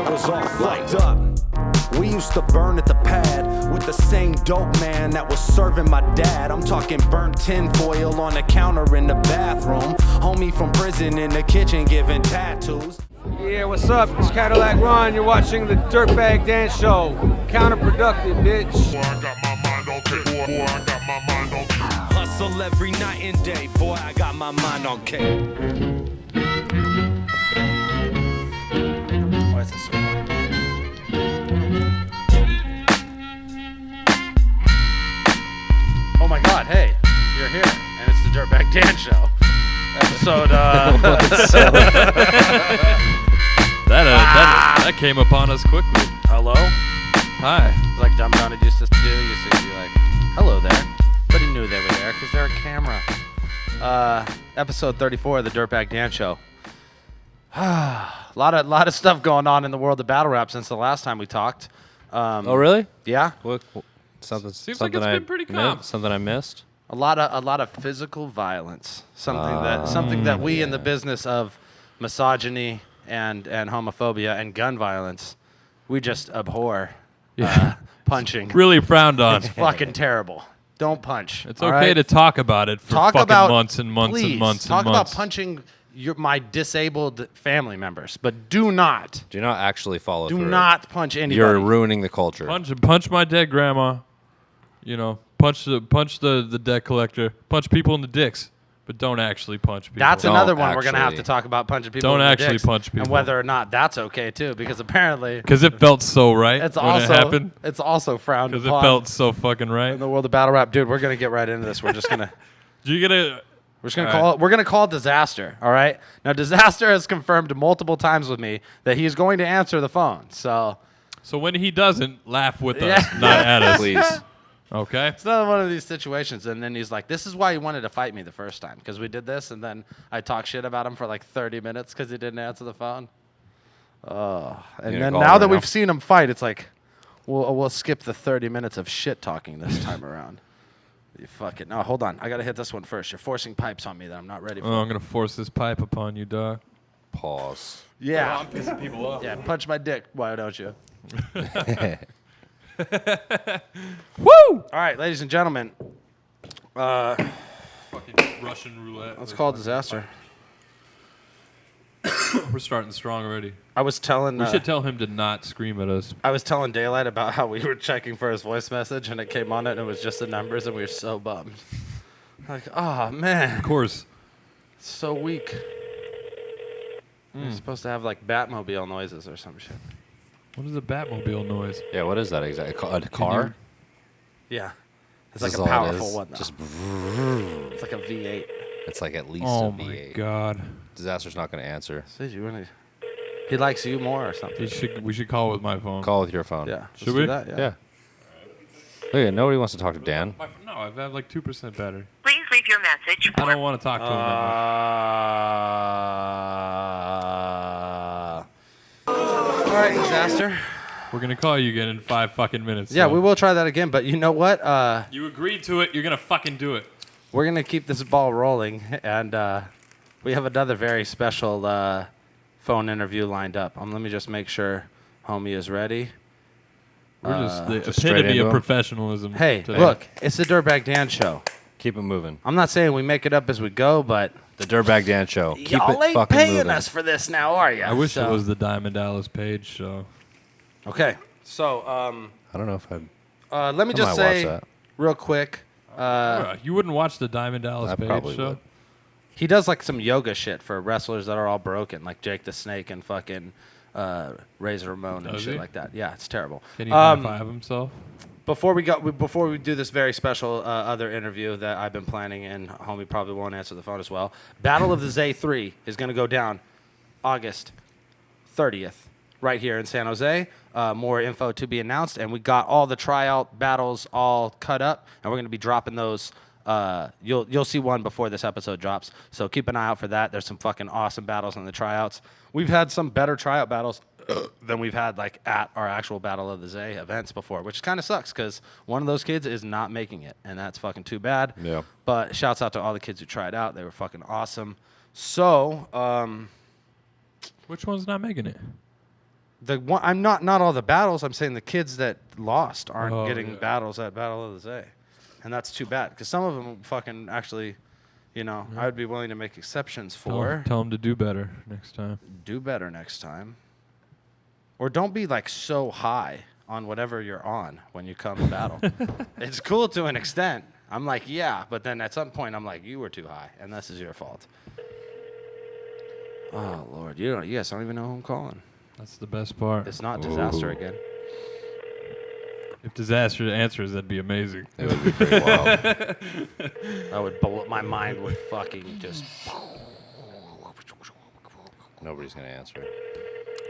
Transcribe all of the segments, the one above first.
was all fucked up. We used to burn at the pad with the same dope man that was serving my dad. I'm talking burnt tinfoil on the counter in the bathroom. Homie from prison in the kitchen giving tattoos. Yeah, what's up? It's Cadillac Ron. You're watching the Dirtbag Dan Show. Counterproductive, bitch. Boy, I got my mind on cake. Boy, I got my mind on cake. Hustle every night and day. Boy, I got my mind on cake. Why is this so funny? Oh my God, hey, you're here, and it's the Dirtbag Dan Show. Episode, That came upon us quickly. Hello? Hi. It's like Dumb Down used to do. You used to be like, hello there. But he knew they were there because they're a camera. Episode 34 of the Dirtbag Dan Show. a lot of stuff going on in the world of battle rap since the last time we talked. Oh, really? Yeah. What something Seems like it's been pretty calm. Something I missed? A lot of physical violence. Something that we in the business of misogyny and homophobia and gun violence, we just abhor. Punching. Really frowned on. It's fucking terrible. Don't punch. It's okay to talk about it for fucking months and months and months and months. Talk about punching my disabled family members, but do not actually follow through. Do not punch anybody. You're ruining the culture. Punch my dead grandma. You know, punch the debt collector. Punch people in the dicks, but don't actually punch people. That's another one we're gonna have to talk about, punching people. Don't in the actually dicks, punch people, and whether or not that's okay too, because apparently because it felt so right it happened. It's also frowned upon. Because it felt so fucking right in the world of battle rap, dude. We're gonna get right into this. We're just gonna. We're gonna call Dizaster. All right. Now Dizaster has confirmed multiple times with me that he's going to answer the phone. So when he doesn't, laugh with us, not at us, please. Okay. It's another one of these situations, and then he's like, "This is why he wanted to fight me the first time, because we did this, and then I talked shit about him for like 30 minutes because he didn't answer the phone." And then now that we've seen him fight, it's like, we'll skip the 30 minutes of shit talking this time around. You fuck it. No, hold on. I gotta hit this one first. You're forcing pipes on me that I'm not ready for. I'm gonna force this pipe upon you, dog. Pause. Yeah. I'm pissing people off. Yeah. Punch my dick. Why don't you? Woo! All right, ladies and gentlemen. Fucking Russian roulette. Let's call Dizaster. We're starting strong already. I was telling. We should tell him to not scream at us. I was telling Daylyt about how we were checking for his voice message, and it came on it, and it was just the numbers, and we were so bummed. Like, oh man. Of course. It's so weak. You're supposed to have like Batmobile noises or some shit. What is a Batmobile noise? Yeah, what is that exactly? A car? Yeah. It's This like is a all it powerful is? one, though. Just It's like a V8. it's like at least Oh a my V8. god. Disaster's not going to answer. He likes you more or something. We should call with my phone. Call with your phone. Yeah. Should let's we? do that, Yeah. Look at nobody wants to talk to Dan. No, I've had like 2% battery. Please leave your message. I don't want to talk to him that much. All right, Dizaster. We're gonna call you again in 5 fucking minutes. Yeah, so. we will try that again, but you know what? You agreed to it. You're gonna fucking do it. We're going to keep this ball rolling, and we have another very special phone interview lined up. Let me just make sure homie is ready. We're just the just straight epitome into of him? professionalism. Hey, today. look, it's the Dirtbag Dan Show. Keep it moving. I'm not saying we make it up as we go, but The Dirtbag Dan Show. Keep y'all it ain't fucking paying moving. us for this now, are you? I wish it was the Diamond Dallas page. So Okay, so I don't know if I'd... let me I just might watch say that. real quick. you wouldn't watch the Diamond Dallas I page probably show? would. He does like some yoga shit for wrestlers that are all broken, like Jake the Snake and fucking Razor Ramon and Does shit he? like that. Yeah, it's terrible. Can he high five himself? Before we do this very special other interview that I've been planning, and homie probably won't answer the phone as well. Battle of the Zay 3 is going to go down August 30th right here in San Jose. More info to be announced, and we got all the tryout battles all cut up, and we're going to be dropping those. You'll see one before this episode drops, so keep an eye out for that. There's some fucking awesome battles on the tryouts. We've had some better tryout battles than we've had like at our actual Battle of the Zay events before, which kind of sucks because one of those kids is not making it, and that's fucking too bad. Yeah. But shouts out to all the kids who tried out. They were fucking awesome. So, Which one's not making it? I'm not all the battles. I'm saying the kids that lost aren't getting yeah. battles at Battle of the Zay, and that's too bad because some of them fucking actually, I would be willing to make exceptions for. Tell them to do better next time. Do better next time, or don't be like so high on whatever you're on when you come to battle. It's cool to an extent. I'm like, yeah, but then at some point I'm like, you were too high, and this is your fault. Oh Lord, you guys don't even know who I'm calling. That's the best part. It's not Disaster again. If Disaster answers, that'd be amazing. It would be pretty wild. That would blow. My mind would fucking just. Nobody's gonna answer.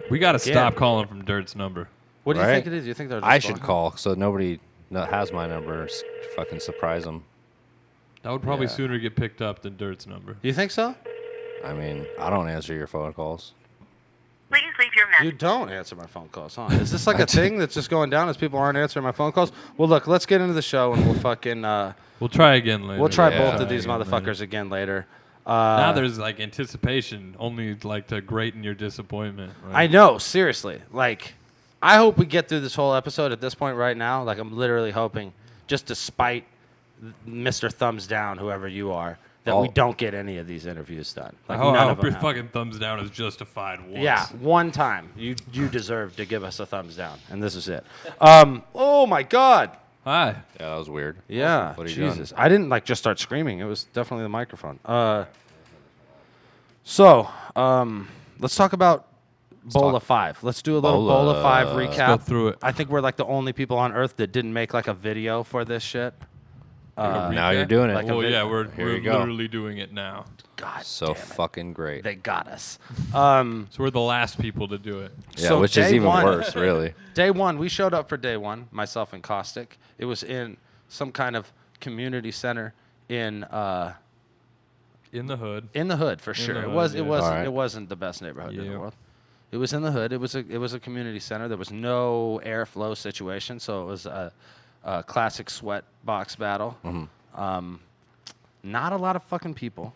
We got to Again. stop calling from Dirt's number. What do you Right? think it is? You think they're? Just I should going- call so nobody has my number. Fucking surprise them. That would probably Yeah. sooner get picked up than Dirt's number. You think so? I mean, I don't answer your phone calls. Please leave your message. You don't answer my phone calls, huh? Is this like a thing that's just going down as people aren't answering my phone calls? Well, look, let's get into the show and we'll fucking. We'll try again later. We'll try Yeah. both of these Again later. motherfuckers again later. Now there's like anticipation, only like to greaten your disappointment. I know, seriously. Like, I hope we get through this whole episode at this point right now. Like, I'm literally hoping, just to spite Mr. Thumbs Down, whoever you are, that we Oh. don't get any of these interviews done. Like, I none hope of them your happen. fucking thumbs down is justified once. Yeah, one time. You deserve to give us a thumbs down, and this is it. Oh, my God. Hi. Yeah, that was weird. Yeah, What are you doing? Jesus. I didn't, just start screaming. It was definitely the microphone. So, let's talk about Bola 5. Let's do a little Bola 5 recap. go through it. I think we're like the only people on Earth that didn't make like a video for this shit. Now you're doing it. Like a Oh vid- yeah, we're Here you go. literally doing it now. God So damn it. fucking great. They got us. So we're the last people to do it. Yeah, so which is day even one- worse, really. Day one, we showed up for day one, myself and Caustic. It was in some kind of community center in In the hood. the hood for sure. the It hood, was. It yeah. wasn't. Alright. It wasn't the best neighborhood in the Yeah. world. It was in the hood. It was a community center. There was no airflow situation, so it was a classic sweat box battle. Not a lot of fucking people.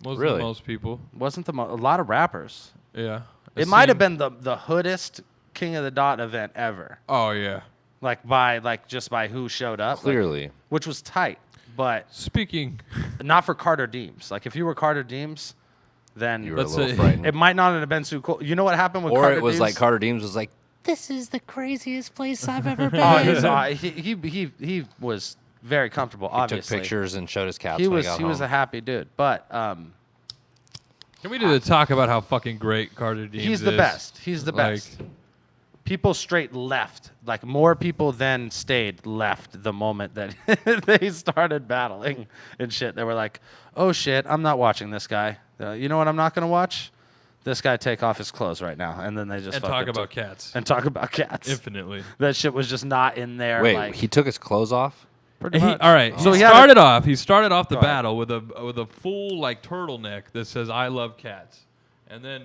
Wasn't Really? most people. Wasn't a lot of rappers. Yeah. It might have been the hoodest King of the Dot event ever. Oh yeah. Just by who showed up. Clearly. Which was tight, but Speaking. not for Carter Deems. Like if you were Carter Deems, then You were a Let's little say- frightened. it might not have been so cool. You know what happened with Or Carter it was Deems? like Carter Deems was like, This is the craziest place I've ever been. Oh, he was very comfortable. took Obviously, pictures and showed his cats he when was he got he was a home. happy dude. But Can we do the talk about how fucking great Carter Deems he's the is? best. He's the Like, best. People straight left. Like more people than stayed left the moment that they started battling and shit. They were like, "Oh shit, I'm not watching this guy. You know what? I'm not gonna watch this guy take off his clothes right now." And then they just And fucking talk about took- cats. and talk about cats. Infinitely. That shit was just not in there. Wait, like, he took his clothes off? pretty He, much. all right. So he he had a- started off the Go ahead. battle with a full like turtleneck that says "I love cats," and then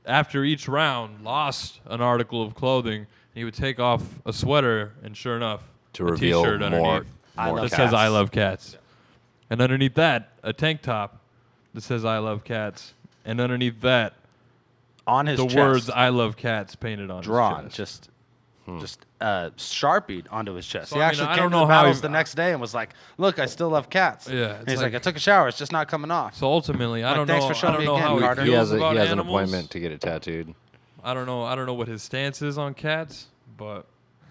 after each round, lost an article of clothing. He would take off a sweater, and sure enough, To a reveal T-shirt more underneath I love that cats. says "I love cats," and underneath that, a tank top that says "I love cats," and underneath that, on his the chest, words "I love cats" painted on drawn, his chest. just sharpied onto his chest. So, He I mean, actually I came don't to know the how battles he- the next day and was like, "Look, I still love cats." Yeah, And it's he's like, like- "I took a shower. It's just not coming off." So ultimately, I Like, don't thanks know. for showing I don't me know again, how Carter. he He feels has, about he has an animals. appointment to get it tattooed. I don't know what his stance is on cats, but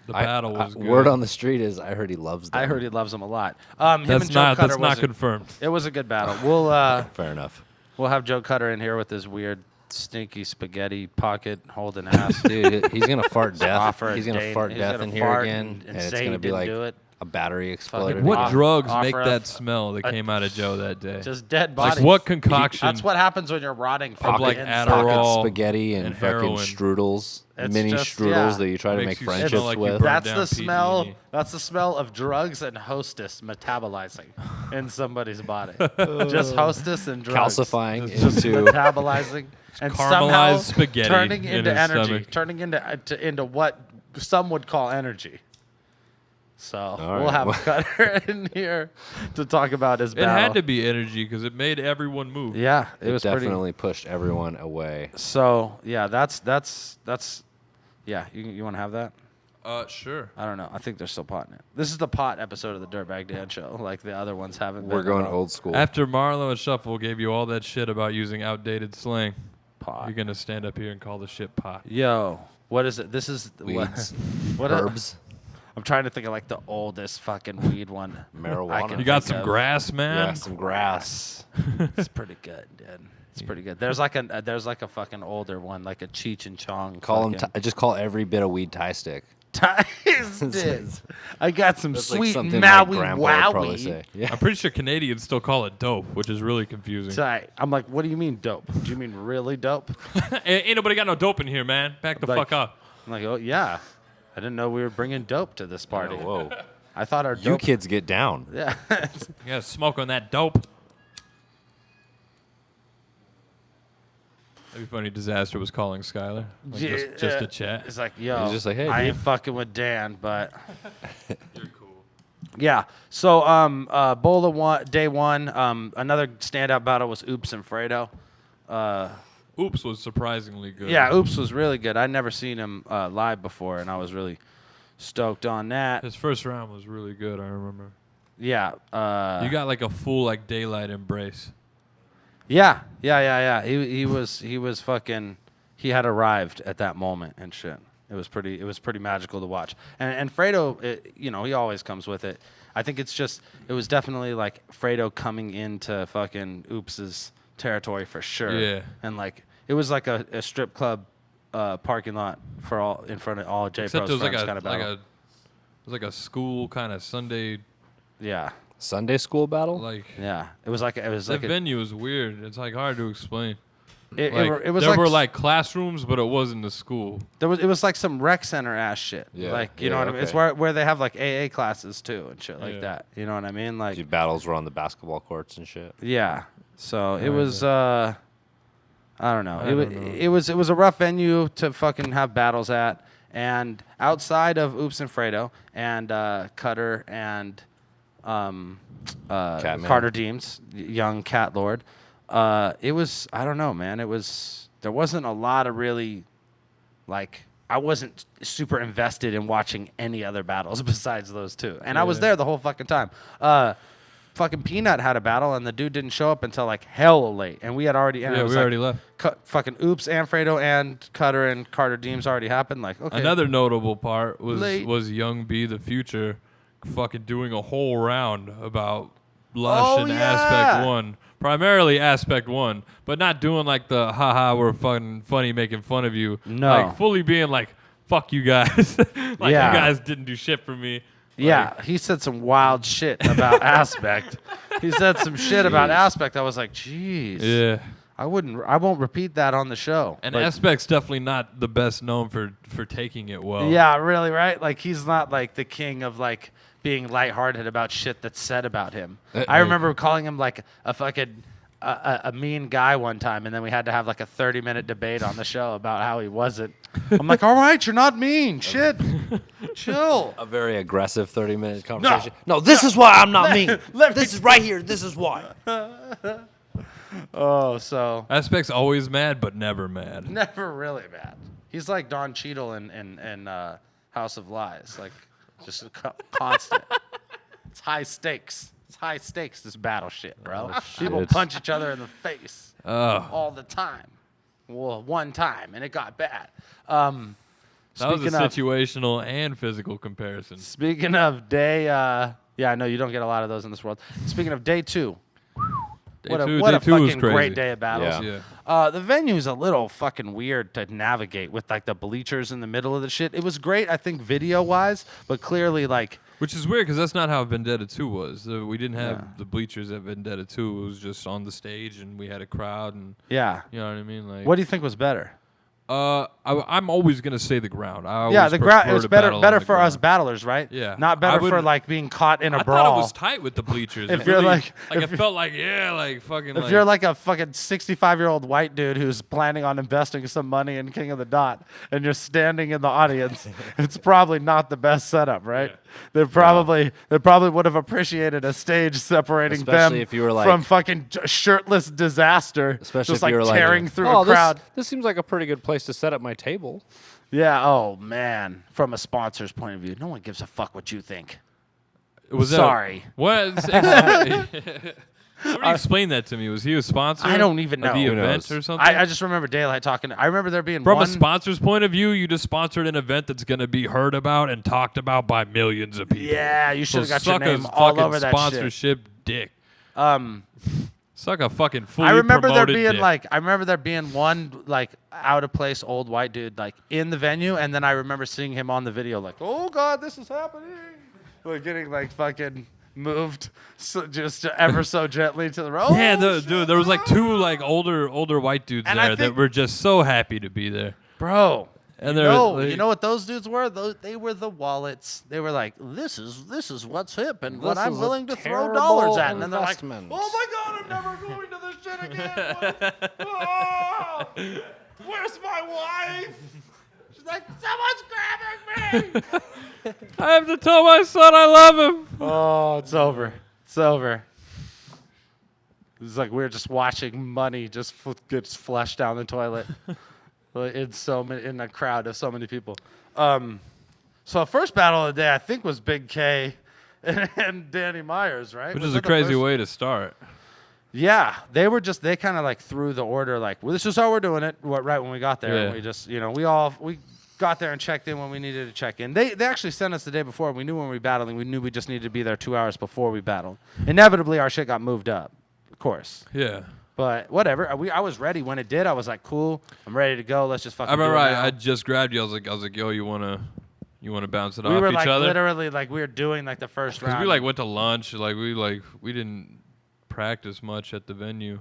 the battle was good. Word on the street is I heard he loves them. I heard he loves them a lot. Him That's and Joe not Cutter that's not was a- confirmed. It was a good battle. We'll Fair enough. we'll have Joe Cutter in here with his weird stinky spaghetti pocket holding ass. Dude, he's going to fart death. Offer He's a going to date- fart he's death gonna in here fart again. and And it's say going he to be didn't like do it. a battery exploded. Fucking What off- drugs offer make of- that smell that came out of Joe that day? Just dead Like bodies. what concoction? That's what happens when you're rotting from like the Adderall. inside. Pocket spaghetti and, and fucking heroin. strudels. It's mini just- strudels yeah. that you try to Makes make you friendships smell like you with. burned That's down the smell. PG&E. That's the smell of drugs and Hostess metabolizing in somebody's body. Just Hostess and drugs. Calcifying Just into metabolizing and caramelized somehow spaghetti turning in into his energy, stomach. turning into what some would call energy. So All we'll right. have Cutter in here to talk about his It battle. had to be energy because it made everyone move. Yeah, it It was definitely pushed everyone away. pretty. So yeah, that's yeah. You want to have that? Sure. I don't know. I think they're still potting it. This is the pot episode of the Dirtbag Dan Show. Like the other ones haven't. We're been going about old school. After Marlo and Shuffle gave you all that shit about using outdated slang, pot. you're gonna stand up here and call the shit pot. Yo, what is it? This is Weeds, what herbs, I'm trying to think of like the oldest fucking weed one. marijuana. can You got think some of- grass, man. Yeah, some grass. It's pretty good, dude. It's pretty good. There's like a fucking older one, like a Cheech and Chong. Call them. fucking- Just call every bit of weed Thai stick. Dude, I got some That's like sweet something Maui my grandpa would probably wowie. say. Yeah. I'm pretty sure Canadians still call it dope, which is really confusing. Tight. I'm like, what do you mean dope? Do you mean really dope? Ain't nobody got no dope in here, man. Back the Like- fuck up. I'm like, oh yeah. I didn't know we were bringing dope to this party. Whoa. I thought our You dope. kids get down. Yeah. You gotta smoke on that dope. That'd be funny. Disaster was calling Skylar. Like just to chat. It's like, yo, He's just like, hey, I dude. ain't fucking with Dan, but You're cool. yeah. So, Bola one, day one. Another standout battle was Oops and Fredo. Oops was surprisingly good. Yeah, Oops was really good. I'd never seen him live before, and I was really stoked on that. His first round was really good. I remember. Yeah. You got like a full like daylight embrace. Yeah. He was fucking. He had arrived at that moment and shit. It was pretty magical to watch. And Fredo, he always comes with it. I think it was definitely like Fredo coming into fucking Oops's territory for sure. Yeah. And like it was like a strip club parking lot in front of all J Except Pro's it was friends kind of battle. it was like a school kind of Sunday Yeah. Sunday school battle? It was like the venue is weird. It's like hard to explain. it Like, was there like were like classrooms, but it wasn't a school. it was like some rec center ass shit. Yeah, Like you know yeah, what I mean? It's okay. where they have like AA classes too and shit like Yeah. that. You know what I mean? Like Dude, battles were on the basketball courts and shit. yeah. So it Kinda. was I don't know. I It don't know. it was a rough venue to fucking have battles at. And outside of Oops and Fredo and Cutter and Catman. Carter Deems, young cat lord, it was I don't know, man. There wasn't a lot of really like I wasn't super invested in watching any other battles besides those two. And I was Yeah. there the whole fucking time. Fucking Peanut had a battle and the dude didn't show up until like hell late. And we had already and it Yeah, was we like, already left. fucking Oops and Fredo and Cutter and Carter Deems already happened. Like, okay. Another notable part was Late. Young B the Future fucking doing a whole round about Lush Oh, and yeah. Aspect 1. Primarily Aspect 1, but not doing like the haha we're funny making fun of you. No. Like fully being like fuck you guys. Like Yeah. you guys didn't do shit for me. Yeah, he said some wild shit about Aspect. He said some shit about Aspect. I was like, jeez. Yeah. I won't repeat that on the show. And Like, Aspect's definitely not the best known for taking it well. yeah, really, right? Like he's not like the king of like being lighthearted about shit that's said about him. I remember calling him like a fucking a mean guy one time, and then we had to have like a 30-minute debate on the show about how he wasn't. I'm like, all right, you're not mean. Shit. Chill. A very aggressive 30-minute conversation. No, this is why I'm not mean. This is right here. This is why. Oh, so Aspect's always mad, but never mad. never really mad. He's like Don Cheadle in House of Lies, like just constant. It's high stakes. It's high stakes. This battle shit, bro. People shit. punch each other in the face Oh, all the time. Well, one time, and it got bad. that was a speaking of- situational and physical comparison. Speaking of day, yeah, I know you don't get a lot of those in this world. Speaking of day two, Day what a two was fucking crazy. great day of battles. Yeah. The venue's a little fucking weird to navigate with like the bleachers in the middle of the shit. It was great, I think, video wise, but clearly like Which is weird because that's not how Vendetta 2 was. We didn't have Yeah. the bleachers at Vendetta 2. It was just on the stage and we had a crowd and yeah. you know what I mean. Like, What do you think was better? I'm always gonna say the ground. The ground. It was better for us battlers, right? Yeah. Not better for like being caught in a I brawl. thought it was tight with the bleachers. If you're like, I felt like fucking. If you're like a fucking 65-year-old white dude who's planning on investing some money in King of the Dot, and you're standing in the audience, it's probably not the best setup, right? Yeah. They probably would have appreciated a stage separating Especially them if you were like, from fucking shirtless disaster, especially just if you were like tearing through a crowd. This seems like a pretty good place to set up my table. Yeah. Oh man. From a sponsor's point of view, no one gives a fuck what you think. Was Sorry. What? Somebody explain that to me. Was he a sponsor? I don't even know. Of the Who event or something? I just remember Daylyt talking. I remember there being From one a sponsor's point of view, you just sponsored an event that's going to be heard about and talked about by millions of people. Yeah, you should have got suck your name a all fucking over that shit. sponsorship dick. Suck a fucking fully I remember there promoted being dick. one like out of place old white dude like in the venue, and then I remember seeing him on the video like, oh god, this is happening, like getting like fucking moved just ever so gently to the road. Yeah, dude, there was like two like older white dudes And I there that think- were just so happy to be there. Bro. And you they're know, they- you know what those dudes were? They were the wallets. They were like, this is what's hip and what This I'm is a willing to throw terrible dollars at. And then they're like, investment. oh my god, I'm never going to this shit again. Oh, where's my wife? She's like, someone's grabbing me. I have to tell my son I love him. Oh, it's over. It's over. It's like we're just watching money just gets flushed down the toilet. In a crowd of so many people. So first battle of the day I think was Big K and Danny Myers, right? Which Was is that a the crazy first? way to start. Yeah, they kind of like threw the order like, well, this is how we're doing it. Right when we got there, Yeah. and we just we got there and checked in when we needed to check in. They actually sent us the day before. We knew when we were battling. We knew we just needed to be there 2 hours before we battled. Inevitably, our shit got moved up, of course. Yeah. But whatever. I was ready when it did. I was like, cool. I'm ready to go. Let's just fucking I remember do it now. I just grabbed you. I was like, yo, you wanna bounce it we off were each like other? literally like we were doing like the first Because round. we like went to lunch. We didn't practice much at the venue,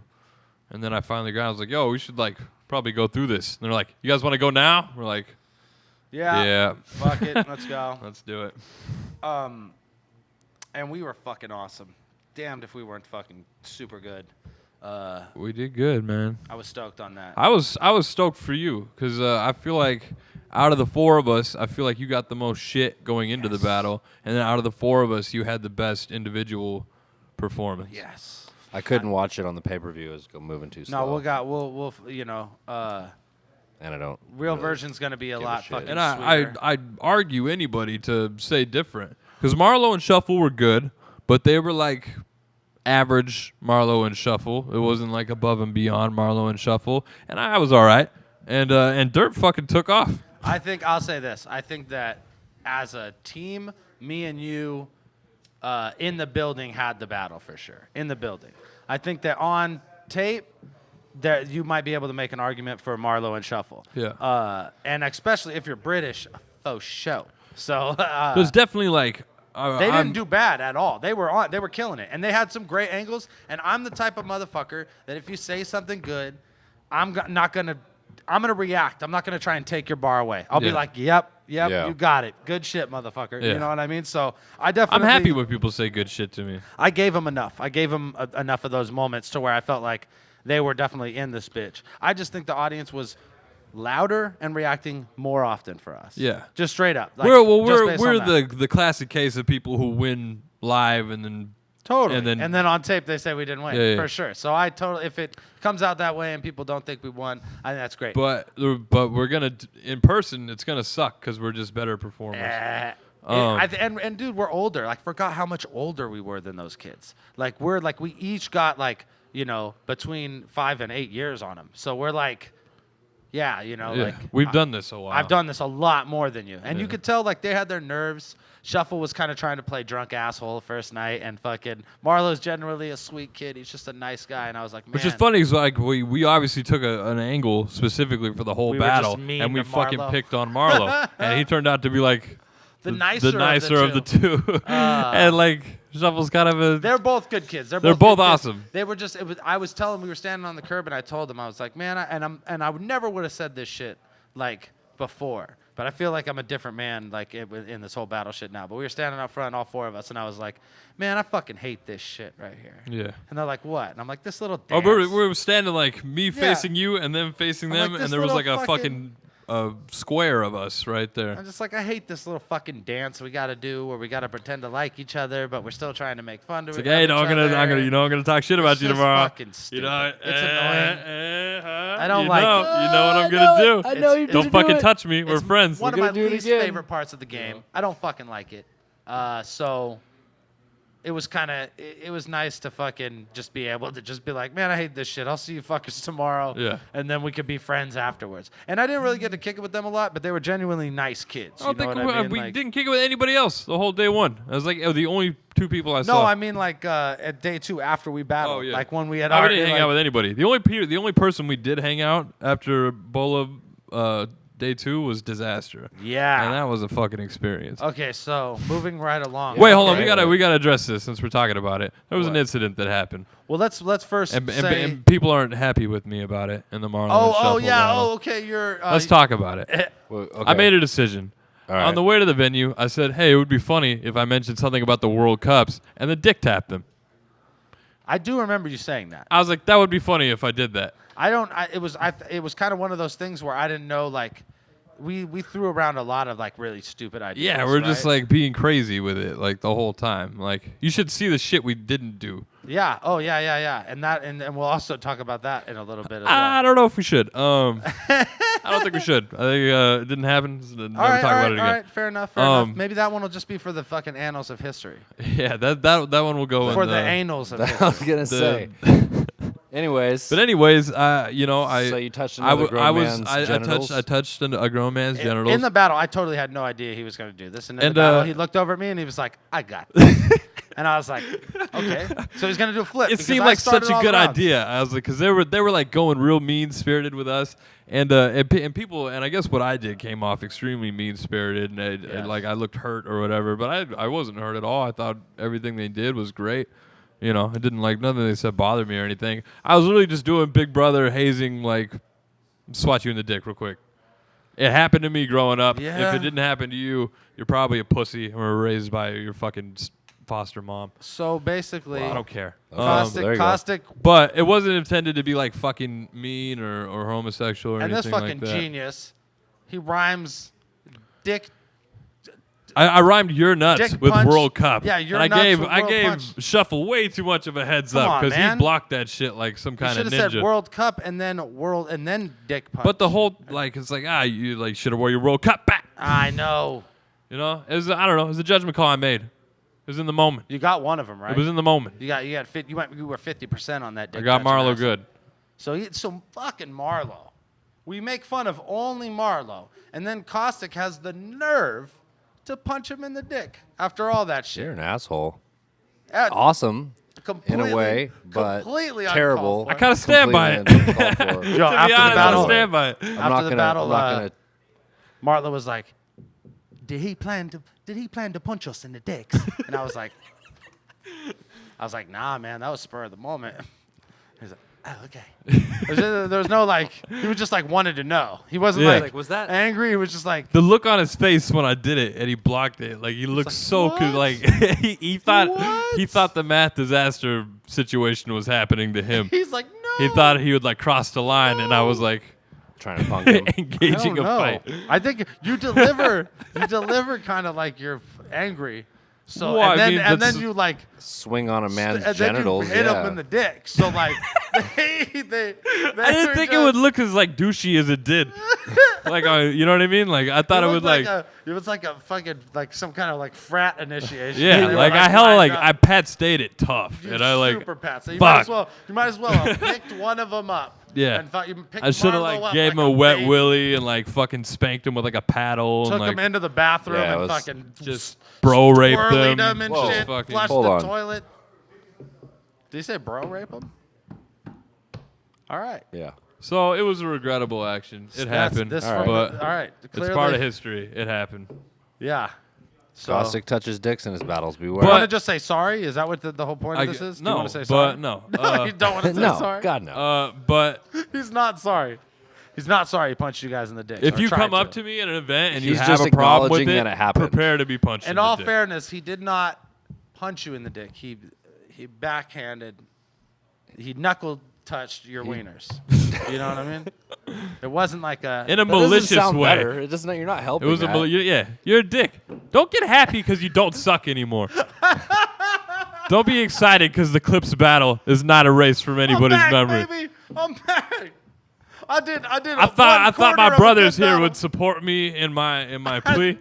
and then I finally got. I was like, yo, we should like probably go through this. And they're like, you guys want to go now? We're like, yeah. Fuck it. Let's go. Let's do it. And we were fucking awesome. Damned if we weren't fucking super good. We did good, man. I was stoked on that. I was stoked for you because I feel like out of the four of us, I feel like you got the most shit going into the battle, and then out of the four of us, you had the best individual performance. Yes. I couldn't watch it on the pay-per-view. It was moving too slow. No, we'll and I don't. real really version's gonna be a give a lot shit. fucking And sweeter. I'd argue anybody to say different because Marlo and Shuffle were good, but they were like average Marlo and Shuffle. It wasn't like above and beyond Marlo and Shuffle, and I was all right. And Dirt fucking took off. I think I'll say this. I think that as a team, me and you in the building had the battle for sure. In the building. I think that on tape, that you might be able to make an argument for Marlo and Shuffle. Yeah. And especially if you're British, faux show. So There's definitely like they didn't do bad at all. They were killing it, and they had some great angles. And I'm the type of motherfucker that if you say something good, I'm gonna react. I'm not gonna try and take your bar away. I'll be Yeah. like, yep, Yeah. you got it. Good shit, motherfucker. Yeah. You know what I mean? So I I'm definitely. happy when people say good shit to me. I gave them enough. I gave them enough of those moments to where I felt like they were definitely in this bitch. I just think the audience was louder and reacting more often for us. Yeah. Just straight up. Like, we're just based on that. the classic case of people who win live and then Totally. and then on tape they say we didn't win Yeah, yeah. for sure. So I totally, if it comes out that way and people don't think we won, I think that's great. but we're gonna in person it's gonna suck because we're just better performers. And dude, we're older. Like, forgot how much older we were than those kids. Like, we each got like, between 5 and 8 years on them. So we're like, yeah, like We've done this a while. I've done this a lot more than you. And you Yeah. could tell like they had their nerves. Shuffle was kind of trying to play drunk asshole the first night, and fucking Marlo's generally a sweet kid. He's just a nice guy, and I was like, man. Which is funny is like we obviously took an angle specifically for the whole We were just battle, mean and we to fucking Marlo. picked on Marlo, and he turned out to be like The nicer of the two. And like Shuffle's kind of a They're both good kids. They're both both good kids. awesome. They were just. I was telling. We were standing on the curb, and I told them I was like, man, I would never would have said this shit like before. But I feel like I'm a different man, like in this whole battle shit now. But we were standing out front, all 4 of us, and I was like, "Man, I fucking hate this shit right here." Yeah. And they're like, "What?" And I'm like, "This little Oh, dance." we were standing like me facing you and then facing I'm them, like, this and there was like little a fucking square of us right there. I'm just like, I hate this little fucking dance we got to do where we got to pretend to like each other, but we're still trying to make fun It's of like, hey, each no, I'm other. gonna talk shit about It's you just tomorrow. fucking stupid. You know, It's annoying. I I don't like it. You know what I'm gonna do. I know you're Don't gonna fucking do it. touch me. We're It's friends. One of We're my gonna do it least again. favorite parts of the game. I don't fucking like it. So it was kind of, it was nice to fucking just be able to just be like, man, I hate this shit. I'll see you fuckers tomorrow. Yeah. And then we could be friends afterwards. And I didn't really get to kick it with them a lot, but they were genuinely nice kids. I don't You know think what I mean? we Like- didn't kick it with anybody else the whole day one. I was like the only 2 people I saw. No, I mean like at day 2 after we battled. Oh, yeah. Like when we had I already didn't hang like, out with anybody. The only person we did hang out after Bola day 2 was Dizaster. Yeah. And that was a fucking experience. Okay, so moving right along. Wait, hold on. Right. We gotta address this since we're talking about it. There was an What? incident that happened, Well, let's first and, say. and people aren't happy with me about it in the Marlon. oh Shuffle yeah. battle. Oh, okay. You're. Let's talk about it. Well, okay. I made a decision. All right. On the way to the venue, I said, "Hey, it would be funny if I mentioned something about the World Cups," and then dick tapped them. I do remember you saying that. I was like, "That would be funny if I did that." It was kind of one of those things where I didn't know like. We threw around a lot of like really stupid ideas. Yeah, we're just right? like being crazy with it like the whole time. Like you should see the shit we didn't do. Yeah. Oh yeah. And we'll also talk about that in a little bit as well. I don't know if we should. I don't think we should. I think it didn't happen. So never all right, talk all right, about it again. all right. Fair enough. Fair enough. Um, Maybe that one will just be for the fucking annals of history. Yeah, that one will go For in the annals of I history. was gonna say. Anyways. But anyways, so you touched another grown man's genitals? I touched a grown man's genitals. In the battle, I totally had no idea he was going to do this. And in And, the battle, uh, he looked over at me and he was like, "I got this." And I was like, "Okay." So he's going to do a flip. it because seemed I like started such a all good the rounds. idea. I was like, because they were like going real mean spirited with us, and people, and I guess what I did came off extremely mean spirited, and like I looked hurt or whatever, but I wasn't hurt at all. I thought everything they did was great. You know, it didn't like nothing they said bothered me or anything. I was really just doing Big Brother hazing, like swat you in the dick real quick. It happened to me growing up. Yeah. If it didn't happen to you, you're probably a pussy and were raised by your fucking foster mom. So basically, I don't care. there you go. caustic, But it wasn't intended to be like fucking mean or homosexual or and anything this fucking like that. genius, he rhymes dick. I rhymed your nuts Dick with punch. World Cup. Yeah, your and nuts I with gave World Punch. Shuffle way too much of a heads Come up on, because he man. blocked that shit like some You kind should of have ninja. said World Cup and then dick punch. But the whole like it's like you like should have wore your World Cup back. I know. You know, it was I don't know. It was a judgment call I made. It was in the moment. You got one of them right. It was in the moment. You were 50% on that. I dick got punching Marlo ass. good. So fucking Marlo. We make fun of only Marlo, and then Caustic has the nerve to punch him in the dick after all that shit. You're an asshole. Uh, Awesome in completely- a way, but completely uncalled terrible. for. I kind of stand by it. Completely uncalled for. Yo, To after be the honest, I battle, stand by it. I'm after not the gonna. battle, I'm not gonna. Marlo was like, "Did he plan to punch us in the dicks?" And I was like, "Nah, man, that was spur of the moment." He's like, "Oh, okay." There was no like. He was just like wanted to know. He wasn't Yeah. like, Like, was that- angry. He was just like, The look on his face when I did it and he blocked it, like he looked like, so "What? like he thought What?" he thought the Math Dizaster situation was happening to him. he's like, "No." He thought he would like cross the line, and I was like Trying to punk him. engaging a fight. I think you deliver kind of like you're angry. So Well, I and mean, then that's- you like Swing on a man's and genitals. then you hit yeah. him in the dick. So like they I were didn't think it just- would look as like douchey as it did. Like you know what I mean? Like I thought it would like it was like a fucking like some kind of like frat initiation. yeah, They were, like I hella lined like up. I Pat stayed it tough, You and I like super pat. So you fuck. might as well have picked one of them up. Yeah. And thought you picked I should have Marlo like up gave him a wet baby, willy and like fucking spanked him with like a paddle Took and like him into the bathroom Yeah, it and was fucking just bro raped swirling them. him and Whoa. shit. Fucking- Flushed Hold the on. toilet. Did you say bro rape him? All right. Yeah. So it was a regrettable action. It happened, This All from but all right. it's Clearly, part of history. It happened. Yeah. So Caustic touches dicks in his battles. Beware. you want to But- just say sorry? Is that what the whole point of this is? Do you no, want to say sorry? but no. No, you don't want to say no, sorry. God no. But He's not sorry. He's not sorry he punched you guys in the dick. If you come up to me at an event and you He's have just a problem with acknowledging it, that it happened. prepare to be punched in In the all dick. fairness, he did not punch you in the dick. He backhanded. He knuckle touched your wieners. You know what I mean? It wasn't like a. In a That doesn't malicious sound way. better. It doesn't. You're not It helping. was that. yeah. You're a dick. Don't get happy because you don't suck anymore. Don't be excited because the Clips battle is not erased from anybody's I'm back, memory. baby. I'm back. I did. I thought my brothers here would support me in my plea.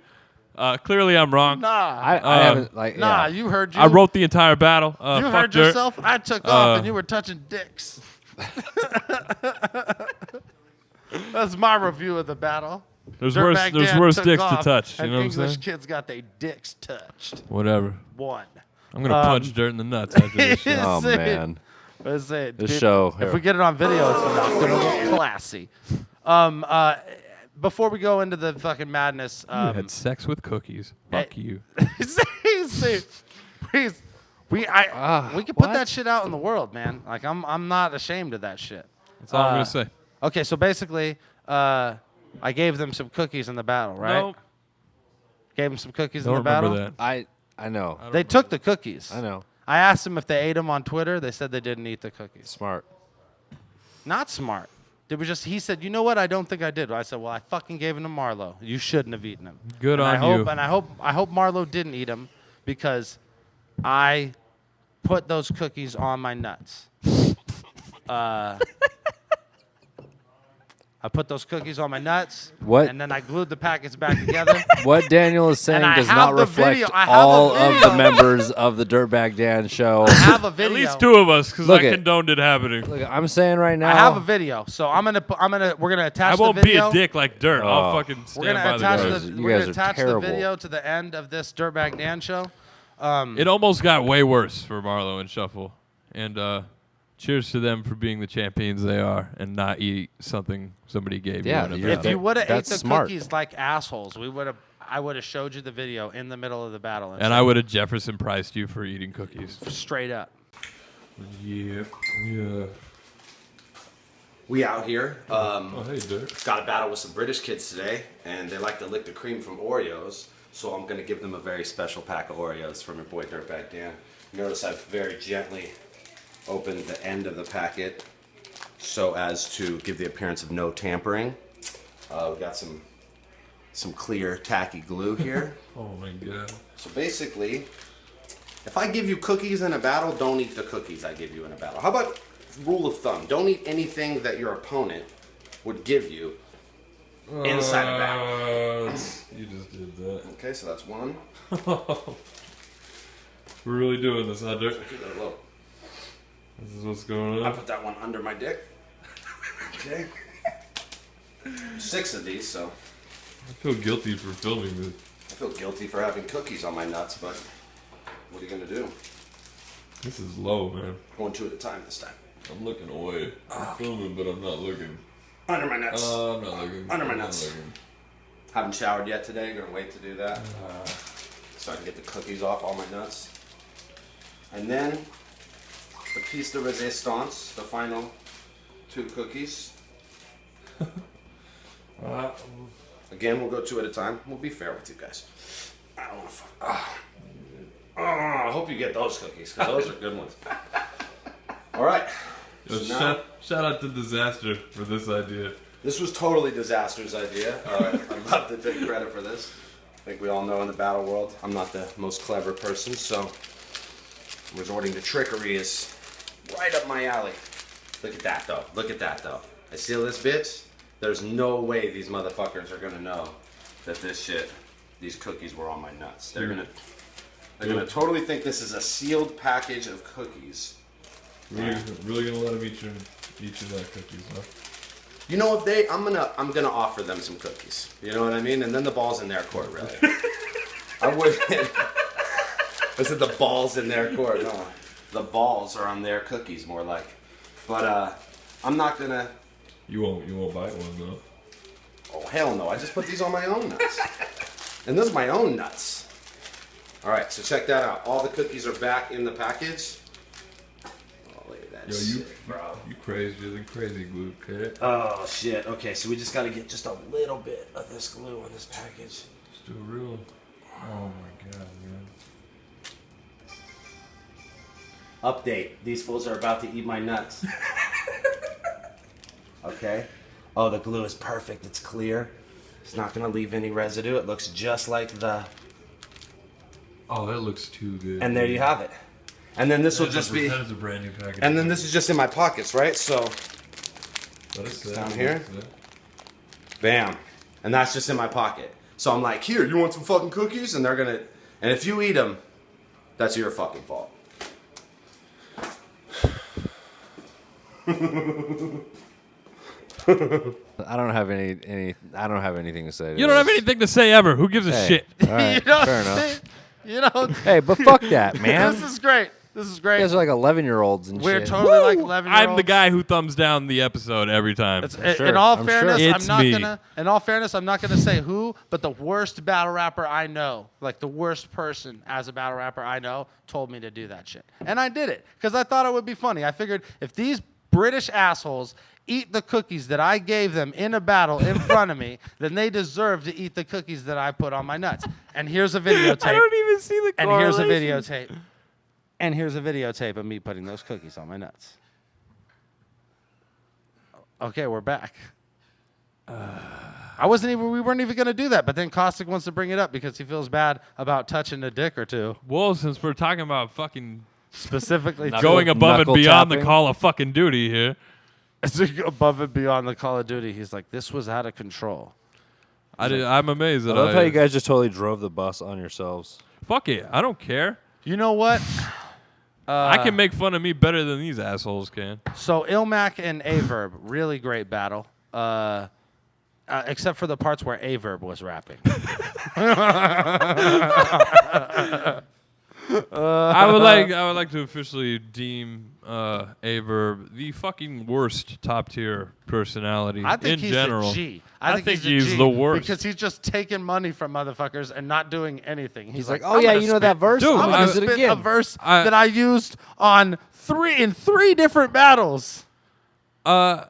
Clearly, I'm wrong. Nah. I haven't like. Nah, yeah. you heard you. I wrote the entire battle. You fuck heard Dirt. yourself. I took off and you were touching dicks. That's my review of the battle. There's Dirtbag worse Dan took dicks to off, touch. You and know what I'm English saying? kids got their dicks touched. Whatever. One. I'm gonna punch Dirt in the nuts after this shit. Oh Say it. man. Let's say it. This Dude, show. If we get it on video, it's not gonna get classy. Before we go into the fucking madness, You had sex with cookies. Fuck you. please, we can put what? that shit out in the world, man. Like I'm not ashamed of that shit. That's all I'm gonna say. Okay, so basically, I gave them some cookies in the battle, right? Nope. Gave them some cookies Don't in the battle. remember that. I know. They took the cookies. I know. I asked them if they ate them on Twitter. They said they didn't eat the cookies. Smart. Not smart. It was just, he said, you know what? I don't think I did. I said, well, I fucking gave them to Marlo. You shouldn't have eaten them. Good And on I hope, you. And I hope Marlo didn't eat them because I put those cookies on my nuts. I put those cookies on my nuts. What? And then I glued the packets back together. What Daniel is saying And I does have not the reflect video. I have all a of video. the members of the Dirtbag Dan Show. I have a At video. least two of us, because Look I it. condoned it happening. Look, I'm saying right now. I have a video, so we're gonna attach I won't the be video. a dick like Dirt. I'll Oh. fucking We're stand gonna by the attach guys. You we're gonna guys are attach the terrible. video to the end of this Dirtbag Dan show. It almost got way worse for Marlo and Shuffle. And cheers to them for being the champions they are and not eat something somebody gave Yeah, you. in a you're- If battle. you would have ate That's the smart. cookies like assholes, I would have showed you the video in the middle of the battle. And I would have Jefferson priced you for eating cookies. straight up. Yeah. We out here. Hey, Dirt. Got a battle with some British kids today, and they like to lick the cream from Oreos, so I'm going to give them a very special pack of Oreos from your boy Dirtbag Dan. Notice I've very gently opened the end of the packet so as to give the appearance of no tampering. We've got some clear tacky glue here. Oh, my God. So basically, if I give you cookies in a battle, don't eat the cookies I give you in a battle. How about rule of thumb? Don't eat anything that your opponent would give you inside a battle. You just did that. Okay, so that's one. We're really doing this, huh, Dirt? Keep it low. This is what's going I on. put that one under my dick. Okay. 6 of these, so I feel guilty for filming this. I feel guilty for having cookies on my nuts, but what are you gonna do? This is low, man. Going 2 at a time this time. I'm looking away. I'm filming, but I'm not looking. Under my nuts. I'm not looking. Under my I'm not nuts. looking. Haven't showered yet today. Gonna wait to do that. So I can get the cookies off all my nuts. And then the piece de resistance, the final 2 cookies. Again, we'll go 2 at a time. We'll be fair with you guys. I don't want to. I hope you get those cookies because those are good ones. All right. Yo, So now- shout out to Dizaster for this idea. This was totally Dizaster's idea. I'd love to take credit for this. I think we all know in the battle world, I'm not the most clever person, so resorting to trickery is right up my alley. Look at that, though. Look at that, though. I seal this bitch. There's no way these motherfuckers are gonna know that these cookies were on my nuts. They're gonna totally think this is a sealed package of cookies. Really gonna let him eat your cookies, huh? You know, if I'm gonna offer them some cookies. You know what I mean? And then the ball's in their court, really. I wouldn't. I said the ball's in their court. No, the balls are on their cookies, more like. But I'm not gonna. You won't bite one though. Oh hell no! I just put these on my own nuts, and those are my own nuts. All right, so check that out. All the cookies are back in the package. Oh, look at that Yo, shit, bro. You crazier than crazy glue, kid. Oh shit. Okay, so we just gotta get just a little bit of this glue on this package. Just do a real. Oh my god, man. Update. These fools are about to eat my nuts. Okay. Oh, the glue is perfect. It's clear. It's not gonna leave any residue. It looks just like the. Oh, that looks too good. And there you have it. And then this will just be. That is a brand new package. And then this is just in my pockets, right? So. Down here. Bam. And that's just in my pocket. So I'm like, here, you want some fucking cookies? And they're gonna. And if you eat them, that's your fucking fault. I don't have any. I don't have anything to say. You don't have anything to say ever. Who gives a shit? All right, fair enough. You know, Hey, but fuck that, man. this is great. This is You great. guys are like 11-year-olds and We're shit. totally like 11-year-olds. I'm the guy who thumbs down the episode every time. Sure, in all I'm fairness, sure. I'm It's not me. gonna. In all fairness, I'm not gonna say who, but the worst battle rapper I know, like the worst person as a battle rapper I know, told me to do that shit, and I did it because I thought it would be funny. I figured if these British assholes eat the cookies that I gave them in a battle in front of me, then they deserve to eat the cookies that I put on my nuts. And here's a videotape. I don't even see the And here's a correlation. videotape. And here's a videotape of me putting those cookies on my nuts. Okay, we're back. We weren't even gonna do that, but then Caustic wants to bring it up because he feels bad about touching a dick or two. Well, since we're talking about fucking Specifically going above and knuckle beyond the tapping. call of fucking duty here. above and beyond the Call of Duty, he's like, this was out of control. I'm amazed I that love how you guys just totally drove the bus on yourselves. Fuck it. I don't care. You know what? I can make fun of me better than these assholes can. So Ilmac and Averb, really great battle. Except for the parts where Averb was rapping. I would like to officially deem Averb the fucking worst top tier personality I think in he's general. a G. I think a he's G the worst. because he's just taking money from motherfuckers and not doing anything. He's like, Oh I'm yeah, gonna you know that verse? Dude, I'm I'm gonna gonna use it spit again. a verse I- that I used on three different battles.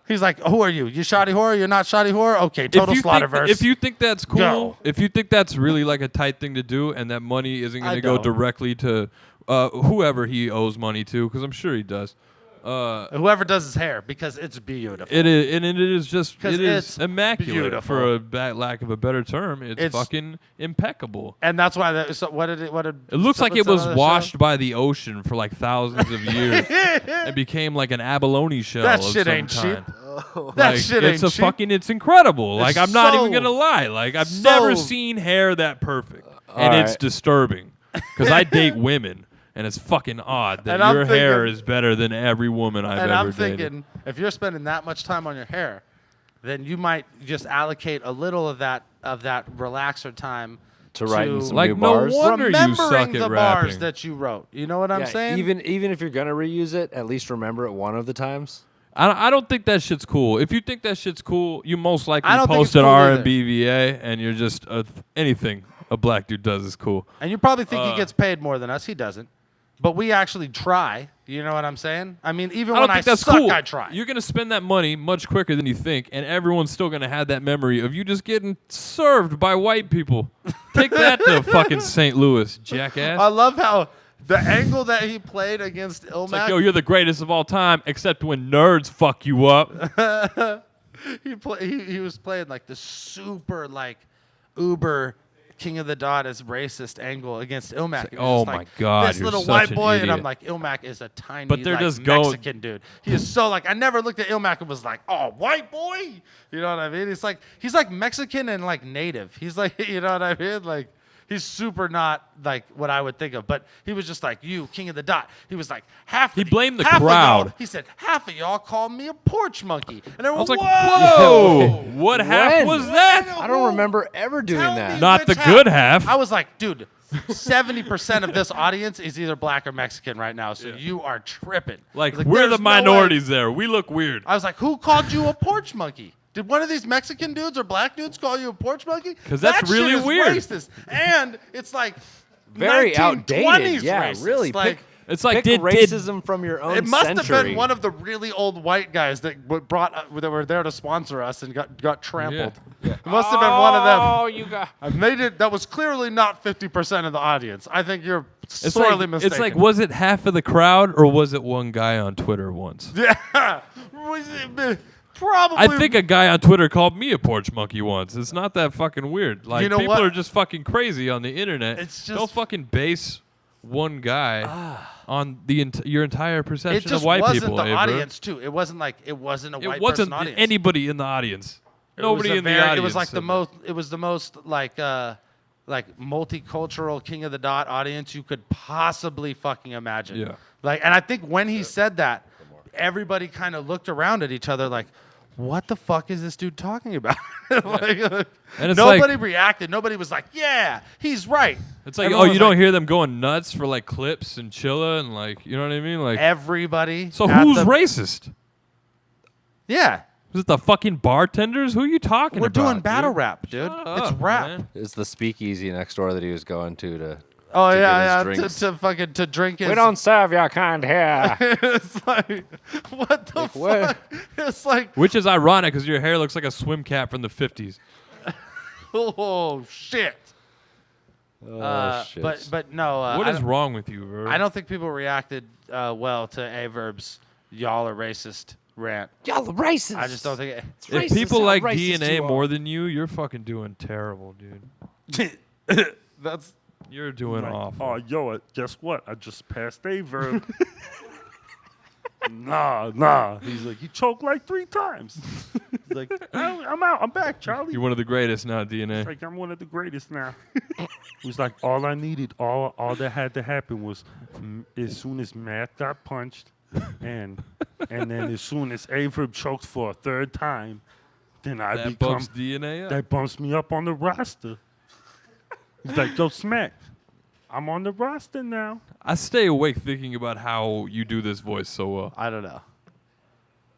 He's like, who are you? You shoddy whore? You're not shoddy whore? Okay, total slaughter verse. If you think that's cool, Go. if you think that's really like a tight thing to do, and that money isn't going I to go don't. directly to whoever he owes money to, because I'm sure he does. Whoever does his hair, because it's beautiful. It is, and it is just 'Cause it is it's immaculate beautiful. for lack of a better term. It's It's- fucking impeccable. And that's why. So what did It looks like it was washed by the ocean for like thousands of years and became like an abalone shell. That of shit some ain't kind. cheap. That Like, shit it's ain't a cheap. fucking. It's incredible. Like I'm not even so- gonna lie. Like I've never so- seen hair that perfect, and All it's right. disturbing because I date women, and it's fucking odd that And I'm your hair thinking- is better than every woman I've And ever I'm dated. thinking, if you're spending that much time on your hair, then you might just allocate a little of that relaxer time To writing some Like, new no bars. wonder you remembering suck the at bars rapping. that you wrote. You know what I'm Yeah, saying? even if you're gonna reuse it, at least remember it one of the times. I don't think that shit's cool. If you think that shit's cool, you most likely I don't think it's posted cool either. RMBVA, and you're just anything a black dude does is cool. and you probably think he gets paid more than us. He doesn't. But we actually try. You know what I'm saying? I mean, even I when don't think I that's suck, cool. I try. You're gonna spend that money much quicker than you think, and everyone's still gonna have that memory of you just getting served by white people. Take that to fucking St. Louis, jackass. I love how the angle that he played against It's Ilmac. like, yo, you're the greatest of all time, except when nerds fuck you up. he was playing like the super like uber King of the Dot as racist angle against Ilmac. It was oh just my like, God, this you're little such white an boy, and I'm idiot. like, Ilmac is a tiny, But they're like, just going- Mexican dude. He is so like, I never looked at Ilmac and was like, oh, white boy. You know what I mean? It's like he's like Mexican and like native. He's like, you know what I mean? Like. He's super not like what I would think of, but he was just like, you, King of the Dot. He was like, He blamed the half of crowd. y'all- He said, half of y'all called me a porch monkey. And I everyone, was like, whoa! whoa, what half When? was that? I don't remember ever doing Tell that. me Not which the good half. I was like, dude, 70% of this audience is either black or Mexican right now, so you are tripping. Like, I was we're "There's the no way." minorities there. We look weird. I was like, who called you a porch monkey? Did one of these Mexican dudes or black dudes call you a porch monkey? 'Cause that's That shit really is weird. Racist. And it's like Very 1920s outdated. Yeah, racist. really. Like, It's like Pick racism from your own It must century. have been one of the really old white guys that that were there to sponsor us and got trampled. Yeah. It must have been one of them. Oh, you got. I made it. That was clearly not 50% of the audience. I think you're It's sorely like, mistaken. it's like, was it half of the crowd or was it one guy on Twitter once? Yeah. Was it, probably. I think a guy on Twitter called me a porch monkey once. It's not that fucking weird. Like, You know people what? are just fucking crazy on the internet. It's Don't just- fucking base one guy on your entire it perception just of white wasn't people. the Avery. audience too. It wasn't like it wasn't a white It wasn't person audience. anybody in the audience. Nobody in the audience. It was like said the that. most. It was the most like multicultural King of the Dot audience you could possibly fucking imagine. Yeah. Like, and I think when he said that, everybody kind of looked around at each other like, "What the fuck is this dude talking about?" And it's nobody like, reacted. Nobody was like, "Yeah, he's right." it's like, Everyone oh, was you don't like- hear them going nuts for like clips and chilla and like, you know what I mean? Like, Everybody. so at who's the- racist? Yeah, Is it the fucking bartenders? Who are you talking we're about? doing battle dude? rap, dude. Shut It's up, rap. man. It's the speakeasy next door that he was going to Oh to yeah, get yeah. his To fucking to drink his. We don't serve your kind here. It's like, what the Like, what? fuck? It's like, Which is ironic because your hair looks like a swim cap from the 50s. oh shit. Shit. But no. What I is don't- wrong with you, bro? I don't think people reacted well to Averb's "y'all are racist" rant. Y'all are racist. I just don't think it. It's If racist people how like racist DNA you are. more than you, you're fucking doing terrible, dude. That's You're doing awful. Oh, yo, guess what? I just passed a verb. Nah. He's like, he choked like 3 times. He's like, I'm out. I'm back, Charlie. You're one of the greatest now, DNA. It's like, I'm one of the greatest now. He's like, all I needed, all that had to happen was as soon as Math got punched and then as soon as Averb choked for a 3rd time, then I That become, bumps DNA up. that bumps me up on the roster. He's like, yo, Smack, I'm on the roster now. I stay awake thinking about how you do this voice so well. I don't know.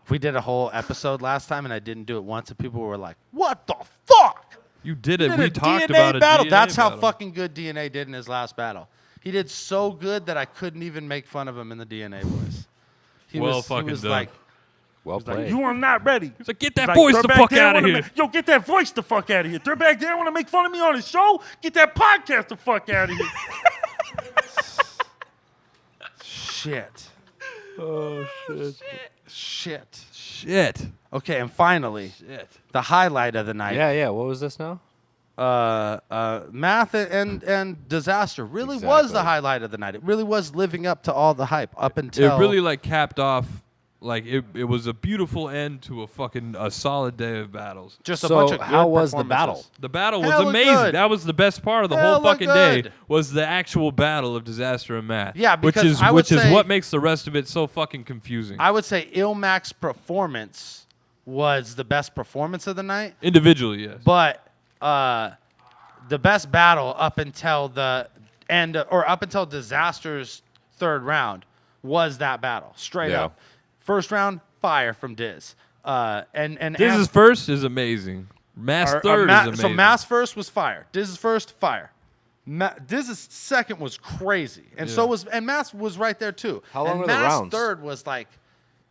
We did a whole episode last time, and I didn't do it once, and people were like, "What the fuck?" You did it. Did We a talked DNA about battle. a DNA That's how battle. fucking good DNA did in his last battle. He did so good that I couldn't even make fun of him in the DNA voice. He Well was, fucking he was done. like, Well He's like, played. you are not ready. He's like, get He's that like, voice the Dirtbag fuck Dan out of wanna here. Yo, get that voice the fuck out of here. Dirtbag Dan want to make fun of me on his show? Get that podcast the fuck out of here. shit. Oh shit. Shit. Shit. Okay, and finally, Shit. the highlight of the night. Yeah. What was this now? Math and Disaster really was the Exactly. highlight of the night. It really was living up to all the hype up until It really like capped off. Like it was a beautiful end to a solid day of battles. just a So bunch of good how was the performances. battle? The battle was Hella amazing. good. That was the best part of the Hella whole fucking day. good. Was the actual battle of Disaster and Math. Yeah, because which is I would which is say- what makes the rest of it so fucking confusing. I would say Ilmac's performance was the best performance of the night, Individually, yes. but the best battle up until the end, or up until Disaster's 3rd round, was that battle. Straight Yeah. up. First round, fire from Diz. And Diz's first is amazing. Math's third is amazing. So Math's first was fire. Diz's first, fire. Diz's second was crazy, and so was Math's was right there too. How long and were the Math's rounds? third was like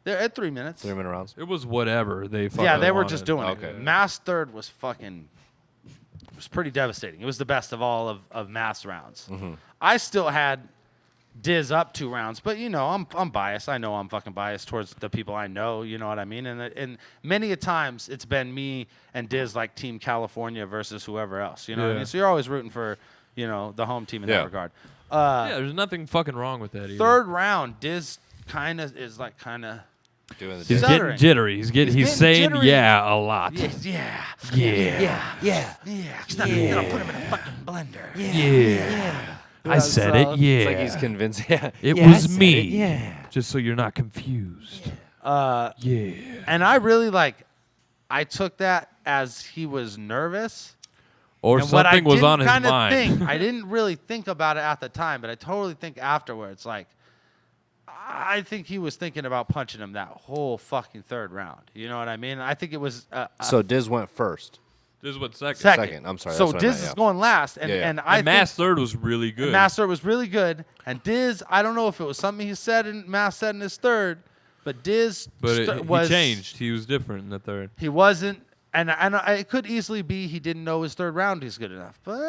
they're at 3 minutes. 3 minute rounds. It was whatever they fucking Yeah, they were wanted. just doing Okay. it. Math's third was fucking. It was pretty devastating. It was the best of all of Math's rounds. Mm-hmm. I still had Diz up 2 rounds, but you know I'm biased. I know I'm fucking biased towards the people I know. You know what I mean? And many a times it's been me and Diz like Team California versus whoever else. You know what I Yeah. mean? So you're always rooting for the home team in Yeah. that regard. Yeah, there's nothing fucking wrong with that either. 3rd round, Diz kind of is like kind of. Doing the He's stuttering. getting jittery. He's getting saying jittery. yeah a lot. Yeah. Yeah. It's not gonna put him in a fucking blender. Yeah. I said so it. Yeah. It's like he's convinced. Yeah. It Yeah, I was said me. it, Yeah. Just so you're not confused. Yeah. And I really I took that as he was nervous. Or And what I something was didn't on his kinda mind. think, I didn't really think about it at the time, but I totally think afterwards. Like, I think he was thinking about punching him that whole fucking 3rd round. You know what I mean? I think it was. So Diz went first. Diz went second. Second. I'm sorry. So that's what I Diz meant, is yeah. going last, and Yeah. and I And think Math's third was really good. Master was really good, and Diz, I don't know if it was something he said and Math said in his third, but Diz he changed. He was different in the third. He wasn't, and it could easily be he didn't know his third round is good enough, but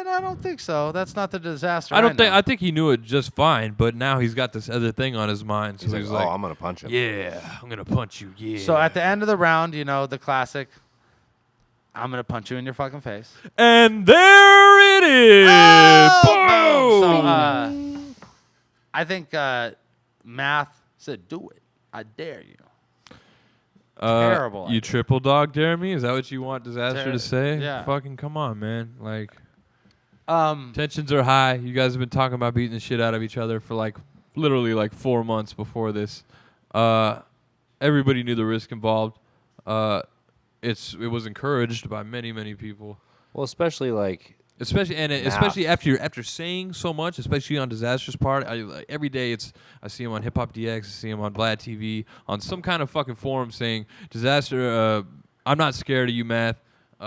I don't think so. That's not the disaster. I think he knew it just fine, but now he's got this other thing on his mind. So He's like, oh, I'm gonna punch him. yeah, I'm gonna punch you. Yeah. So at the end of the round, the classic, I'm gonna punch you in your fucking face. And there it is. Oh, Boom. So I think Math said, "Do it. I dare you." Terrible You idea. triple dog dare me? Is that what you want Disaster to say? Yeah. Fucking come on, man. Like, Um, tensions are high. You guys have been talking about beating the shit out of each other for literally 4 months before this. Everybody knew the risk involved. It was encouraged by many, many people. Well, especially Especially after saying so much, especially on Disaster's part. Every day I see him on Hip Hop DX, I see him on Vlad TV, on some kind of fucking forum saying, Disaster, I'm not scared of you, Math. You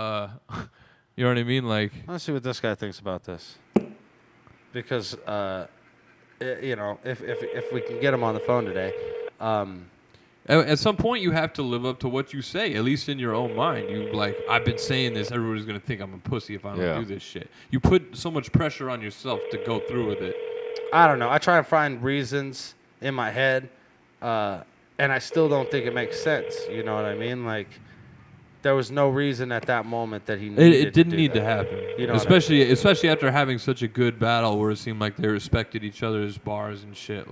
know what I mean? Let's see what this guy thinks about this, because if we can get him on the phone today. At some point, you have to live up to what you say, at least in your own mind. I've been saying this, everybody's going to think I'm a pussy if I don't do this shit. You put so much pressure on yourself to go through with it. I don't know. I try to find reasons in my head, and I still don't think it makes sense. You know what I mean? There was no reason at that moment that he needed It didn't to need do to that. happen. You know especially after having such a good battle where it seemed like they respected each other's bars and shit.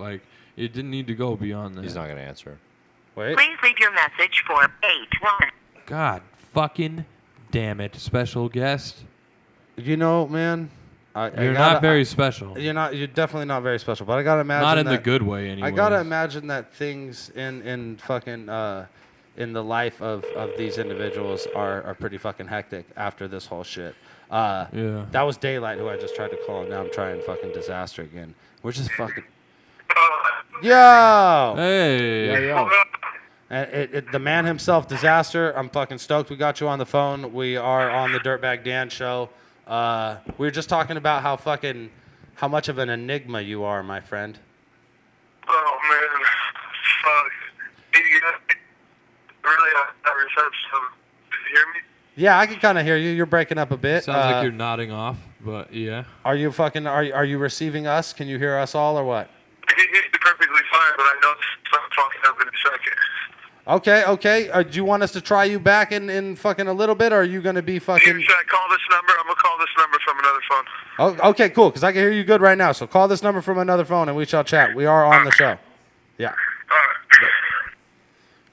It didn't need to go beyond that. He's not gonna answer. Wait. Please leave your message for 81. God fucking damn it, special guest. Man, You're not very special. You're definitely not very special. But I gotta imagine Not in the that- good way, anyway. I gotta imagine that things in fucking in the life of these individuals are pretty fucking hectic after this whole shit. Yeah. That was Daylyt who I just tried to call. Now I'm trying fucking Disaster again. We're just fucking. Yo. Hey. And the man himself, Dizaster. I'm fucking stoked we got you on the phone. We are on the Dirtbag Dan Show. We were just talking about how much of an enigma you are, my friend. Oh man, fuck. Really, I researched some. Did you hear me? Yeah, I can kind of hear you. You're breaking up a bit. Sounds like you're nodding off, but yeah. Are you fucking? Are you receiving us? Can you hear us all, or what? He's perfectly fine, but I know something's fucking up in a second. Okay. Do you want us to try you back in fucking a little bit, or are you gonna be fucking? Should I call this number? I'm gonna call this number from another phone. Oh, okay, cool. Because I can hear you good right now. So call this number from another phone, and we shall chat. We are on the show. Yeah. All right.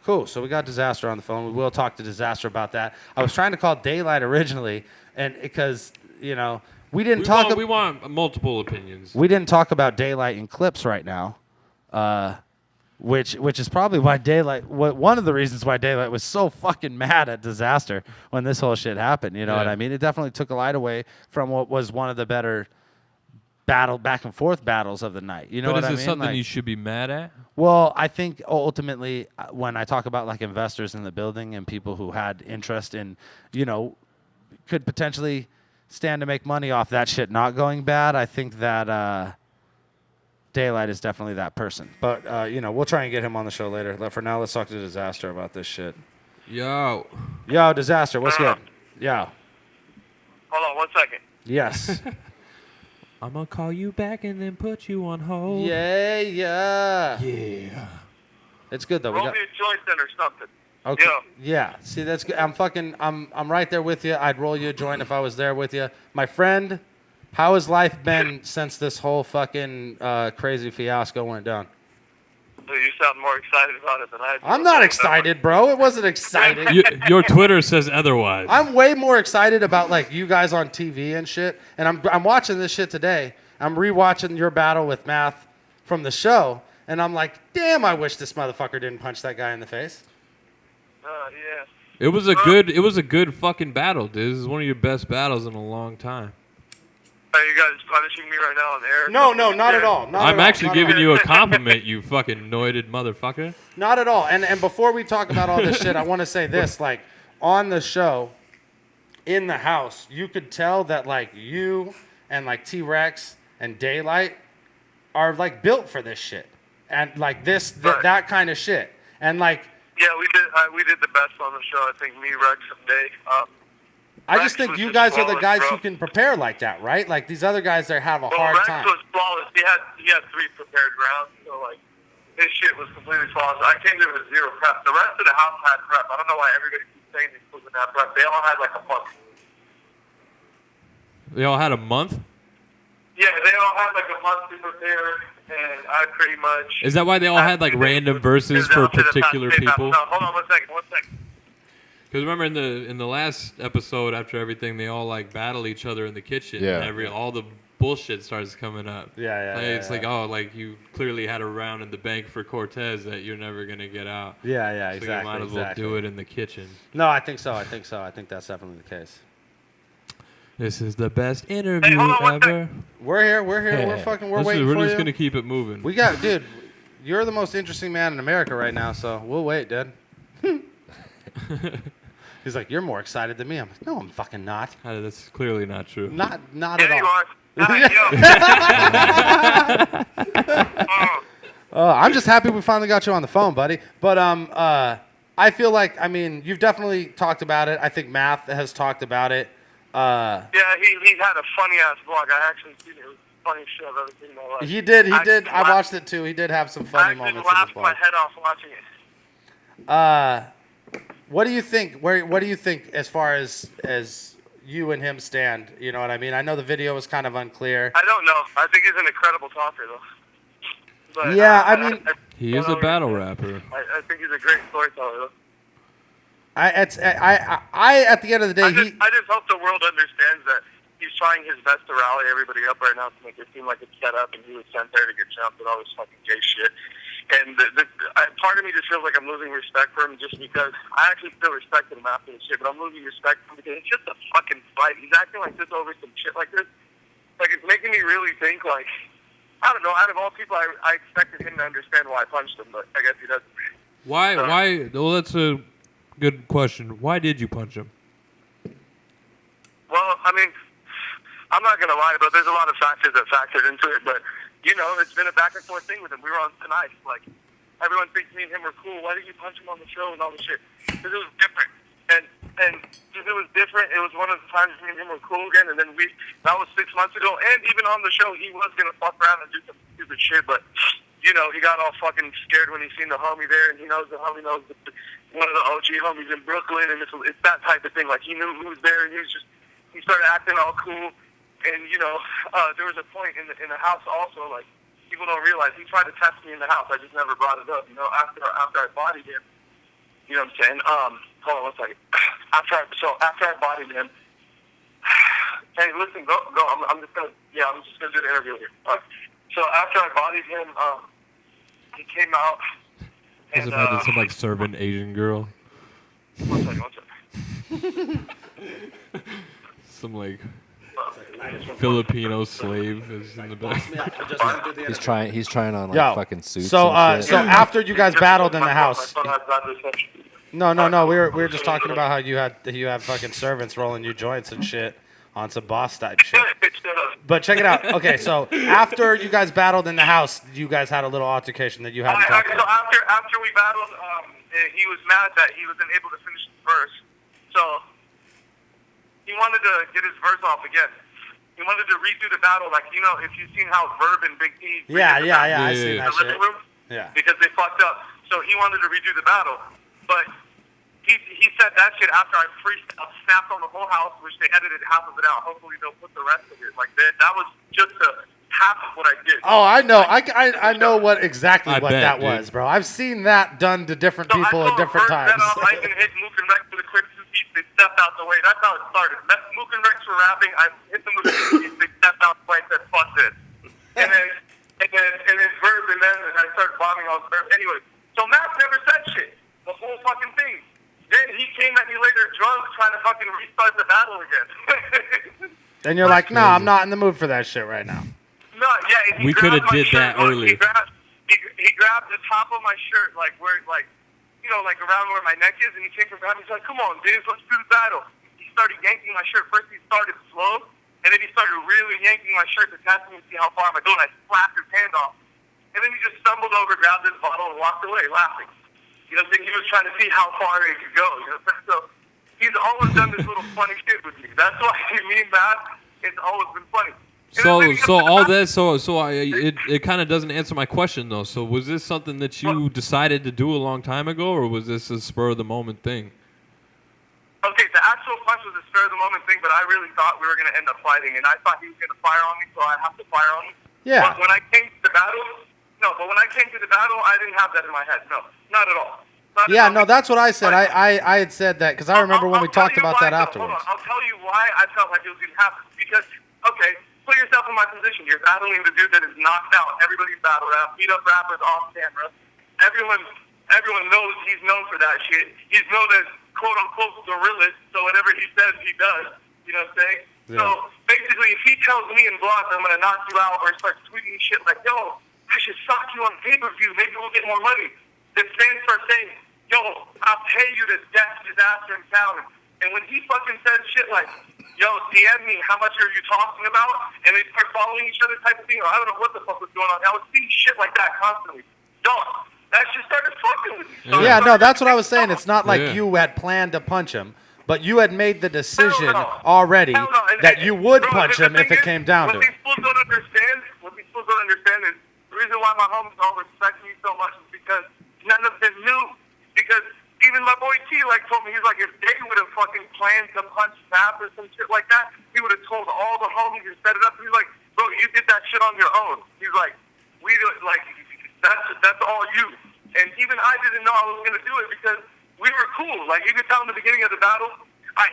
Cool. So we got Dizaster on the phone. We will talk to Dizaster about that. I was trying to call Daylyt originally, and because we didn't talk. We want multiple opinions. We didn't talk about Daylyt in clips right now, which is probably why Daylyt. One of the reasons why Daylyt was so fucking mad at Dizaster when this whole shit happened. You know what I mean? It definitely took a light away from what was one of the better back and forth battles of the night. You know what I mean? But is it something you should be mad at? Well, I think ultimately when I talk about investors in the building and people who had interest in, could potentially stand to make money off that shit not going bad, I think that Daylyt is definitely that person. But, we'll try and get him on the show later. For now, let's talk to Dizaster about this shit. Yo, Dizaster, what's good? Yo. Hold on 1 second. Yes. I'm gonna call you back and then put you on hold. Yeah. It's good though. Roll me a joint then or something. Okay. Yeah. See, that's good. I'm right there with you. I'd roll you a joint if I was there with you. My friend, how has life been since this whole fucking crazy fiasco went down? You sound more excited about it than I do. I'm not excited, bro. It wasn't exciting. Your Twitter says otherwise. I'm way more excited about you guys on TV and shit. And I'm watching this shit today. I'm rewatching your battle with Math from the show, and I'm like, damn, I wish this motherfucker didn't punch that guy in the face. Yeah. It was a good fucking battle, dude. This is one of your best battles in a long time. Are you guys punishing me right now on the air? No, not at all. I'm actually giving you a compliment, you fucking noited motherfucker. Not at all. And before we talk about all this shit, I want to say this. On the show, in the house, you could tell that like you and like T-Rex and Daylyt are like built for this shit and like that kind of shit. And like Yeah, we did the best on the show. I think me, Rex, and Day. I just think you guys are the guys who can prepare like that, right? Like these other guys that have a hard Rex time. was flawless. He had 3 prepared rounds, so like his shit was completely flawless. I came there with 0 prep. The rest of the house had prep. I don't know why everybody keeps saying they wasn't have prep. They all had like a month. They all had a month? Yeah, they all had like a month to prepare, and I pretty much. Is that why they all had like random verses for particular people? No, hold on one second. Because remember in the last episode, after everything, they all like battle each other in the kitchen. Yeah. And all the bullshit starts coming up. Yeah. It's like, oh, like you clearly had a round in the bank for Cortez that you're never gonna get out. Yeah, so exactly. you might as well do it in the kitchen. No, I think so. I think that's definitely the case. This is the best interview ever. We're here. We're waiting for you. We're just gonna keep it moving. We got, dude. You're the most interesting man in America right now, so we'll wait, dude. He's like, you're more excited than me. I'm like, no, I'm fucking not. That's clearly not true. Not Yeah, at all. I'm just happy we finally got you on the phone, buddy. But I feel like, I mean, you've definitely talked about it. I think Math has talked about it. Yeah, he had a funny ass vlog. I actually seen it. It was the funniest shit I've ever seen in my life. He did. I watched it too. He did have some funny moments. I laughed my head off watching it. What do you think? What do you think as far as you and him stand? You know what I mean? I know the video was kind of unclear. I don't know. I think he's an incredible talker, though. But, yeah, I mean, he is a battle rapper. I think he's a great storyteller, though. I at the end of the day, I just hope the world understands that he's trying his best to rally everybody up right now to make it seem like it's set up, and he was sent there to get jumped and all this fucking gay shit. And part of me just feels like I'm losing respect for him just because I actually still respected him after this shit, but I'm losing respect for him because it's just a fucking fight. He's acting like this over some shit like this. Like, it's making me really think, like, I don't know, out of all people, I expected him to understand why I punched him, but I guess he doesn't. Why? Well, that's a good question. Why did you punch him? Well, I mean, I'm not going to lie, but there's a lot of factors that factored into it, but you know, it's been a back and forth thing with him. We were on tonight. Like, everyone thinks me and him were cool. Why did you punch him on the show and all this shit? Because it was different. And because it was different, it was one of the times me and him were cool again. And then that was 6 months ago. And even on the show, he was going to fuck around and do some stupid shit. But, you know, he got all fucking scared when he seen the homie there. And he knows the homie knows one of the OG homies in Brooklyn. And it's that type of thing. Like, he knew who was there. And he started acting all cool. And, you know, there was a point in the house also, like, people don't realize he tried to test me in the house. I just never brought it up, you know, after I bodied him. You know what I'm saying? Hold on one second. After I bodied him, hey, listen, go. I'm just gonna do the interview here. So after I bodied him, he came out. Was it some, like, servant Asian girl? One second. Some, like, Filipino slave is in the back. He's trying on like fucking suits. So and shit. so after you guys battled in the house. No. We were just talking about how you had fucking servants rolling you joints and shit on some boss type shit. But check it out. Okay, so after you guys battled in the house, you guys had a little altercation that you hadn't talked about. So after we battled, he was mad that he wasn't able to finish the verse. So he wanted to get his verse off again. He wanted to redo the battle, like, you know, if you've seen how Verb and Big T. Yeah, I seen that shit. Yeah. Because they fucked up. So he wanted to redo the battle. But he said that shit after I snapped on the whole house, which they edited half of it out. Hopefully they'll put the rest of it. Like, that was just half of what I did. Oh, I know. I know what that dude. was, bro. I've seen that done to different people at different times. I even hit Mook and Rex with a quick 2 feet. They stepped out the way. That's how it started. Mook and Rex were rapping. I hit them with a 2 feet. They stepped out the way and said, fuck this. And then Verb, and then I started bombing on Verb. Anyway, so Matt never said shit. The whole fucking thing. Then he came at me later drunk trying to fucking restart the battle again. Then you're like, nah, I'm not in the mood for that shit right now. No, yeah. We could have did that earlier. He grabbed the top of my shirt, like where, like, you know, like around where my neck is, and he came from behind me. He's like, "Come on, dude, let's do the battle." He started yanking my shirt. First he started slow, and then he started really yanking my shirt to test me and see how far I'm going. I slapped his hand off. And then he just stumbled over, grabbed his bottle, and walked away laughing. You know what I'm saying? He was trying to see how far he could go. You know what I'm saying? So he's always done this little funny shit with me. That's why me and Matt, it's always been funny. It kind of doesn't answer my question though. So was this something that you decided to do a long time ago, or was this a spur of the moment thing? Okay, the actual punch was a spur of the moment thing, but I really thought we were going to end up fighting, and I thought he was going to fire on me, so I have to fire on him. Yeah. But when I came to the battle, I didn't have that in my head. No, not at all. Yeah, no, that's what I said. I had said that because I remember when we talked about that afterwards. Hold on. I'll tell you why I felt like it was going to happen. Because, okay, put yourself in my position. You're battling the dude that is knocked out. Everybody's battle rap, beat up rappers off camera. Everyone knows he's known for that shit. He's known as quote unquote gorilla. So whatever he says, he does. You know what I'm saying? Yeah. So basically, if he tells me in block I'm gonna knock you out, or starts tweeting shit like, "Yo, I should sock you on pay-per-view. Maybe we'll get more money." This stands for saying, "Yo, I'll pay you to death, disaster in town." And when he fucking says shit like, "Yo, DM me, how much are you talking about?" and they start following each other type of thing, or I don't know what the fuck was going on. I was seeing shit like that constantly. Dog, that shit started fucking with me. So yeah, no, that's what I was saying. It's not like you had planned to punch him, but you had made the decision already that you would punch him if it came down to it. What these fools don't understand is the reason why my homies all respect me so much is because none of them knew. Because even my boy T told me, he's like, if they would have fucking planned to punch Math or some shit like that, he would have told all the homies and set it up. He's like, bro, you did that shit on your own. He's like, that's all you. And even I didn't know I was gonna do it because we were cool. Like you could tell in the beginning of the battle,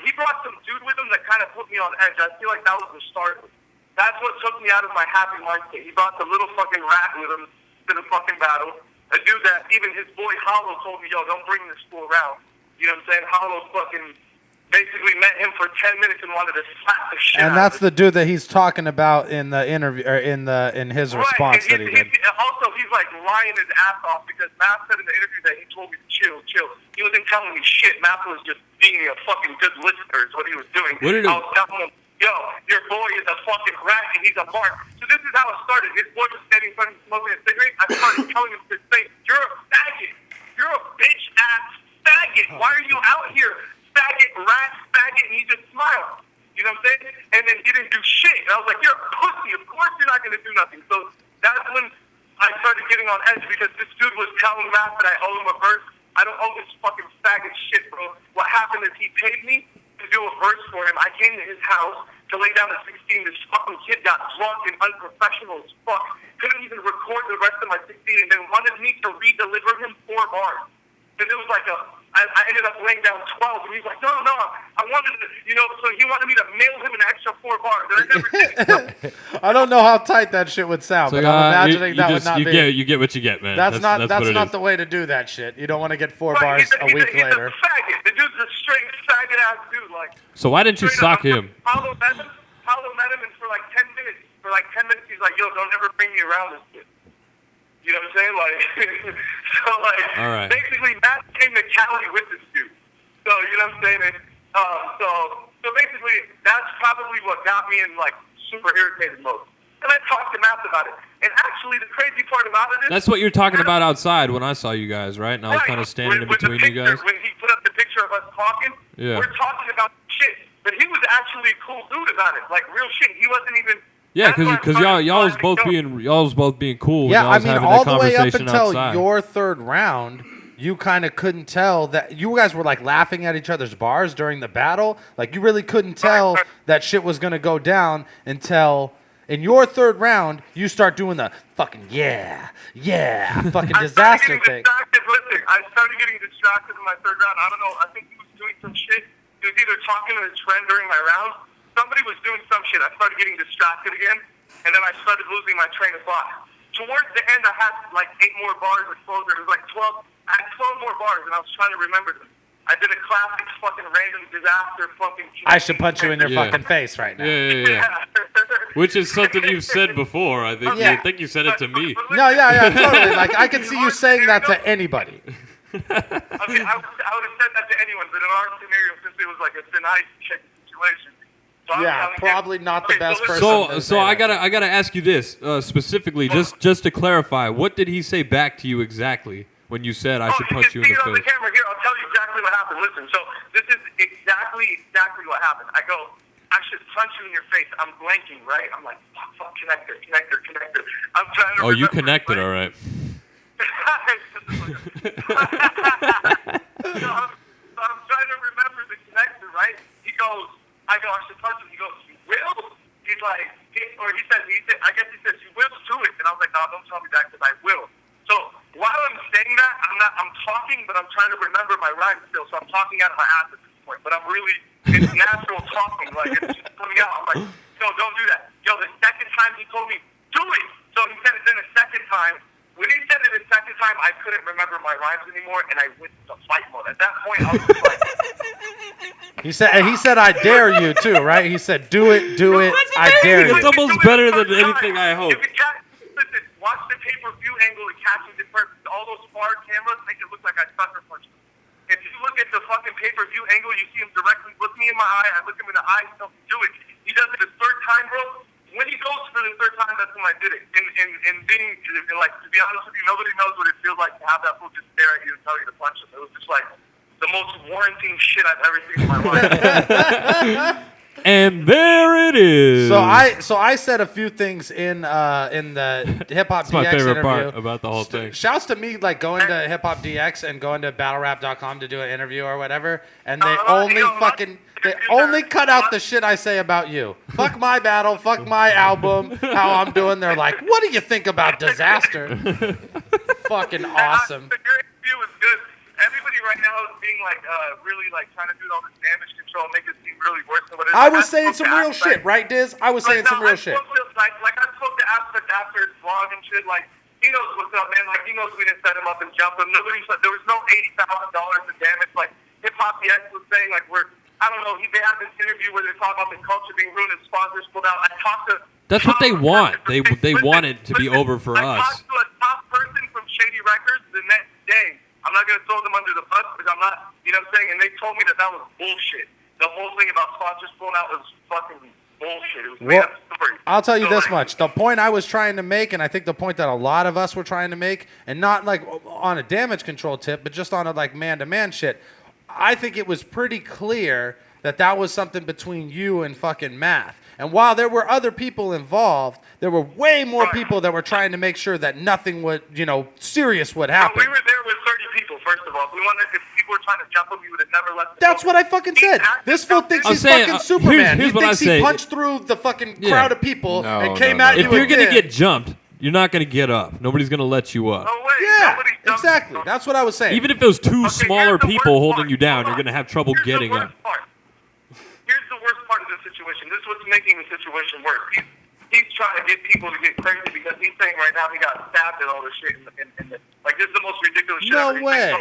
he brought some dude with him that kind of put me on edge. I feel like that was the start. That's what took me out of my happy mindset. He brought the little fucking rat with him to the fucking battle. A dude that even his boy Hollow told me, "Yo, don't bring this fool around." You know what I'm saying? Hollow fucking basically met him for 10 minutes and wanted to slap the shit out of him. And that's the dude that he's talking about in the interview or in his response that he did. Also, he's like lying his ass off because Math said in the interview that he told me to chill. He wasn't telling me shit. Math was just being a fucking good listener is what he was doing. I was telling him, "Yo, your boy is a fucking rat and he's a mark." So this is how it started. His boy was standing in front of him smoking a cigarette. I started telling him to say, "You're a faggot. You're a bitch ass faggot. Why are you out here? Faggot, rat, faggot," and he just smiled. You know what I'm saying? And then he didn't do shit. And I was like, "You're a pussy. Of course you're not going to do nothing." So that's when I started getting on edge because this dude was telling Matt that I owe him a verse. I don't owe this fucking faggot shit, bro. What happened is he paid me to do a verse for him. I came to his house to lay down a 16. This fucking kid got drunk and unprofessional as fuck. Couldn't even record the rest of my 16 and then wanted me to re-deliver him 4 bars. Because it was like I ended up laying down 12, and he's like, no, I wanted to, so he wanted me to mail him an extra 4 bars, and I never did. I don't know how tight that shit would sound, but I'm imagining that would not be. You get what you get, man. That's not the way to do that shit. You don't want to get 4 bars a week later. He's a faggot. The dude's a straight faggot-ass dude. So why didn't you sock him? Paulo met him, and for 10 minutes, he's like, "Yo, don't ever bring me around this shit." You know what I'm saying? All right. Basically, Matt came to Cali with this dude. So, you know what I'm saying? And, so basically, that's probably what got me in, super irritated mode. And I talked to Matt about it. And actually, the crazy part about it is... That's what you're talking about outside when I saw you guys, right? And I was kind of standing in between you guys. When he put up the picture of us talking, we're talking about shit. But he was actually a cool dude about it. Real shit. He wasn't even... Yeah, because y'all was both being cool. Yeah, I mean, all the way up until outside. Your third round, you kind of couldn't tell that you guys were laughing at each other's bars during the battle. You really couldn't tell that shit was gonna go down until in your third round you start doing the fucking fucking disaster thing. Listen, I started getting distracted in my third round. I don't know. I think he was doing some shit. He was either talking to his friend during my round. Somebody was doing some shit. I started getting distracted again, and then I started losing my train of thought. Towards the end, I had 8 more bars of closer. It was 12. I had 12 more bars, and I was trying to remember them. I did a classic fucking random disaster fucking... I should punch you in your fucking face right now. Yeah. Which is something you've said before. I think. I think you said it to me. No, totally. I can see you saying that to anybody. I would have said that to anyone, but in our scenario, since it was a tonight chick, situation. So Yeah, probably not the best person. So I gotta ask you this specifically, just to clarify. What did he say back to you exactly when you said I should punch you in the on the face? camera here. I'll tell you exactly what happened. Listen, so this is exactly what happened. I go, I should punch you in your face. I'm blanking, right? I'm like, fuck, connector. I'm trying to. Oh, you connected, all right. So I'm trying to remember the connector, right? I go, I should punch him. He goes, you will? He's like, he said, I guess he says, you will do it. And I was like, no, don't tell me that because I will. So while I'm saying that, I'm talking, but I'm trying to remember my rhyme still. So I'm talking out of my ass at this point. But it's natural talking. Like, it's just coming out. I'm like, no, don't do that. Yo, the second time he told me, do it. So he said it then a second time. When he said it a second time, I couldn't remember my rhymes anymore, and I went to fight mode. At that point, I was just like... He said, I dare you, too, right? He said, do it, I dare you. It's almost better than anything I hope. Listen, watch the pay-per-view angle. It catches it perfect. All those far cameras make it look like I sucker punched him. If you look at the fucking pay-per-view angle, you see him directly look me in my eye. I look him in the eye, so do it. He does it the third time, bro. When he goes for the third time, that's when I did it. And being, like, to be honest with you, nobody knows what it feels like to have that fool just stare at you and tell you to punch him. It was just like the most warranting shit I've ever seen in my life. And there it is. So I said a few things in the Hip Hop DX my favorite interview part about the whole thing. Shouts to me, like going to Hip Hop DX and going to BattleRap.com to do an interview or whatever, and they only cut out the shit I say about you. Fuck my battle, fuck my album, how I'm doing. They're like, what do you think about Dizaster? Fucking awesome. Your interview was good. Everybody right now is being like really like trying to do all this damage control, make it seem really worse than what it is. I was saying some real shit, right, Diz? I was saying some real shit. Like I spoke to Aspect after his vlog and shit. Like he knows what's up, man. Like he knows we didn't set him up and jump him. Nobody said there was no $80,000 in damage. Like Hip Hop DX was saying, like I don't know. They had this interview where they talk about the culture being ruined and sponsors pulled out. I talked to. That's what they want. They want it to be over for I us. talked to a top person from Shady Records the next day. I'm not going to throw them under the bus because I'm not, you know what I'm saying? And they told me that was bullshit. The whole thing about sponsors pulling out was fucking bullshit. It was made up story. I'll tell you this much. The point I was trying to make, and I think the point that a lot of us were trying to make, and not like on a damage control tip, but just on a like man-to-man shit, I think it was pretty clear that was something between you and fucking Math. And while there were other people involved, there were way more people that were trying to make sure that nothing would, serious would happen. We were there with 30 people, first of all. If people were trying to jump him, we would have never left. That's what I fucking said. This fool thinks he's fucking Superman. Here's he thinks he punched through the fucking crowd of people and came at you. If you're going to get jumped, you're not going to get up. Nobody's going to let you up. No way. Yeah, exactly. That's what I was saying. Even if there's two smaller people holding you down, you're going to have trouble getting up. Here's the worst part of the situation. This is what's making the situation worse. He's trying to get people to get crazy because he's saying right now he got stabbed and all this shit. Like, this is the most ridiculous shit ever. No way.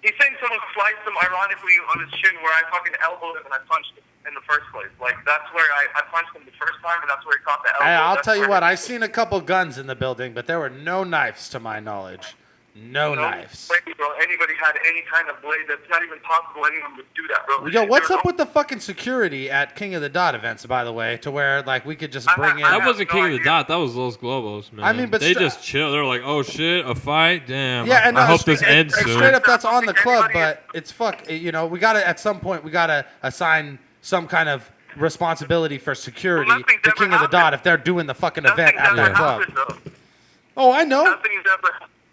He's saying someone sliced him ironically on his chin where I fucking elbowed him and I punched him in the first place. Like, that's where I punched him the first time and that's where he caught the elbow. I'll tell you what, I've seen a couple guns in the building, but there were no knives to my knowledge. No knives. Way, bro. Anybody had any kind of blade? That's not even possible. Anyone would do that, bro. Yo, what's up with the fucking security at King of the Dot events, by the way, to where like we could just bring in? That wasn't King of the Dot. That was Los Globos, man. I mean, but they just chill. They're like, oh shit, a fight, damn. Yeah, and I hope this ends soon. Straight up, that's on the club, but it's we gotta at some point we gotta assign some kind of responsibility for security to King of the Dot if they're doing the fucking event at that club. Oh, I know.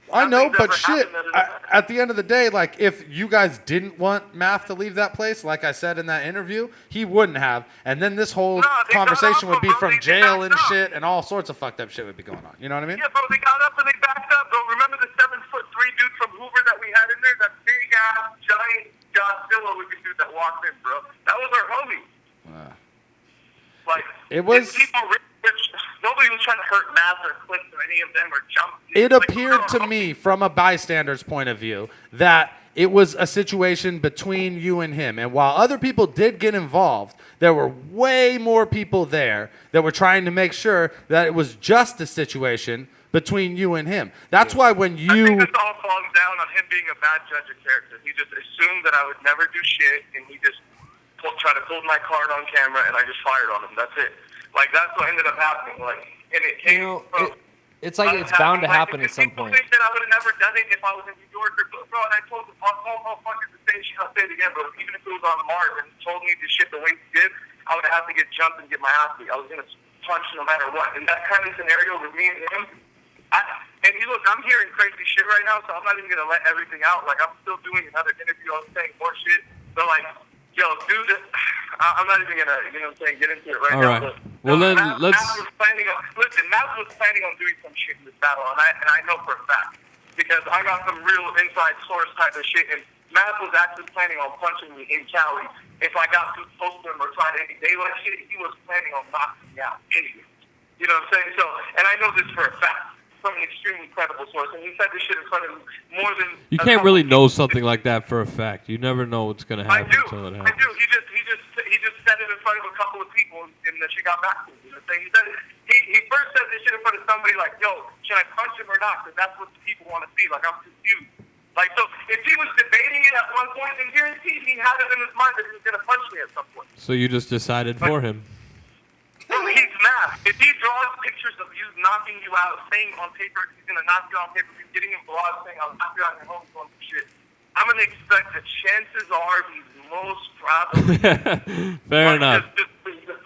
I know, but shit, at the end of the day, like, if you guys didn't want Math to leave that place, like I said in that interview, he wouldn't have. And then this whole conversation would be from jail and shit, and all sorts of fucked up shit would be going on. You know what I mean? Yeah, bro, they got up and they backed up, bro. Remember the 7'3" dude from Hoover that we had in there? That big-ass, giant Godzilla-looking dude that walked in, bro. That was our homie. Like, it was... Nobody was trying to hurt Math or Cliff or any of them or jump. It appeared to me, from a bystander's point of view, that it was a situation between you and him. And while other people did get involved, there were way more people there that were trying to make sure that it was just a situation between you and him. That's why when you... I think this all falls down on him being a bad judge of character. He just assumed that I would never do shit, and he just try to pull my card on camera, and I just fired on him. That's it. Like, that's what ended up happening. Like, and it came from... It's like it's bound to happen at some point. People think that I would have never done it if I was in New York, bro. And I told the motherfuckers the same shit. I'll say it again, bro. Even if it was on Mars and told me the shit the way he did, I would have to get jumped and get my ass beat. I was gonna punch no matter what. In that kind of scenario with me and him, and look, I'm hearing crazy shit right now, so I'm not even gonna let everything out. Like, I'm still doing another interview. I'm saying more shit, but like, yo, dude, I'm not even gonna, you know what I'm saying, get into it right now. All right. Well, then let's. Matt was planning on doing some shit in this battle, and I know for a fact because I got some real inside source type of shit. And Matt was actually planning on punching me in Cali if I got too close to him or tried any daylight shit. He was planning on knocking me out anyway. You know what I'm saying? So, and I know this for a fact from an extremely credible source, and he said this shit in front of more than. You can't really know something like that for a fact. You never know what's gonna happen until it happens. I do. He just said it in front of a couple of people, and then she got back to me. You know what I'm saying? He said he first said this shit in front of somebody like, yo, should I punch him or not? Because that's what the people want to see. Like, I'm confused. Like, so if he was debating it at one point, then guaranteed he had it in his mind that he was gonna punch me at some point. So you just decided for him. He's Math. If he draws pictures of you knocking you out, saying on paper he's gonna knock you out on paper, he's getting him blogs saying I'll knock you out in your home, some shit. I'm gonna expect that chances are he's most probably fair enough. The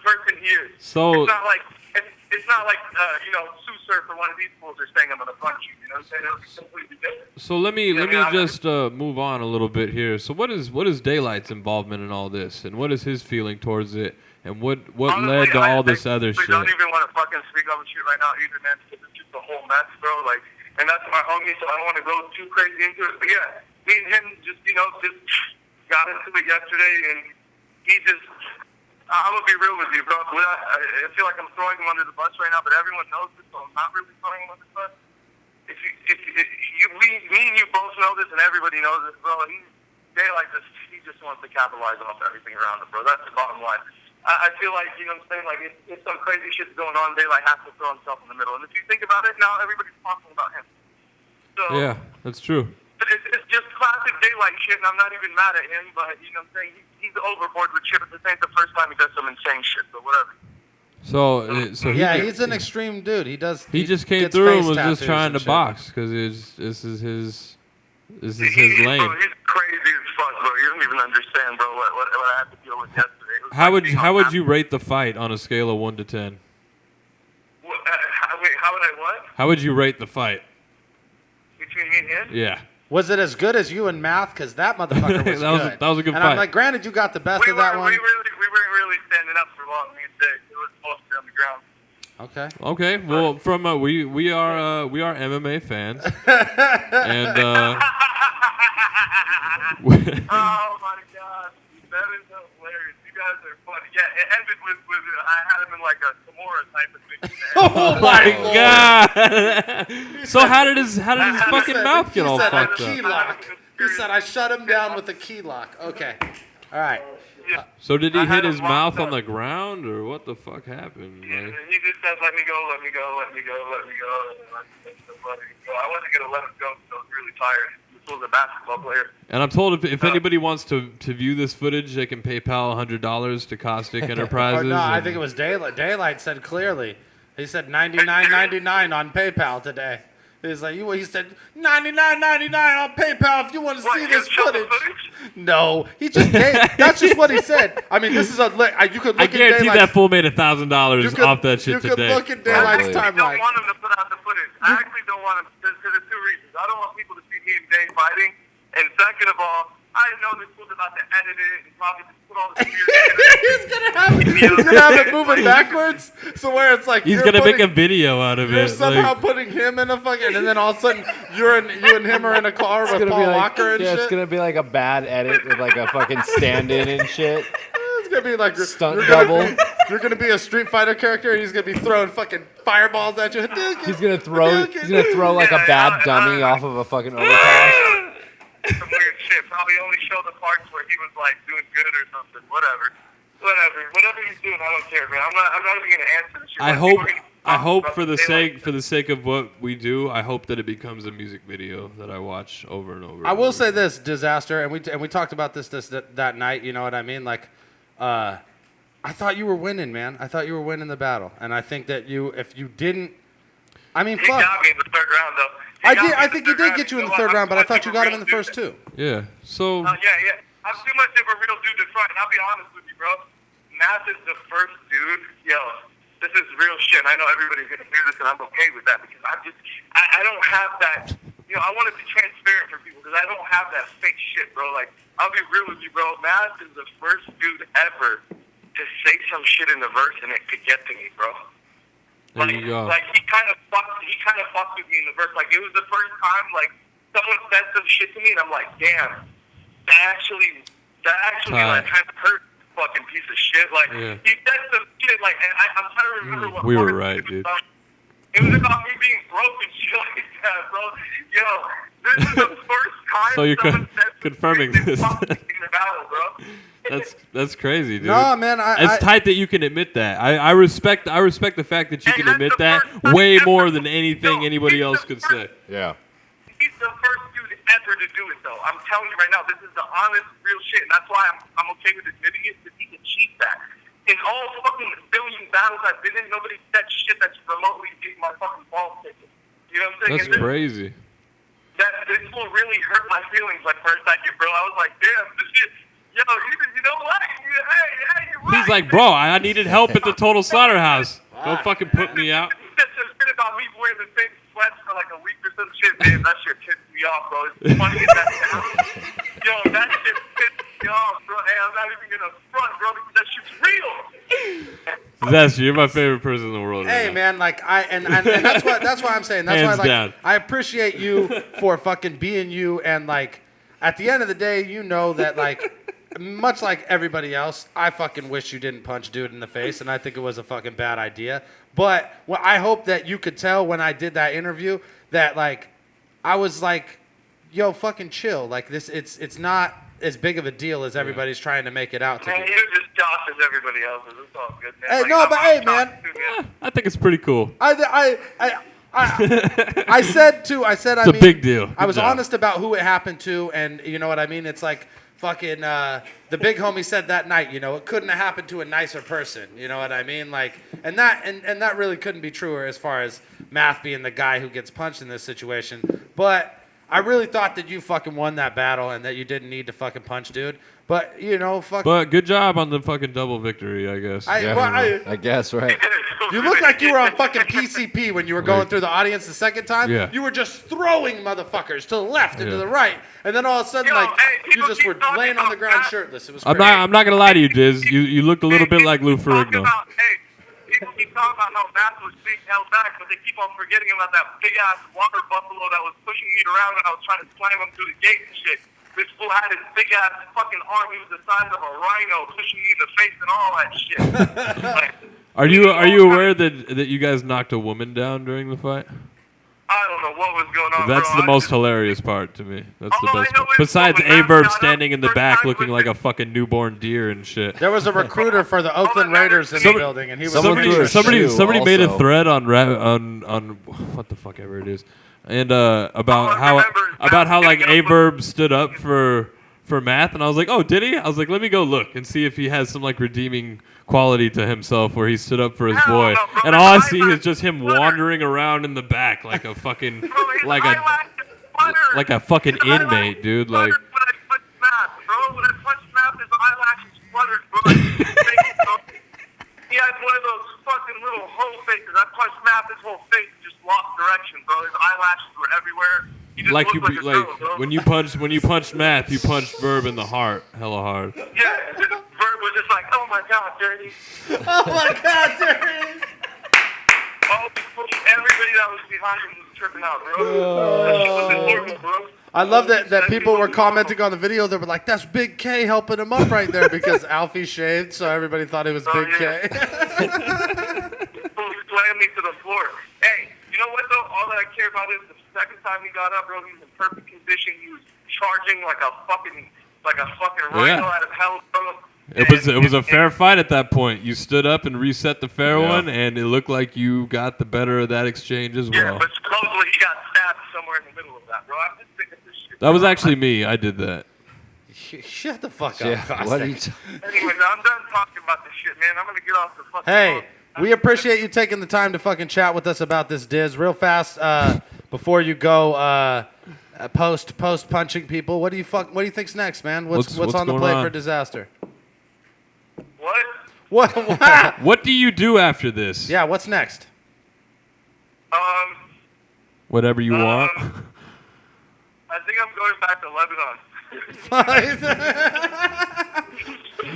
person here. So it's not like you know, Sue Surf or one of these fools are saying I'm gonna punch you. You know what I'm saying? It'll be completely different. So let me just move on a little bit here. So what is Daylyt's involvement in all this, and what is his feeling towards it, and what Honestly, led to all this other shit? I don't even want to fucking speak on the shit right now either, man, because it's just a whole mess, bro. Like, and that's my homie, so I don't want to go too crazy into it. But yeah, me and him just, you know, just got into it yesterday, and he just, I'm going to be real with you, bro. I feel like I'm throwing him under the bus right now, but everyone knows this, so I'm not really throwing him under the bus. Me and you both know this, and everybody knows this, bro. He just wants to capitalize off everything around him, bro. That's the bottom line. I feel like, you know what I'm saying, like, if some crazy shit's going on, Daylyt has to throw himself in the middle. And if you think about it, now everybody's talking about him. So Yeah, that's true. It's just classic Daylyt shit, and I'm not even mad at him, but, you know what I'm saying, he's overboard with shit, but this ain't the first time he does some insane shit, but whatever. So he's an extreme dude. He just came through and was just trying to box because this is his lane. Bro, he's crazy as fuck, bro. You don't even understand, bro, what I had to deal with yesterday. How would you rate the fight on a scale of 1 to 10? Wait, how would I what? How would you rate the fight? Between me and him? Yeah. Was it as good as you and Math? Because that motherfucker was good. That was a good and fight. I'm like, granted, you got the best of that one. We weren't really standing up for long. Me and Dick. It was mostly on the ground. Okay. Okay. Well, from we are MMA fans, and oh my God, that is hilarious. You guys are funny. Yeah, it ended with I had him in like a Kimura type of thing. Oh my God! So how did his fucking mouth get all fucked up? He said I shut him down with a key lock. Okay. All right. So did he hit his mouth on the ground, or what the fuck happened? Yeah, he just said, let me go. I wasn't going to let him go because I was really tired. This was a basketball player. And I'm told if anybody wants to view this footage, they can PayPal $100 to Caustic Enterprises. No, I think it was Daylyt. Daylyt said clearly. He said $99.99 on PayPal today. He said $99.99 on PayPal if you want to see this footage. No, he just gave. That's just what he said. I mean, this is you could look I guarantee that fool made $1,000 off that shit today. You could look at Daylight's timeline. I don't want him to put out the footage. I actually don't want him because of 2 reasons. I don't want people to see me and Day fighting, and second of all, I know this fool's about to edit it and probably just put all the He's gonna have it moving backwards, so where it's like he's gonna make a video out of it. You're somehow putting him in a fucking, and then all of a sudden you and him are in a car with Paul Walker and shit. Yeah, it's gonna be like a bad edit with like a fucking stand-in and shit. It's gonna be like stunt double. You're gonna be a Street Fighter character, and he's gonna be throwing fucking fireballs at you. He's gonna throw like a bad dummy off of a fucking overpass. Some weird shit. Probably only show the parts where he was like doing good or something. Whatever he's doing, I don't care, man. I'm not even gonna answer the shit. I hope for the sake of what we do, I hope that it becomes a music video that I watch over and over. I will say this, Dizaster, and we talked about this that night. You know what I mean? Like, I thought you were winning, man. I thought you were winning the battle, and I think that if you didn't, I mean, He fuck. got me in the third round, though. I think he did get you in the third round, but I thought you got him in the first two. Yeah. So. Yeah. I'm too much of a real dude to front, and I'll be honest with you, bro. Math is the first dude. Yo, this is real shit. I know everybody's gonna hear this, and I'm okay with that because I don't have that. You know, I want to be transparent for people because I don't have that fake shit, bro. Like, I'll be real with you, bro. Math is the first dude ever to say some shit in the verse and it could get to me, bro. There you go. Like he kind of fucked with me in the verse. Like, it was the first time like someone said some shit to me, and I'm like, damn, that actually like kind of hurt. Fucking piece of shit. Like, he said some shit. Like, and I'm trying to remember what. We were right, dude. It was about me being broke and shit like that, bro. Yo, this is the first time. So you're confirming this. Battle, bro. That's crazy, dude. No, man, it's tight that you can admit that. I respect the fact that you can admit that way more than anything anybody else could say. Yeah. He's the first dude ever to do it, though. I'm telling you right now, this is the honest, real shit, and that's why I'm okay with admitting it, because he can cheat that. In all fucking billion battles I've been in, nobody said shit that's remotely getting my fucking balls taken. You know what I'm saying? That's crazy. This will really hurt my feelings, like, for a second, bro. I was like, damn, this shit. Yo, you know what? Hey, you're right. He's like, bro, I needed help at the Total Slaughterhouse. Don't fucking put me out. He said some shit about me wearing the same sweats for like a week or some shit, man. That shit pissed me off, bro. It's funny as that sounds. Yo, that shit pissed me off, bro. Hey, I'm not even gonna front, bro, because that shit's real. Dizaster, you're my favorite person in the world. Hey, right man, like and that's why I'm saying that's Hands why down. I appreciate you for fucking being you, and like at the end of the day, you know that like. Much like everybody else, I fucking wish you didn't punch dude in the face, and I think it was a fucking bad idea. But I hope that you could tell when I did that interview that like I was like, yo, fucking chill. Like this, it's not as big of a deal as everybody's trying to make it out to be. Man, you're just Josh as everybody else. It's all good, man. Hey, like, no, but hey, man. I think it's pretty cool. I said too. I said It's a big deal. I was Good job. honest about who it happened to, and you know what I mean. It's like fucking the big homie said that night. You know, it couldn't have happened to a nicer person. You know what I mean? Like, and that really couldn't be truer as far as Math being the guy who gets punched in this situation. But I really thought that you fucking won that battle and that you didn't need to fucking punch dude. But you know, fuck. But good job on the fucking double victory, I guess. I guess, right. You look like you were on fucking PCP when you were going through the audience the second time. Yeah. You were just throwing motherfuckers to the left and to the right, and then all of a sudden, like you just were laying on the ground shirtless. It was crazy. I'm not gonna lie to you, Diz. You looked a little bit like Lou Ferrigno. People keep talking about how Math was being held back, but they keep on forgetting about that big ass water buffalo that was pushing me around when I was trying to slam him through the gate and shit. This fool had his big ass fucking arm. He was the size of a rhino, pushing me in the face and all that shit. Like, Are you aware that you guys knocked a woman down during the fight? I don't know what was going on. That's bro. the most hilarious part to me. That's the best I know part. it's Besides cool, but Verb now standing in the first back time looking with like a fucking newborn deer and shit. There was a recruiter for the Oakland Raiders in the building, and he was somebody made a thread on what the fuck ever it is, and about how like Verb stood up for Math, and I was like, oh, did he? I was like, let me go look and see if he has some like redeeming quality to himself where he stood up for his boy, and all I see is just him wandering around in the back like a fucking like a fucking inmate, dude. Like. When I punched Math, his eyelashes fluttered, bro. He had one of those fucking little whole faces. I punched Math, his whole face just lost direction, bro. His eyelashes were everywhere. He just looked like a girl, bro. when you punched Math, you punched Verb in the heart, hella hard. Yeah, Verb was just like, oh my god, Dirty. Oh my god, Dirty. Everybody that was behind him was tripping out, bro. That shit was horrible, bro. I love that people were commenting on the video. They were like, "That's Big K helping him up right there," because Alfie shaved, so everybody thought it was Big K. Fully slammed me to the floor. Hey, you know what though? All that I care about is the second time he got up, bro. He was in perfect condition. He was charging like a fucking rhino out of hell, bro. It was a fair fight at that point. You stood up and reset the fair one, and it looked like you got the better of that exchange as well. Yeah, but supposedly he got stabbed somewhere in the middle of that, bro. I'm just sick of this shit. That was actually me. I did that. Shut the fuck up, Yeah, Caustic. what are you Anyways, I'm done talking about this shit, man. I'm gonna get off the fucking Hey, phone. we appreciate you taking the time to fucking chat with us about this, Diz. Real fast, before you go, post punching people. What do you think's next, man? What's What's on the going plate on? for Disaster? What? What? What do you do after this? Yeah, what's next? Whatever you want. I think I'm going back to Lebanon.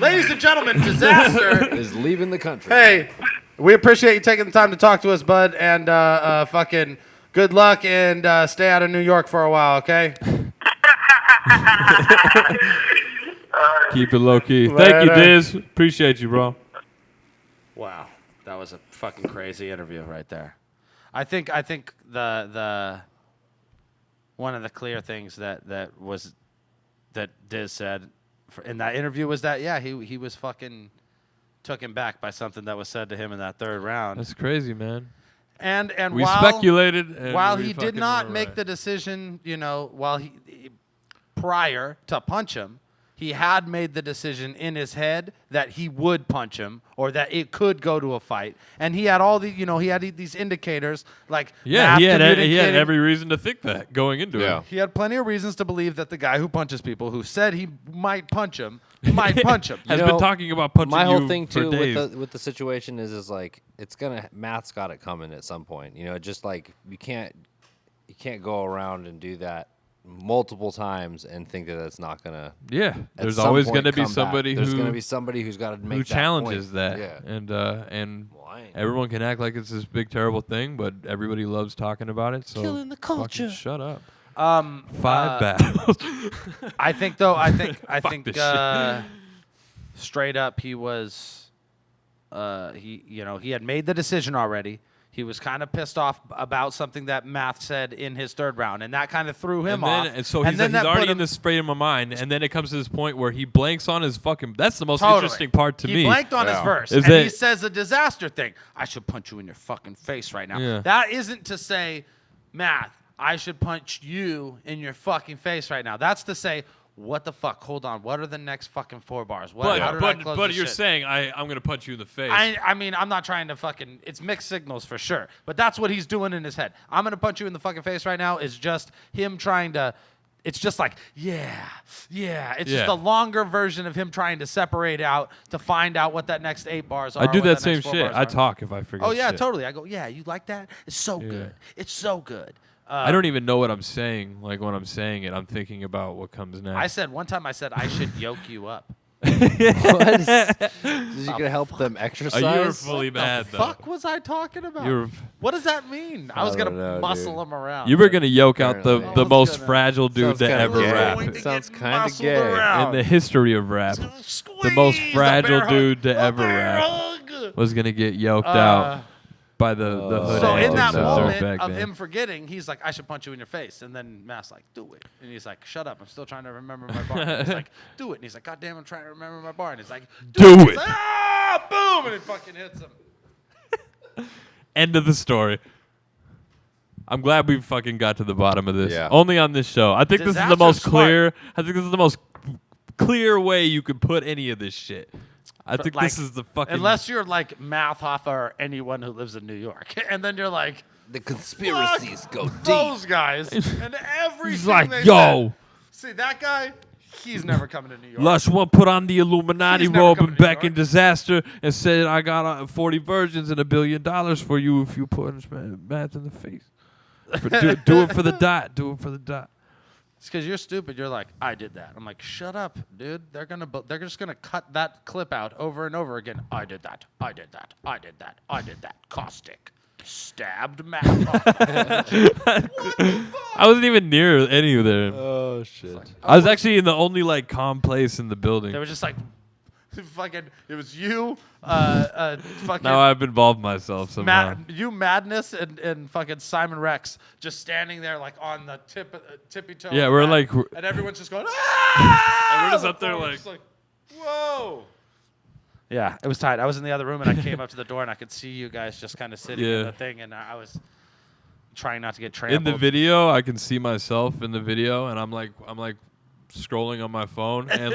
Ladies and gentlemen, Disaster is leaving the country. Hey, we appreciate you taking the time to talk to us, bud, and fucking good luck and stay out of New York for a while, okay? Keep it low key. Thank you, Diz. Appreciate you, bro. Wow, that was a fucking crazy interview right there. I think the one of the clear things that Diz said in that interview was that he was fucking taken back by something that was said to him in that third round. That's crazy, man. And we while, speculated. And while we he did fucking not were make right. the decision, while he prior to punch him, he had made the decision in his head that he would punch him or that it could go to a fight. And he had all the, he had these indicators like Yeah, he had communicating- every reason to think that going into it. He had plenty of reasons to believe that the guy who punches people, who said he might punch him, might punch him. Has been talking about punching my whole you thing for too days. with the situation is like Math's got it coming at some point. Just like you can't go around and do that multiple times and think that that's not gonna. Yeah, at there's some always point going to be come back. somebody There's who going to be somebody who's got to make who that challenges point. that. Yeah. And I ain't- everyone can act like it's this big terrible thing, but everybody loves talking about it. So Killing the fucking culture. shut up. 5 battles. I think though. I think this shit. straight up he was. He had made the decision already. He was kind of pissed off about something that Math said in his third round, and that kind of threw him off. And so And he's then that already put in this frame of mind, and then it comes to this point where he blanks on his fucking. That's the most Totally. interesting part to me. He blanked on his verse, Is and he that- says a disaster thing. I should punch you in your fucking face right now. Yeah. That isn't to say, Math, I should punch you in your fucking face right now. That's to say, what the fuck? Hold on. What are the next fucking 4 bars? What, how did I close but this you're shit? saying I'm going to punch you in the face. I mean, I'm not trying to fucking. It's mixed signals for sure, but that's what he's doing in his head. I'm gonna punch you in the fucking face right now. Is just him trying to. It's just like yeah. It's just Yeah. a longer version of him trying to separate out to find out what that next 8 bars are. I do what that the same next 4 shit. bars I are. talk if I forget. Oh yeah, shit. totally. I go yeah. You like that? It's so good. It's so good. I don't even know what I'm saying. Like when I'm saying it, I'm thinking about what comes next. I said one time. I said I should yoke you up. What? Is you gonna help them exercise? You were fully mad though. Fuck was I talking about? What does that mean? I was don't gonna know, muscle dude. him around. You were gonna yoke out the Apparently. most gonna- fragile dude Sounds to kinda ever gay. rap Going to Sounds get kinda muscled gay. around. in the history of rap. The most Squeeze fragile bear dude to hug. ever A bear rap hug. was gonna get yoked out by the hood So in antics that of moment Dirtbag of Dan. him forgetting, he's like, I should punch you in your face. And then Matt's like, do it. And he's like, shut up. I'm still trying to remember my bar. And he's like, do it. And he's like, God damn, I'm trying to remember my bar. And he's like, Do He's it. like, ah, boom. And it fucking hits him. End of the story. I'm glad we fucking got to the bottom of this. Yeah. Only on this show. I think this is the Disaster's most smart. clear. I think this is the most clear way you could put any of this shit. I think Like, this is the fucking. Unless you're like Math Hoffa or anyone who lives in New York. And then you're like, The conspiracies go deep. those guys. And everything He's like, they yo, said. See, that guy, he's never coming to New York. Lush one put on the Illuminati He's never robe coming and to New back in York. Disaster and said, I got 40 virgins and $1 billion for you if you put Matt in the face. Do it for the dot. Do it for the dot. It's because you're stupid. You're like, I did that. I'm like, shut up, dude. They're just gonna cut that clip out over and over again. I did that. I did that. I did that. I did that. Caustic. Stabbed Math Hoffa. I wasn't even near any of them. Oh shit. I was actually in the only like calm place in the building. They were just like, fucking. It was you, fucking. Now I've involved myself somehow. Madness, and fucking Simon Rex just standing there like on the tippy toe. Yeah, of we're Matt, like- and everyone's just going, ah! And we're just up there We're like- just whoa. Yeah, it was tight. I was in the other room and I came up to the door and I could see you guys just kind of sitting in Yeah. the thing, and I was trying not to get In trampled. the video, I can see myself in the video, and I'm like scrolling on my phone, and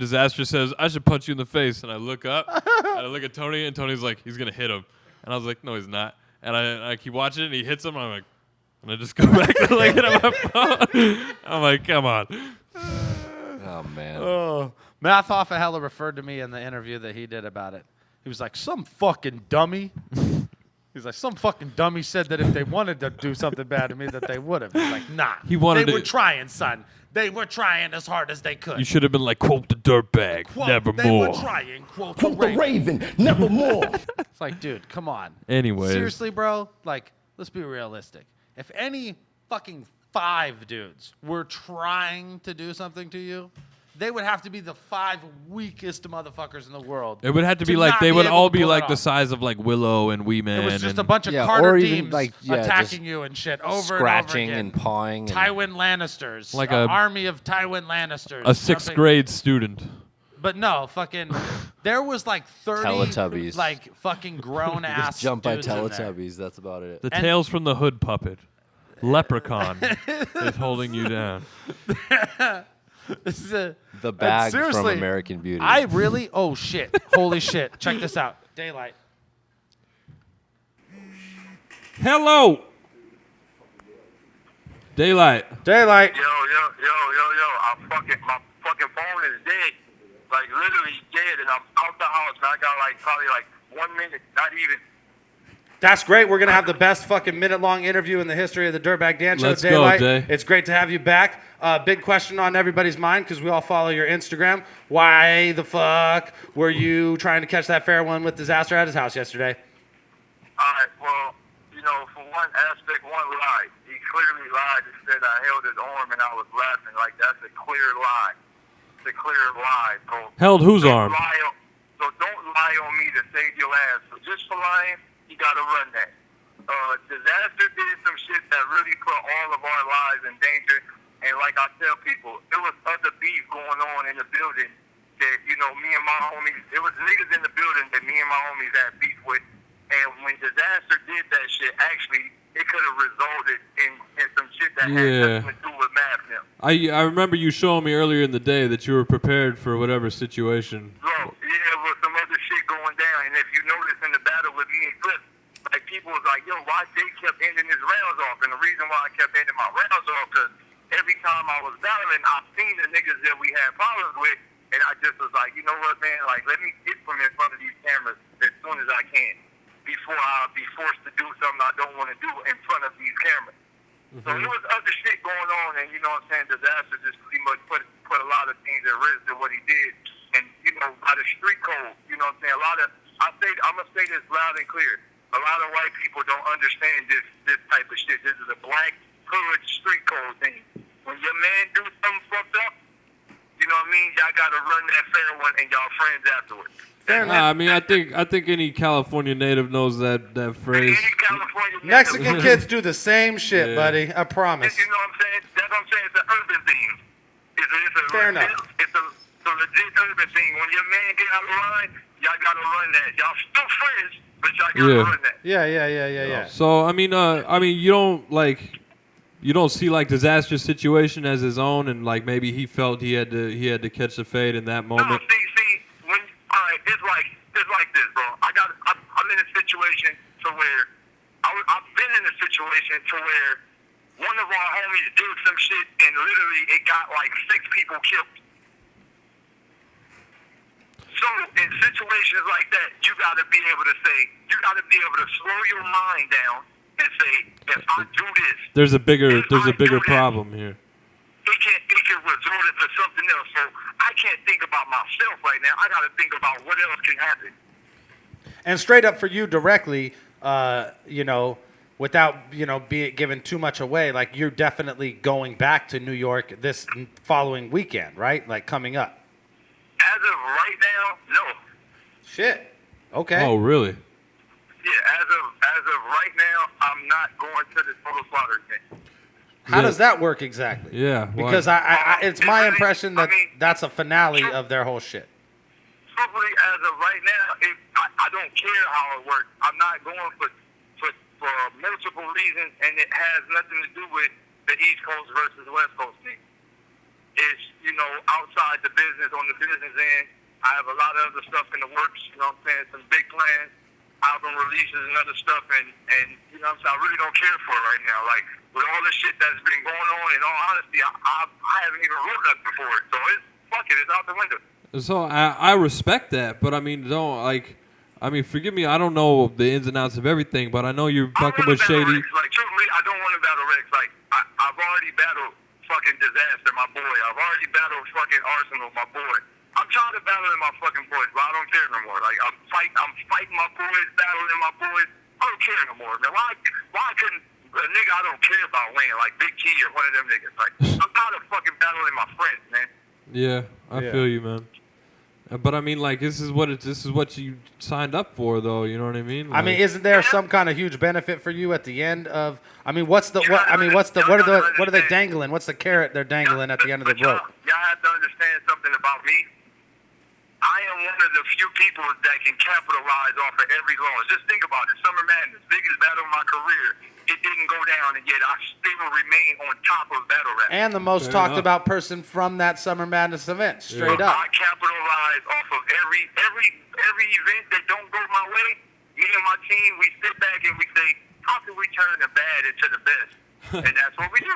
Dizaster says, "I should punch you in the face." And I look up, and I look at Tony, and Tony's like, "He's gonna hit him," and I was like, "No, he's not." And I keep watching it, and he hits him, and I'm like, and I just go back to looking at my phone. I'm like, come on. Oh man. Oh, Math Hoffa hella referred to me in the interview that he did about it. He was like, some fucking dummy. He's like, some fucking dummy said that if they wanted to do something bad to me, that they would have. He's like, nah. He wanted they were to- trying, son. They were trying as hard as they could. You should have been like, quote the dirtbag, Quote, never they more. were trying, quote the Raven. never more. It's like, dude, come on. Anyways. Seriously, bro? Like, let's be realistic. If any fucking 5 dudes were trying to do something to you, they would have to be the 5 weakest motherfuckers in the world. It would have to be like, not they would able all to be pull like it the off. size of like Willow and Wee Man. It was just a and- bunch of Yeah, Carter or even, teams like, yeah, attacking just you and shit over Scratching and over and again. pawing. And Tywin Lannisters. Like Like an a- army of Tywin Lannisters. a 6th jumping- grade student. But no, fucking, there was like 30 Teletubbies. like fucking grown ass just jump by dudes in there. Teletubbies. That's about it. The Tales from the Hood puppet. Leprechaun is holding you down. This is a- The bag from seriously, American Beauty. I really, oh shit, holy shit. Check this out. Daylyt. Hello. Daylyt. Daylyt. Yo. My fucking phone is dead. Like, literally dead, and I'm out the house, and I got, like, probably, like, 1 minute, not even. That's great. We're going to have the best fucking minute-long interview in the history of the Dirtbag Dan Show. Let's go, Daylyt. Day. It's great to have you back. Big question on everybody's mind, because we all follow your Instagram. Why the fuck were you trying to catch that fair one with Dizaster at his house yesterday? All right, well, you know, for one aspect, one lie. He clearly lied and said I held his arm and I was laughing. Like, that's a clear lie. It's a clear lie, bro. Held whose Don't arm? so don't lie on me to save your ass. So just for lying, you got to run that. Dizaster did some shit that really put all of our lives in danger. And like I tell people, there was other beef going on in the building that, you know, me and my homies, there was niggas in the building that me and my homies had beef with. And when Dizaster did that shit, actually, it could have resulted in some shit that had nothing to do with Math now. I remember you showing me earlier in the day that you were prepared for whatever situation. Bro, yeah, with some other shit going down. And if you notice in the battle with me and Cliff, like, people was like, yo, why Jay kept ending his rounds off? And the reason why I kept ending my rounds off, because every time I was battling, I seen the niggas that we had problems with, and I just was like, you know what, man, like, let me get from in front of these cameras as soon as I can before I'll be forced to do something I don't want to do in front of these cameras. So there was other shit going on, and you know what I'm saying, Dizaster just pretty much put a lot of things at risk to what he did. And, you know, by the street code, you know what I'm saying, I'm going to say this loud and clear. A lot of white people don't understand this type of shit. This is a black hood street code thing. When your man do something fucked up, you know what I mean, y'all got to run that fair one and y'all friends afterwards. I mean, I think any California native knows that phrase. Any California Mexican kids do the same shit, Yeah. buddy. I promise. You know what I'm saying? That's what I'm saying. It's an urban thing. It's Fair legit, enough. It's a legit urban thing. When your man get out of line, y'all got to run that. Y'all still friends, but y'all got to Yeah. run that. Yeah. So I mean, you don't see like Dizaster's situation as his own, and like maybe he felt he had to catch the fade in that No, moment. see, when it's like this, bro. I'm in a situation to where I've been in a situation to where one of our homies did some shit and literally it got like 6 people killed. So in situations like that, you got to be able to slow your mind down and say, if I do this, There's a bigger If I do that, problem here. it can resort into something else. So I can't think about myself right now. I got to think about what else can happen. And straight up for you directly, you know, without, you know, being given too much away, like you're definitely going back to New York this following weekend, right? Like coming up. As of right now, no. Shit. Okay. Oh, really? Yeah, as of right now, I'm not going to the Total Slaughter game. How does that work exactly? Yeah. why? Because it's my really- impression that I mean, that's a finale of their whole shit. Truthfully, as of right now, I don't care how it works. I'm not going for multiple reasons, and it has nothing to do with the East Coast versus West Coast thing. It's you know, outside the business, on the business end. I have a lot of other stuff in the works, you know what I'm saying? Some big plans, album releases and other stuff, and you know what I'm saying? I really don't care for it right now. Like, with all the shit that's been going on, in all honesty, I haven't even wrote nothing for it. So fuck it, it's out the window. So I respect that, but I mean, forgive me, I don't know the ins and outs of everything, but I know you're fucking with Shady. Like, truthfully, I don't want to battle Rex. Like, I've already battled fucking Dizaster, my boy. I've already battled fucking Arsenal, my boy. I'm trying to battle in my fucking boys, but I don't care no more. Like, I'm fighting my boys, battling my boys. I don't care no more, man. Why couldn't a nigga I don't care about win, like Big Key or one of them niggas? Like, I'm tired of fucking battling my friends, man. Yeah, I feel you, man. But I mean, like, this is what you signed up for, though. You know what I mean? Like, I mean, isn't there some kind of huge benefit for you at the end of? I mean, what are they dangling? What's the carrot they're dangling at the end of the rope? Y'all have to understand something about me. I am one of the few people that can capitalize off of every loss. Just think about it. Summer Madness, biggest battle of my career. It didn't go down, and yet I still remain on top of battle rap. And the most talked about person from that Summer Madness event, straight up. I capitalize off of every event that don't go my way. Me and my team, we sit back and we say, how can we turn the bad into the best? And that's what we do.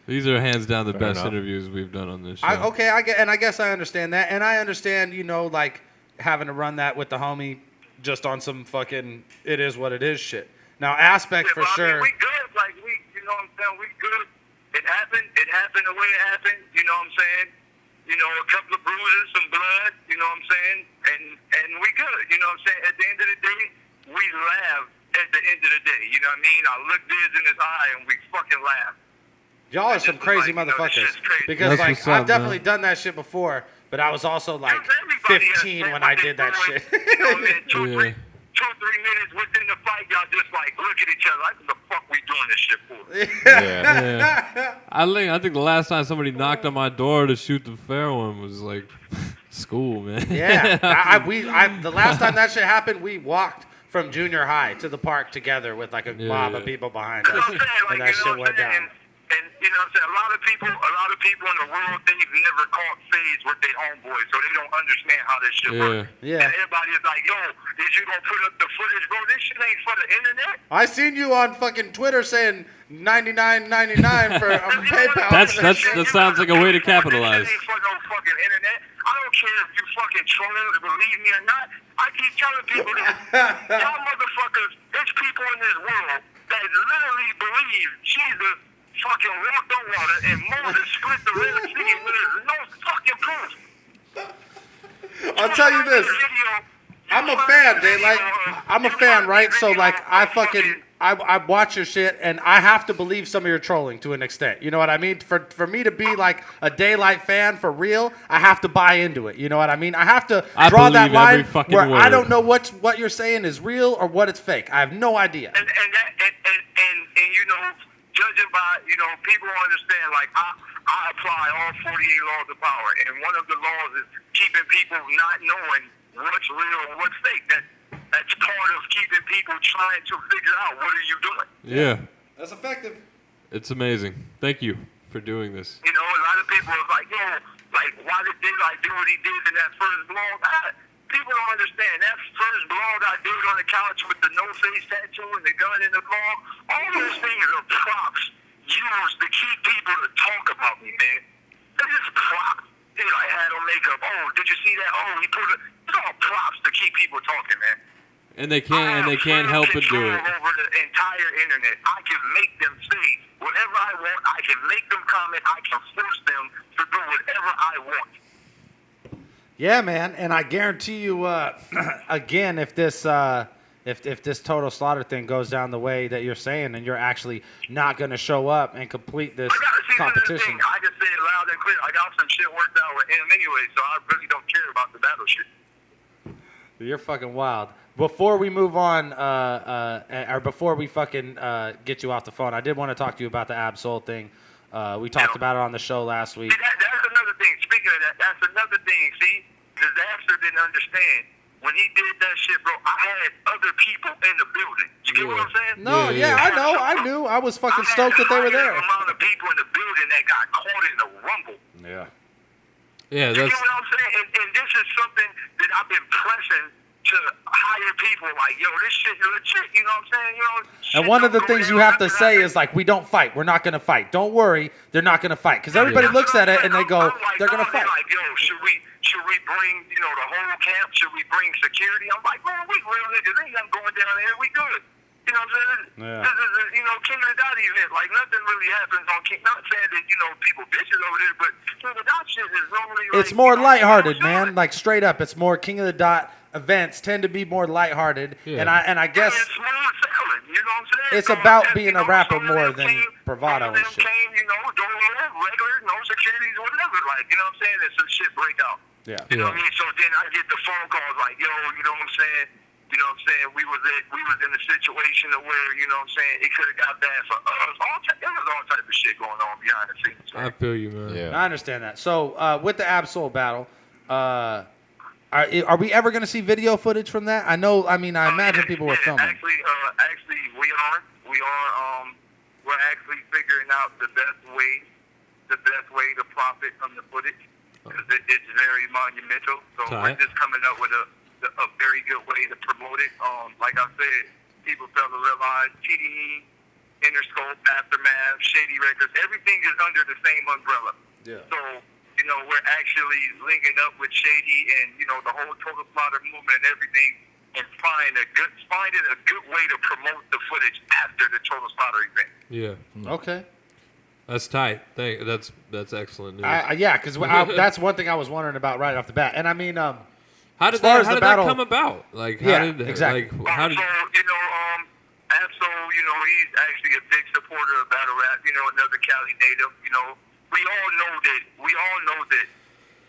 These are hands down the Fair best enough. interviews we've done on this show. I guess I understand that, and I understand, you know, like having to run that with the homie just on some fucking it is what it is shit. Now, Aspect for sure. I mean, we good, like you know what I'm saying? We good. It happened the way it happened. You know what I'm saying? You know, a couple of bruises, some blood. You know what I'm saying? And we good. You know what I'm saying? At the end of the day, we laugh. At the end of the day, you know what I mean? I look Diz in his eye and we fucking laugh. Y'all are some crazy motherfuckers. Because, like, I've definitely done that shit before, but I was also, like, 15 when I did that shit. You know, man, 2 or 3 minutes within the fight, y'all just, like, look at each other. Like, what the fuck we doing this shit for? Yeah. I think the last time somebody knocked on my door to shoot the fair one was, like, school, man. Yeah. The last time that shit happened, we walked from junior high to the park together with, like, a mob of people behind us. And that shit went down. And you know what I'm saying? A lot of people in the world, they've never caught phase with their homeboys, so they don't understand how this shit works. Yeah. And everybody is like, yo, is you gonna put up the footage, bro? This shit ain't for the internet. I seen you on fucking Twitter saying $99.99 for PayPal. That sounds like a way to capitalize. This ain't for no fucking internet. I don't care if you fucking trolling, believe me or not. I keep telling people that y'all motherfuckers, there's people in this world that literally believe Jesus fucking walked on water and Moses split the Red Sea when there's no fucking proof. I'll tell you this. I'm a fan, Daylyt. I'm a fan, right? So, like, I watch your shit, and I have to believe some of your trolling to an extent. You know what I mean? For me to be, like, a Daylyt fan for real, I have to buy into it. You know what I mean? I have to draw that line where I don't know what you're saying is real or what it's fake. I have no idea. And you know, judging by, you know, people understand, like, I apply all 48 laws of power, and one of the laws is keeping people not knowing what's real and what's fake. That's part of keeping people trying to figure out what are you doing. Yeah. That's effective. It's amazing. Thank you for doing this. You know, a lot of people are like, yo, like, why did Daylyt do what he did in that first blog? People don't understand. That first blog I did on the couch with the no-face tattoo and the gun in the blog, all those things are props used to keep people to talk about me, man. They're just props. Daylyt had on makeup. Oh, did you see that? Oh, he put it. It's all props to keep people talking, man. And they can't help but do it. Over the entire internet, I can make them say whatever I want. I can make them comment. I can force them to do whatever I want. Yeah, man, and I guarantee you, again, if this Total Slaughter thing goes down the way that you're saying, and you're actually not going to show up and complete this competition. I just say it loud and clear. I got some shit worked out with him anyway, so I really don't care about the battle shit. You're fucking wild. Before we move on, or before we fucking get you off the phone, I did want to talk to you about the Ab-Soul thing. We talked about it on the show last week. See, that's another thing. Speaking of that, that's another thing. See, Dizaster didn't understand. When he did that shit, bro, I had other people in the building. You get what I'm saying? No, I know. I knew. I was fucking stoked that they were there. Amount of people in the building that got caught in the rumble. Yeah. Yeah, You that's get what I'm saying? And this is something that I've been pressing to higher people. Like, yo, this shit is legit. You know what I'm saying? You know, And one of the things you have to say is like, we don't fight. We're not going to fight. Don't worry, they're not going to fight. Because everybody looks at it and they go, they're going to fight. Like, yo, should we bring, you know, the whole camp? Should we bring security? I'm like, man, we real niggas. Ain't nothing going down there. We good. You know what I'm saying? Yeah. This is a, you know, King of the Dot event. Like, nothing really happens on King. Not saying that, you know, people bitches over there, but King of the Dot shit is normally like, It's more you know, lighthearted, you know what I'm man. Like straight up, it's more King of the Dot events tend to be more lighthearted, Yeah. and I guess It's smooth sailing, you know what I'm saying? it's So, about and, being you a know, rapper some of more them than bravado some of and them shit. came, you know, doing regular, no securities, whatever. Like, you know what I'm saying? And some shit break out. Yeah. You know what I mean? So then I get the phone calls like, yo, you know what I'm saying? You know what I'm saying? We was in a situation of where, you know what I'm saying, it could have got bad for us. There was all type of shit going on behind the scenes. I feel you, man. Yeah. I understand that. So with the Absol battle, are we ever going to see video footage from that? I know. I mean, I imagine people were filming. Actually, we're actually figuring out the best way to profit from the footage because it's very monumental. So we're just coming up with a very good way to promote it. Like I said, people fail to realize TDE, Interscope, Aftermath, Shady Records, everything is under the same umbrella. Yeah. So, you know, we're actually linking up with Shady and, you know, the whole Total Slaughter movement and everything and finding a good way to promote the footage after the Total Slaughter event. Yeah. Okay. That's tight. That's excellent news. Yeah, because that's one thing I was wondering about right off the bat. And I mean, how did as far as that the battle- come about? Like, Yeah, exactly. How did? So, you know, Absol, you know, he's actually a big supporter of battle rap. You know, another Cali native. You know, we all know that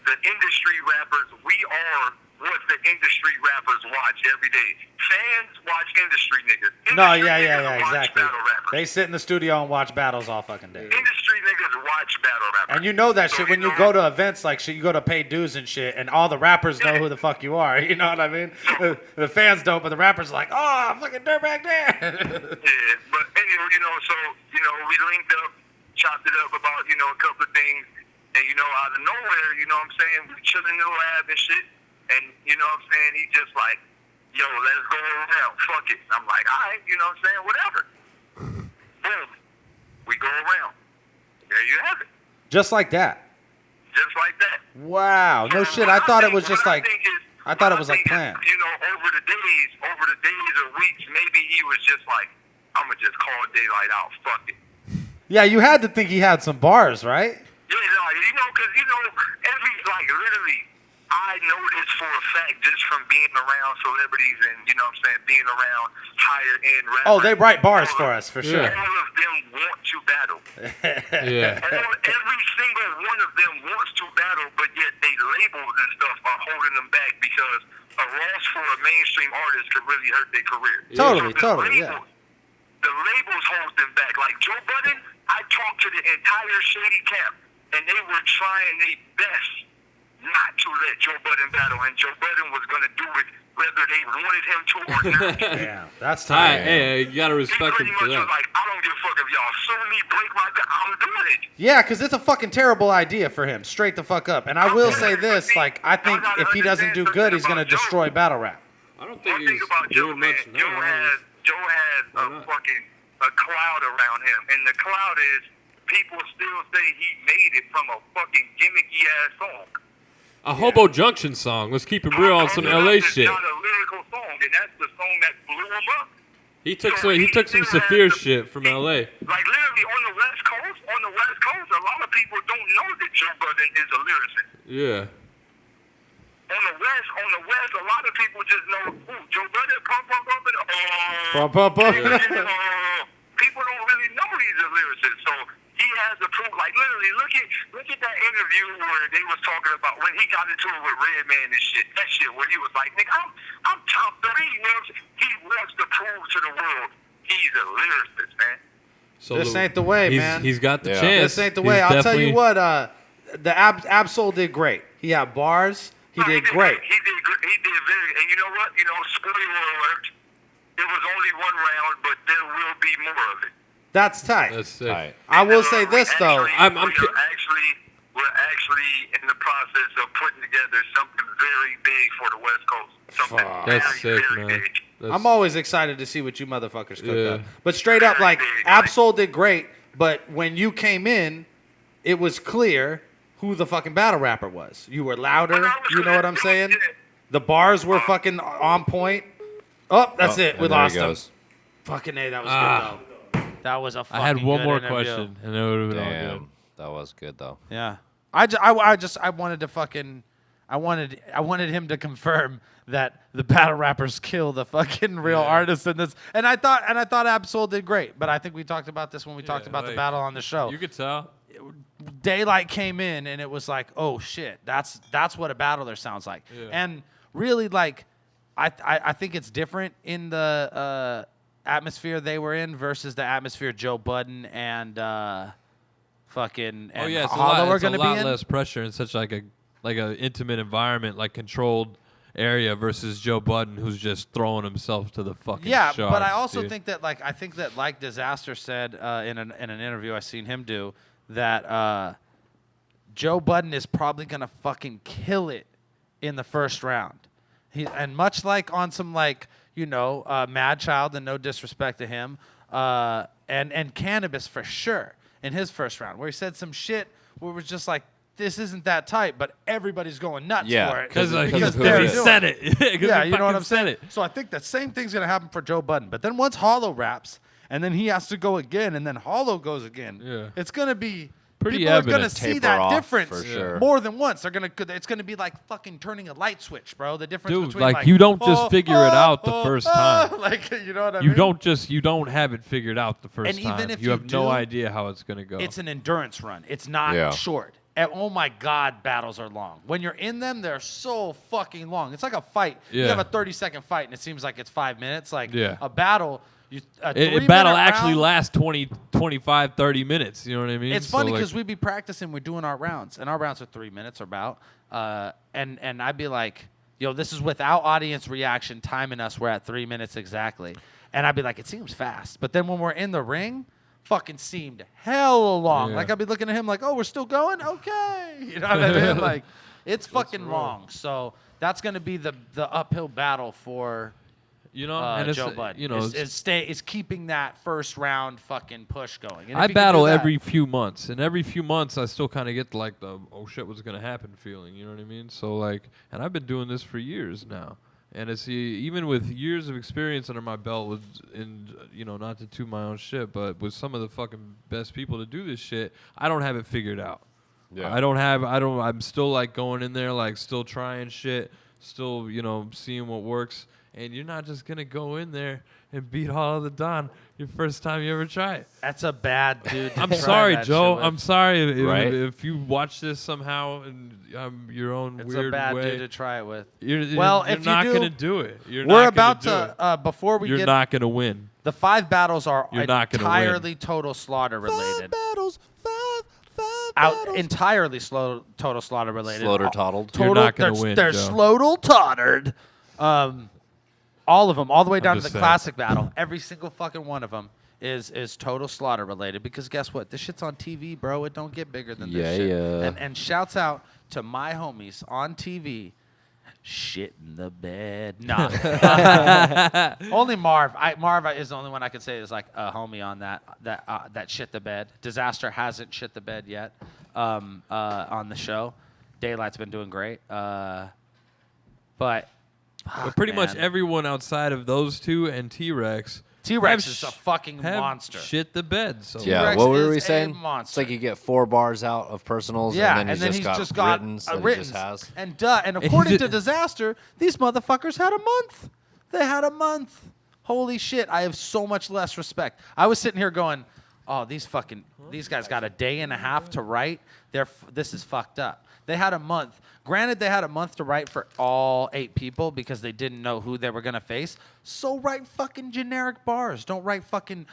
the industry rappers, we are what the industry rappers watch every day. Fans watch industry niggas. no, Industry yeah, niggas watch exactly. battle rappers. They sit in the studio and watch battles all fucking day. Industry niggas watch battle rappers. And you know that So, shit when you know, go to events like shit, you go to pay dues and shit, and all the rappers know who the fuck you are. You know what I mean? The fans don't, but the rappers are like, oh, fucking Dirtbag Dan. Yeah, but anyway, you know, so, you know, we linked up, chopped it up about, you know, a couple of things, and, you know, out of nowhere, you know what I'm saying, we chilling in the lab and shit, and, you know what I'm saying, he just like, yo, let's go around, fuck it. I'm like, all right, you know what I'm saying, whatever. Boom. We go around. There you have it. Just like that. Just like that. Wow. No shit. I thought it was just like, I thought it was like planned. You know, over the days or weeks, maybe he was just like, I'm going to just call Daylyt out. Fuck it. Yeah, you had to think he had some bars, right? Yeah, no, you know, because, you know, literally, I know this for a fact just from being around celebrities and, you know what I'm saying, being around higher-end rappers. Oh, they write bars for us, for sure. All of them want to battle. Yeah. Every single one of them wants to battle, but yet they labels and stuff are holding them back because a loss for a mainstream artist could really hurt their career. Totally, So yeah. the labels hold them back. Like Joe Budden, I talked to the entire Shady camp, and they were trying their best not to let Joe Budden battle, and Joe Budden was going to do it whether they wanted him to or not. Yeah, that's Ty, tight. hey, you gotta He respect pretty him for much was that. like, I don't give a fuck if y'all sue me, break my back, I'm doing it. Yeah, because it's a fucking terrible idea for him. Straight the fuck up. And I will say this, like, I think if he doesn't do good, he's going to destroy battle rap. I don't One think thing he's about Joe, doing man, much now. Joe has a cloud around him, and the cloud is people still say he made it from a fucking gimmicky ass song. A Hobo Junction song. Let's keep it real on some LA shit. It's not a lyrical song, and that's the song that blew him up. He took some severe shit from LA. Like literally on the West Coast, a lot of people don't know that Joe Budden is a lyricist. Yeah. On the West, a lot of people just know, ooh, Joe Budden, pump, people don't really know he's a lyricist. So he has the proof. Like literally, look at that interview where they was talking about when he got into it with Redman and shit. That shit where he was like, nigga, I'm top 3. You know what I'm saying? He wants to prove to the world he's a lyricist, man. So This ain't the way, man. He's got the chance. This ain't the way. He's I'll tell you definitely- what, the Absol did great. He had bars. He did great. He did very. And you know what? You know, spoiler alert. It was only one round, but there will be more of it. That's tight. That's sick. Right. I will say this though. We're actually actually in the process of putting together something very big for the West Coast. Something That's very, sick, very man. big. That's, I'm always excited to see what you motherfuckers cook Yeah. up. But straight up, like, Very big, right? Absol did great, but when you came in, it was clear who the fucking battle rapper was. You were louder, Well, I was you know what I'm gonna- saying? yeah. The bars were fucking on point. Oh, that's it. We and there he lost him. goes. Fucking A, that was good, though. That was a fucking I had one good more interview. question, and it would have been all good. Damn, that was good though. Yeah. I wanted to fucking, I wanted him to confirm that the battle rappers kill the fucking real artists in this. And I thought Absol did great, but I think we talked about this when we talked about the like, battle on the show. You could tell. Daylyt came in and it was like, oh shit, that's what a battler sounds like. Yeah. And really, like, I think it's different in the atmosphere they were in versus the atmosphere Joe Budden and fucking Oh and yeah, it's a Hollow lot, are it's a going to be lot in. less pressure in such like a intimate environment, like controlled area versus Joe Budden, who's just throwing himself to the fucking Yeah, sharks, but I also dude. think that like Dizaster said in an interview I seen him do that Joe Budden is probably gonna fucking kill it in the first round. And much like on some like Mad Child, and no disrespect to him, and Cannabis for sure in his first round, where he said some shit where it was just like, this isn't that tight, but everybody's going nuts Yeah, for it because of he who it is. said it. Yeah, you know what I'm saying? So I think that same thing's going to happen for Joe Budden. But then once Hollow raps, and then he has to go again, and then Hollow goes again, Yeah. it's going to be... Pretty people are going to evident. see Taper that off, difference for sure. more than once. It's going to be like fucking turning a light switch, bro. The difference Dude, between like, you don't just figure it out the first time. Like, you know what I mean? You don't have it figured out the first And time. even if you you have no do, idea how it's gonna go. It's an endurance run. It's not Yeah. short. And, oh my God, battles are long. When you're in them, they're so fucking long. It's like a fight. You Yeah. have a 30-second fight, and it seems like it's 5 minutes. Like Yeah. a battle, a It 3-minute battle actually round- lasts 20, 25, 30 minutes. You know what I mean? It's So, funny like, because we'd be practicing, we're doing our rounds, and our rounds are 3 minutes or about. And I'd be like, yo, this is without audience reaction timing us. We're at 3 minutes exactly. And I'd be like, it seems fast. But then when we're in the ring, fucking seemed hella long. Yeah. Like I'd be looking at him like, oh, we're still going? Okay. You know what I mean? Like, it's fucking long. So that's going to be the uphill battle for you know, and it's, Joe Budden. you know, is keeping that first round fucking push going. And if I he can battle do that- every few months, and every few months I still kind of get like the oh shit, what's gonna happen feeling. You know what I mean? So like, and I've been doing this for years now, and it's even with years of experience under my belt, with not to toot my own shit, but with some of the fucking best people to do this shit, I don't have it figured out. Yeah. I'm still like going in there, like still trying shit, still seeing what works. And you're not just gonna go in there and beat Hall of the Don your first time you ever try it. That's a bad dude. to I'm try sorry, that Joe. shit with. I'm sorry Right. if you watch this somehow in your own It's weird a bad way. dude to try it with. You're Well, you're if not you do, gonna do it. You're we're not about gonna do it. to before we You're get not gonna win. the 5 battles are You're not gonna win. entirely total slaughter related. battles, five Entirely total slaughter related. Slaughter toddled. You're Total, not gonna they're, win, They're Joe. slowdle tottered. All of them, all the way down to the just saying. classic battle. Every single fucking one of them is total slaughter related. Because guess what? This shit's on TV, bro. It don't get bigger than this shit. Yeah. And shouts out to my homies on TV. Shit in the bed. Nah. Only Marv. Marv is the only one I could say is like a homie on that shit the bed. Dizaster hasn't shit the bed yet on the show. Daylight's been doing great. But Pretty much man. everyone outside of those two and T-Rex. T-Rex have is a sh- fucking have monster. Shit the bed. So Yeah, T-Rex what were is we a saying? It's monster. like you get 4 bars out of personals, Yeah, and then he's just got writtens that he just has. And he according to did- Dizaster, these motherfuckers had a month. They had a month. Holy shit! I have so much less respect. I was sitting here going, "Oh, these guys got a day and a half to write. This is fucked up." They had a month. Granted, they had a month to write for all 8 people because they didn't know who they were gonna face. So write fucking generic bars. Don't write fucking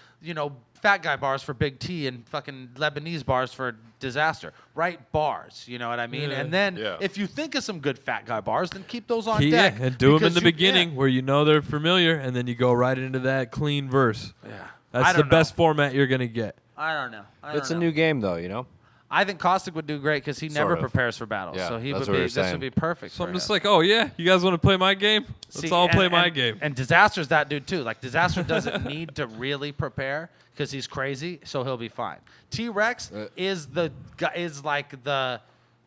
fat guy bars for Big T and fucking Lebanese bars for Dizaster. Write bars. You know what I mean? Yeah. And then Yeah. if you think of some good fat guy bars, then keep those on Yeah, deck. and do them in because the you- beginning where they're familiar, and then you go right into that clean verse. Yeah. That's I the don't know. best format you're gonna get. I don't know. It's a new game, though, you know? I think Caustic would do great because he never Sort of. prepares for battles. Yeah, So he that's would what we be. were This would saying. be perfect. So for I'm just him. like, oh yeah, you guys want to play my game? Let's See, all play and- my and- game. And Dizaster's that dude too. Like Dizaster doesn't need to really prepare because he's crazy, so he'll be fine. T-Rex is like the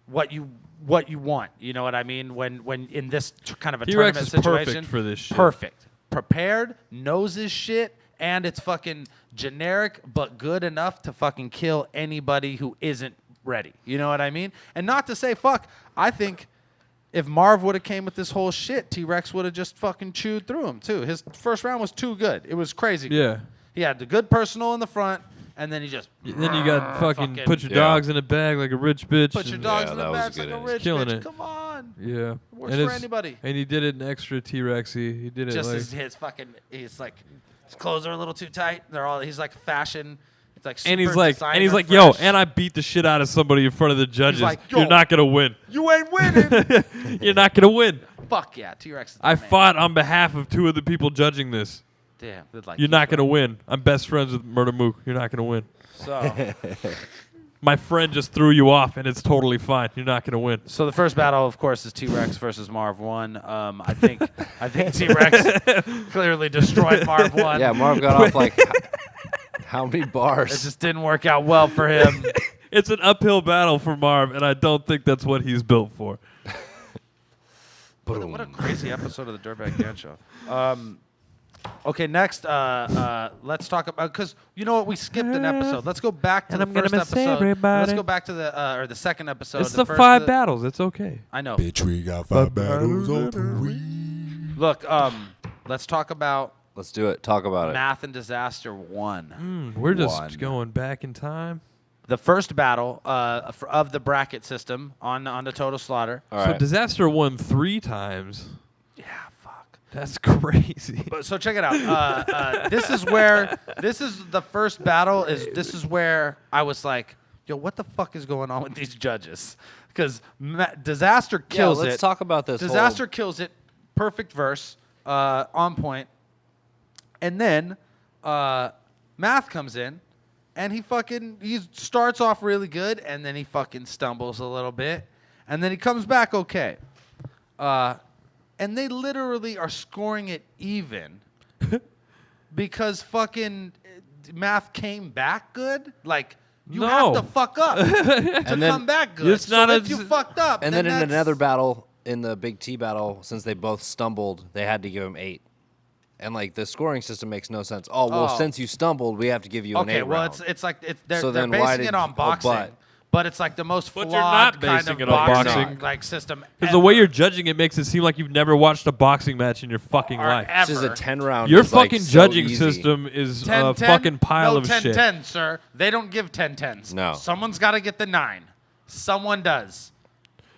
what you want. You know what I mean? When in this kind of a T-Rex tournament is situation, perfect for this shit. Perfect, prepared, knows his shit, and it's fucking generic but good enough to fucking kill anybody who isn't ready. You know what I mean? And not to say fuck. I think if Marv would have came with this whole shit, T-Rex would have just fucking chewed through him too. His first round was too good. It was crazy. Good. Yeah. He had the good personal in the front, and then he just Then you got fucking put your Yeah. dogs in a bag like a rich bitch. put your and- dogs Yeah, in that the was back a like good a end. rich Killing bitch. it. Come on. Yeah. Works and for it's- anybody. And he did it an extra T-Rexy. He did it Just like. his fucking. He's like, his clothes are a little too tight. They're all. He's like fashion. It's like. And he's super like, designer yo, fresh. and I beat the shit out of somebody in front of the judges. like, You're yo. not gonna win. You ain't winning. You're not gonna win. Fuck yeah, T-Rex. Is the I man. fought on behalf of 2 of the people judging this. Damn. Like, You're not gonna win. I'm best friends with Murder Mook. You're not gonna win. So. My friend just threw you off, and it's totally fine. You're not gonna win. So the first battle, of course, is T-Rex versus Marv 1. I think T-Rex clearly destroyed Marv 1. Yeah, Marv got off like how many It bars? just didn't work out well for him. It's an uphill battle for Marv, and I don't think that's what he's built for. What a crazy episode of the Dirtbag Dan Show. Okay, next, let's talk about, because you know what, we skipped an episode. Let's go back to the first episode. Let's go back to the second episode. It's the first- 5 battles. It's okay. I know. Bitch, we got 5 battles on 3. Look, let's talk about Let's do it. Talk about it. Math and Disaster 1. We're just One. going back in time. The first battle of the bracket system on the Total Slaughter. All So right. Disaster won 3 times. Yeah, fuck. That's crazy. But so check it out. This is the first battle. This is where I was like, yo, what the fuck is going on with these judges? Because Disaster kills it. let's talk about this. Disaster kills it. Perfect verse. On point. And then Math comes in, and he starts off really good, and then he fucking stumbles a little bit, and then he comes back okay. And they literally are scoring it even because fucking Math came back good. Like, you No. have to fuck up to And then- come back good. It's not if a- you fucked up, And then in that's- another battle, in the Big T battle, since they both stumbled, they had to give him 8. And like the scoring system makes no sense. Oh well, Oh. since you stumbled, we have to give you an 8 Okay, well, round. it's like they're So then why basing did- it on oh, boxing, but it's like the most But flawed you're not kind basing of it on boxing boxing. like system. Because the way ever. you're judging it makes it seem like you've never watched a boxing match in your fucking Or life. ever. This is a 10 round. Your is, like, fucking so judging easy. system is 10, a 10? fucking pile no, of 10, shit. 10, sir. They don't give 10-10s. No. Someone's got to get the 9. Someone does.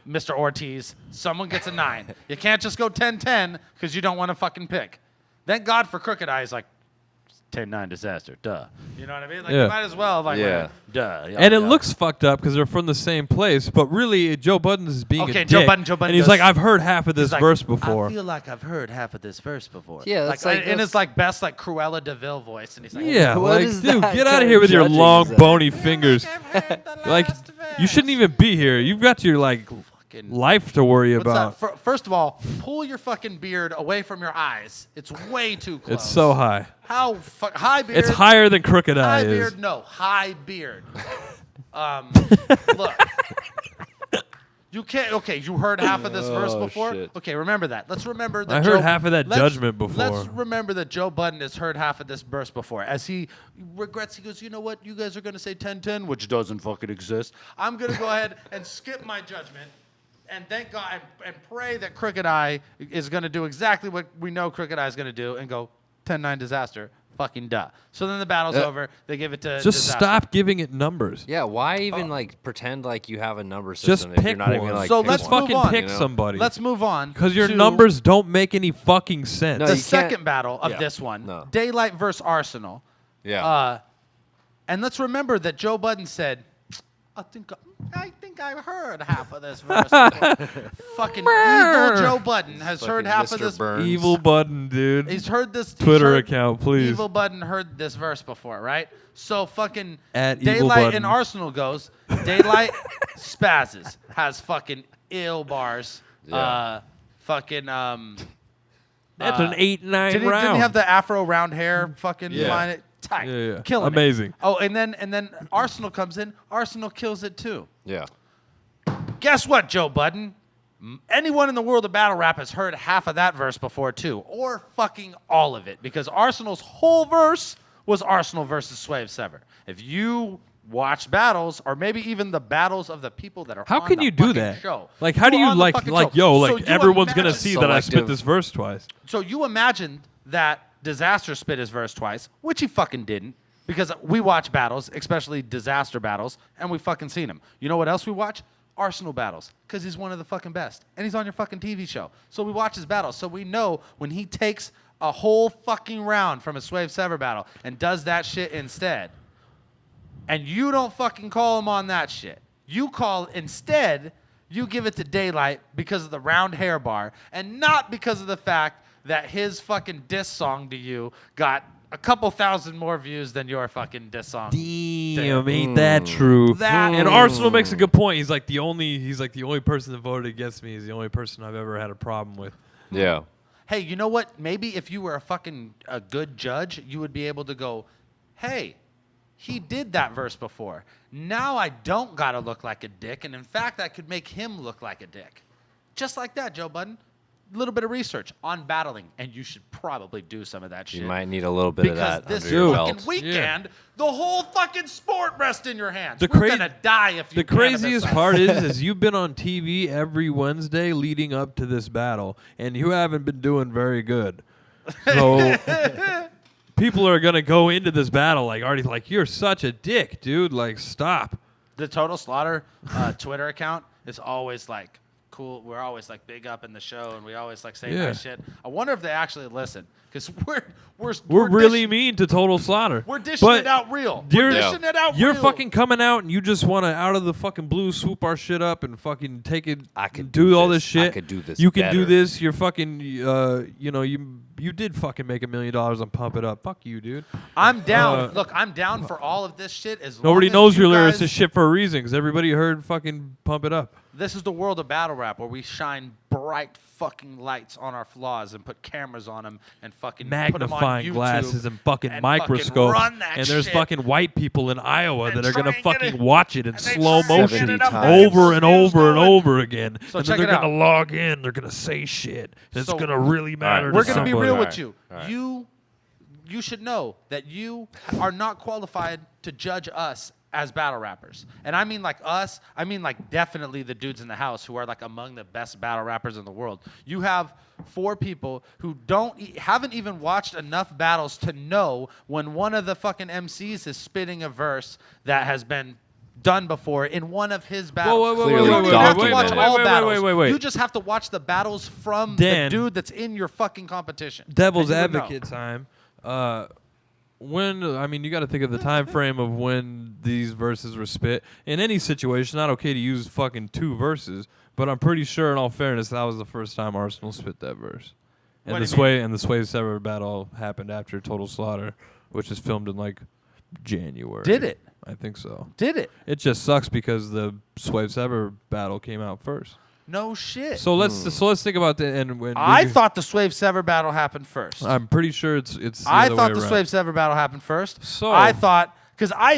Mr. Ortiz, someone gets a 9. You can't just go 10-10 because you don't want to fucking pick. Thank God for Crooked Eye is like 10-9 Disaster, duh. You know what I mean? Like, Yeah. you might as well, like, Yeah. duh. Yeah, And it yeah. looks fucked up because they're from the same place, but really Joe Budden is being Okay, a Joe dick. Budden and he's does- like, I've heard half of this He's like, verse before. I feel like I've heard half of this verse before. Yeah, like, that's like- in that's- his like best like Cruella DeVille voice, and he's like, Yeah, What like, is dude, that get out kind of here of with your judging, long, is that? bony fingers. Like, you shouldn't even be here. You've got your, like, Fucking- life to worry What's about. that? First of all, pull your fucking beard away from your eyes. It's way too close. It's so high. How high beard? It's higher than Crooked Eye High is. beard? No, high beard. Look. You can't. Okay, you heard half of this verse Oh, before. shit. Okay, remember that. Let's remember that. I heard half of that judgment before. Let's remember that Joe Budden has heard half of this verse before. As he regrets, he goes, "You know what? You guys are gonna say 10-10, which doesn't fucking exist. I'm gonna go ahead and skip my judgment, and thank God and pray that Crooked Eye is gonna do exactly what we know Crooked Eye is gonna do, and go 10-9 Disaster." Fucking duh. So then the battle's over. They give it to Just Disaster. stop giving it numbers. Yeah, why even like pretend like you have a number system if pick you're not even one. like So pick let's one, move fucking on. pick you know? somebody. Let's move on. Because your to numbers don't make any fucking sense. No, The you can't- second battle of Yeah. this one, No. Daylyt versus Arsenal. Yeah. And let's remember that Joe Budden said, I think I've heard half of this verse before. Fucking evil Joe Budden has heard half of this. Evil Budden, dude. He's heard this. Twitter account, please. Evil Budden heard this verse before, right? So fucking At Evil Daylyt Budden. in Arsenal goes. Daylyt spazzes. Has fucking ill bars. Yeah. Fucking That's an 8-9 didn't round. he have the afro round hair? Fucking line it tight. Yeah. Killing Amazing. it. Oh, and then Arsenal comes in. Arsenal kills it too. Yeah. Guess what, Joe Budden? Anyone in the world of battle rap has heard half of that verse before too, or fucking all of it, because Arsenal's whole verse was Arsenal versus Swave Sever. If you watch battles, or maybe even the battles of the people that are How on can the you do fucking that? show, Like, how who do are you on the fucking show. So you everyone's gonna imagine- see that I spit Selective. this verse twice. So you imagined that Dizaster spit his verse twice, which he fucking didn't, because we watch battles, especially Dizaster battles, and we fucking seen him. You know what else we watch? Arsenal battles, because he's one of the fucking best, and he's on your fucking TV show. So we watch his battles, so we know when he takes a whole fucking round from a Swave Sever battle and does that shit instead, and you don't fucking call him on that shit. You call instead, you give it to Daylyt because of the round hair bar, and not because of the fact that his fucking diss song to you got a couple thousand more views than your fucking diss song. Damn, ain't that true? And Arsenal makes a good point. He's like the only person that voted against me. He's the only person I've ever had a problem with. Yeah. Hey, you know what? Maybe if you were a good judge, you would be able to go, hey, he did that verse before. Now I don't gotta look like a dick, and in fact, I could make him look like a dick. Just like that, Joe Budden. A little bit of research on battling, and you should probably do some of that shit. You might need a little bit of that because under this your fucking belt. weekend, the whole fucking sport rests in your hands. The We're gonna die if you The cannabis craziest us. part is you've been on TV every Wednesday leading up to this battle, and you haven't been doing very good. So people are gonna go into this battle already like, you're such a dick, dude. Like, stop. The Total Slaughter Twitter account is always like cool. We're always like big up in the show, and we always like say nice shit. I wonder if they actually listen, because we're really dishing, mean to Total Slaughter. We're dishing But it out real. You're, We're dishing it out you're real. fucking coming out and you just want to out of the fucking blue swoop our shit up and fucking take it. I could do all this. this shit. I could do this You can do better. this. You're fucking. You did fucking make $1 million on Pump It Up. Fuck you, dude. I'm down. Look, I'm down for all of this shit. Nobody long as knows you your lyrics guys- is shit for a reason, because everybody heard fucking Pump It Up. This is the world of battle rap, where we shine bright fucking lights on our flaws and put cameras on them and fucking put 'em on Magnifying YouTube glasses and fucking and microscopes. run that And there's shit. fucking white people in Iowa And that are gonna try and get fucking it- watch it in and they slow try and get motion it up there. over and over and News over again. So and check then it they're out. gonna log in. They're gonna say shit. It's So- gonna really matter. We're to gonna be somebody. real with you. You should know that you are not qualified to judge us as battle rappers. And I mean like us, I mean like definitely the dudes in the house who are like among the best battle rappers in the world. You have 4 people who haven't even watched enough battles to know when one of the fucking MCs is spitting a verse that has been done before in one of his battles. Whoa, You don't even have to watch documented. all battles. wait. You just have to watch the battles from Dan. the dude that's in your fucking competition. Devil's And you would know. advocate time. You got to think of the time frame of when these verses were spit. In any situation, not okay to use fucking 2 verses, but I'm pretty sure, in all fairness, that was the first time Arsenal spit that verse. And What the do you Sway Sever battle happened after Total Slaughter, which is filmed in like January. Did it? I think so. Did it? It just sucks because the Sway Sever battle came out first. No shit. So let's think about the and when I thought the Swave Sever battle happened first. I'm pretty sure it's the I other thought way the around. Swave Sever battle happened first. So- I thought because I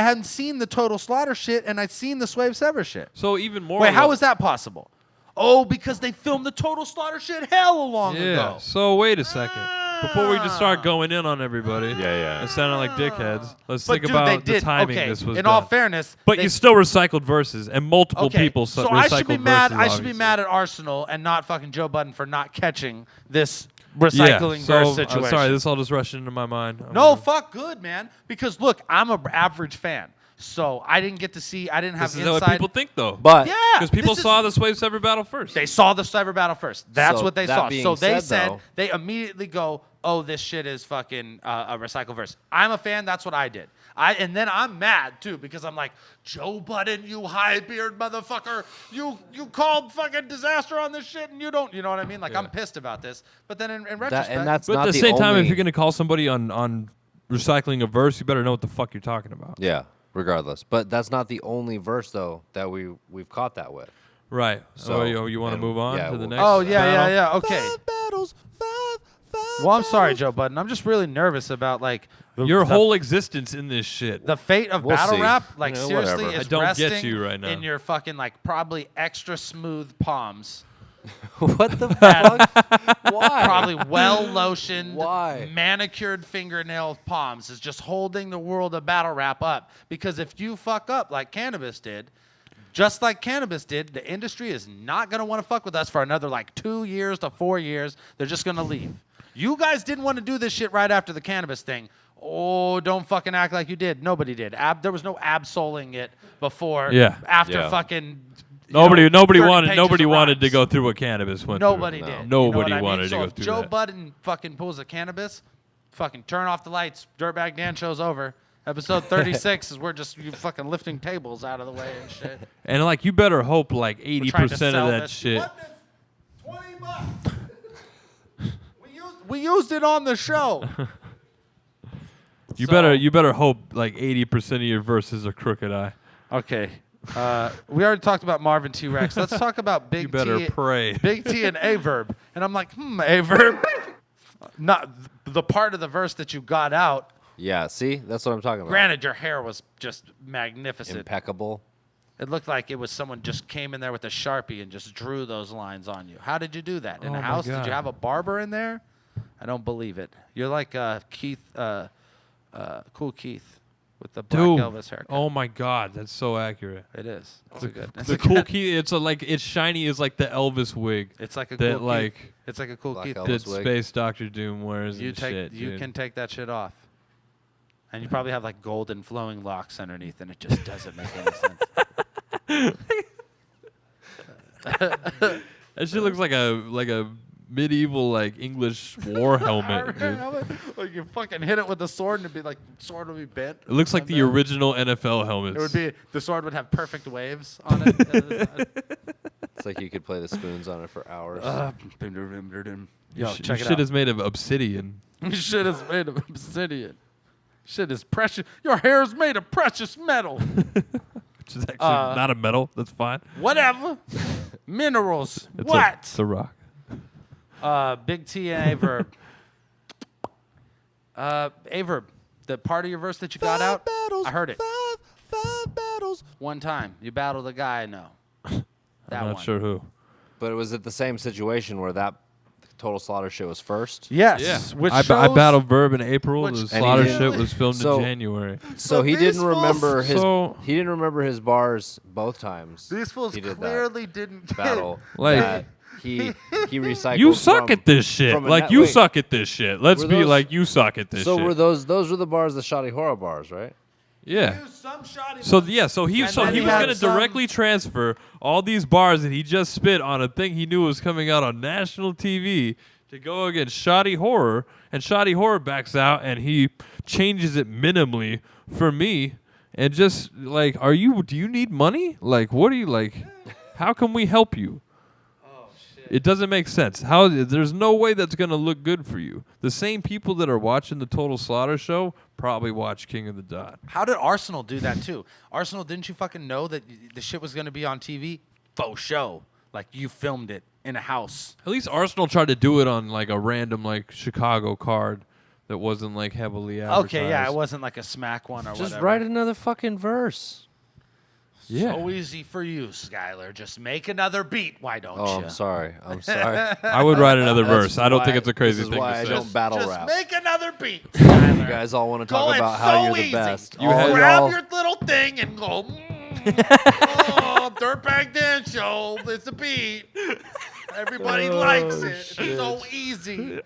hadn't seen the Total Slaughter shit, and I'd seen the Swave Sever shit. So even more. Wait, how is that possible? Oh, because they filmed the Total Slaughter shit hell long ago. So wait a second. Before we just start going in on everybody, Yeah. and sounding like dickheads, let's But think dude, about they the did. timing Okay, this was in done. all fairness, But they- you still recycled verses, and multiple people so recycled I should be mad. verses. I should be obviously. mad at Arsenal and not fucking Joe Budden for not catching this Yeah, recycling so, verse situation. sorry, this all just rushed into my mind. No, fuck good, man. Because look, I'm an average fan, so I didn't get to see. I didn't have This is inside. what people think, though. But Yeah, because people this is- saw the Swave Sever battle first. They saw the cyber battle first. That's So what they that saw. being So they said, said though- they immediately go, oh, this shit is fucking a recycled verse. I'm a fan. That's what I did. And then I'm mad too because I'm like, Joe Budden, you high beard motherfucker, you called fucking Dizaster on this shit and you don't, you know what I mean? Like I'm pissed about this. But then in retrospect, but at the same time, if you're gonna call somebody on recycling a verse, you better know what the fuck you're talking about. Yeah, regardless. But that's not the only verse though that we've caught that with. Right. So you want to move on to the next? Oh yeah, battle? yeah. Okay. Well, I'm sorry, Joe Budden. I'm just really nervous about like your whole existence in this shit. The fate of battle rap, like seriously, whatever. is I don't resting get you right now. in your fucking like probably extra smooth palms. What the fuck? Why? Probably well lotioned, Why? manicured fingernail palms is just holding the world of battle rap up. Because if you fuck up like Cannabis did, just like Cannabis did, the industry is not gonna want to fuck with us for another like 2 years to 4 years. They're just gonna leave. You guys didn't want to do this shit right after the Cannabis thing. Oh, don't fucking act like you did. Nobody did. There was no absoling it before. Yeah. After fucking. Nobody 30 wanted to rhymes. go through what Cannabis went Nobody through. did. Nobody You know what I wanted mean? to So go if through Joe that. Budden fucking pulls a Cannabis, fucking turn off the lights. Dirtbag Dan Show's over. Episode 36 is we're just you fucking lifting tables out of the way and shit. And like you better hope like We're trying to 80% sell of that this. shit. What? $20. We used it on the show. You better hope like 80% of your verses are Crooked Eye. Okay. We already talked about Marvin T. Rex. Let's talk about Big You better T. pray. Big T and A Verb. And I'm like, A Verb. Not the part of the verse that you got out. Yeah, see? That's what I'm talking about. Granted, your hair was just magnificent. Impeccable. It looked like it was someone just came in there with a Sharpie and just drew those lines on you. How did you do that? In Oh a my house? Did God. you have a barber in there? I don't believe it. You're like Keith, Cool Keith with the black Dude, Elvis haircut. oh my God, that's so accurate. It is. It's a good. It's The a cool good- key, it's shiny as like the Elvis wig. It's like a that cool like Keith. It's like a cool Black Keith. Elvis that wig. Space Doctor Doom wears You and take. shit. You dude. can take that shit off. And you probably have like golden flowing locks underneath, and it just doesn't make any sense. That shit looks like a medieval like English war helmet. dude. Like you fucking hit it with a sword, and it'd be like sword would be bent. It looks like the original NFL helmets. It would be the sword would have perfect waves on it. It's like you could play the spoons on it for hours. Yo, Your check it shit out. is made of obsidian. Shit is made of obsidian. Shit is precious. Your hair is made of precious metal. Which is actually not a metal. That's fine. Whatever. Minerals. It's What? It's a rock. Big T and A Verb. A Verb. The part of your verse that you got out, I heard it. Five battles. One time. You battled a guy I know. That I'm not one. sure who. But it was at the same situation where that Total Slaughter shit was first. Yes. Yeah. Which I shows- battled Verb in April. which- The And he Slaughter did- shit was filmed So- in January. So But he these didn't remember fools- his he didn't remember his bars both times. These fools he did clearly didn't that get battle. Like- that he recycled. You suck from- at this shit. from a Like net- you wait. suck at this shit. Let's Were be those- like you suck at this So shit. were those were the bars, the Shoddy Horror bars, right? Yeah. some shoddy So ones. yeah, so he And so then he he was had gonna some- directly transfer all these bars that he just spit on a thing he knew was coming out on national TV to go against Shoddy Horror, and Shoddy Horror backs out and he changes it minimally for me, and just like, do you need money? Like, what are you like? How can we help you? It doesn't make sense. There's no way that's gonna look good for you. The same people that are watching the Total Slaughter show probably watch King of the Dot. How did Arsenal do that too? Arsenal, didn't you fucking know that the shit was going to be on TV? Faux show. Like you filmed it in a house. At least Arsenal tried to do it on like a random like Chicago card that wasn't like heavily advertised. Okay, yeah, it wasn't like a smack one or Just whatever. write another fucking verse. Yeah. So easy for you, Skylar. Just make another beat. Why don't Oh, you? I'm sorry. I'm sorry. I would write another verse. I don't think why- it's a crazy this is thing why to I say. don't battle Just rap. make another beat. You guys all want to talk Going about how so you're the easy. best. You All had- Grab y'all- your little thing and go. Oh, Dirtbag Dan Show. It's a beat. Everybody likes it. It's so easy.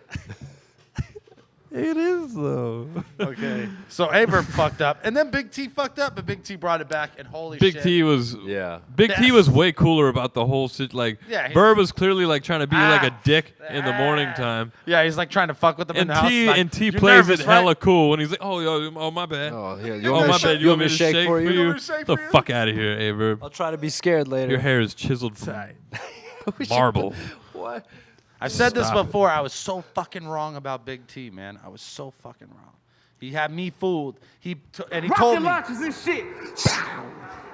It is though. Okay. So Averb fucked up, and then Big T fucked up, but Big T brought it back, and holy Big shit. T was Yeah. Big T was way cooler about the whole shit. Like Yeah, Verb was clearly like trying to be like a dick in the morning time. Yeah, he's like trying to fuck with them in And the house. T Like, and T "You plays nervous, it right?" hella cool, and he's like, "Oh, my bad. Oh, yeah. Oh, my bad. You want me to shake for You you? want me to shake The for you? fuck out of here, Averb. I'll try to be scared later. Your hair is chiseled from marble." What? I've said this Stop it. before. I was so fucking wrong about Big T, man. I was so fucking wrong. He had me fooled. He told me.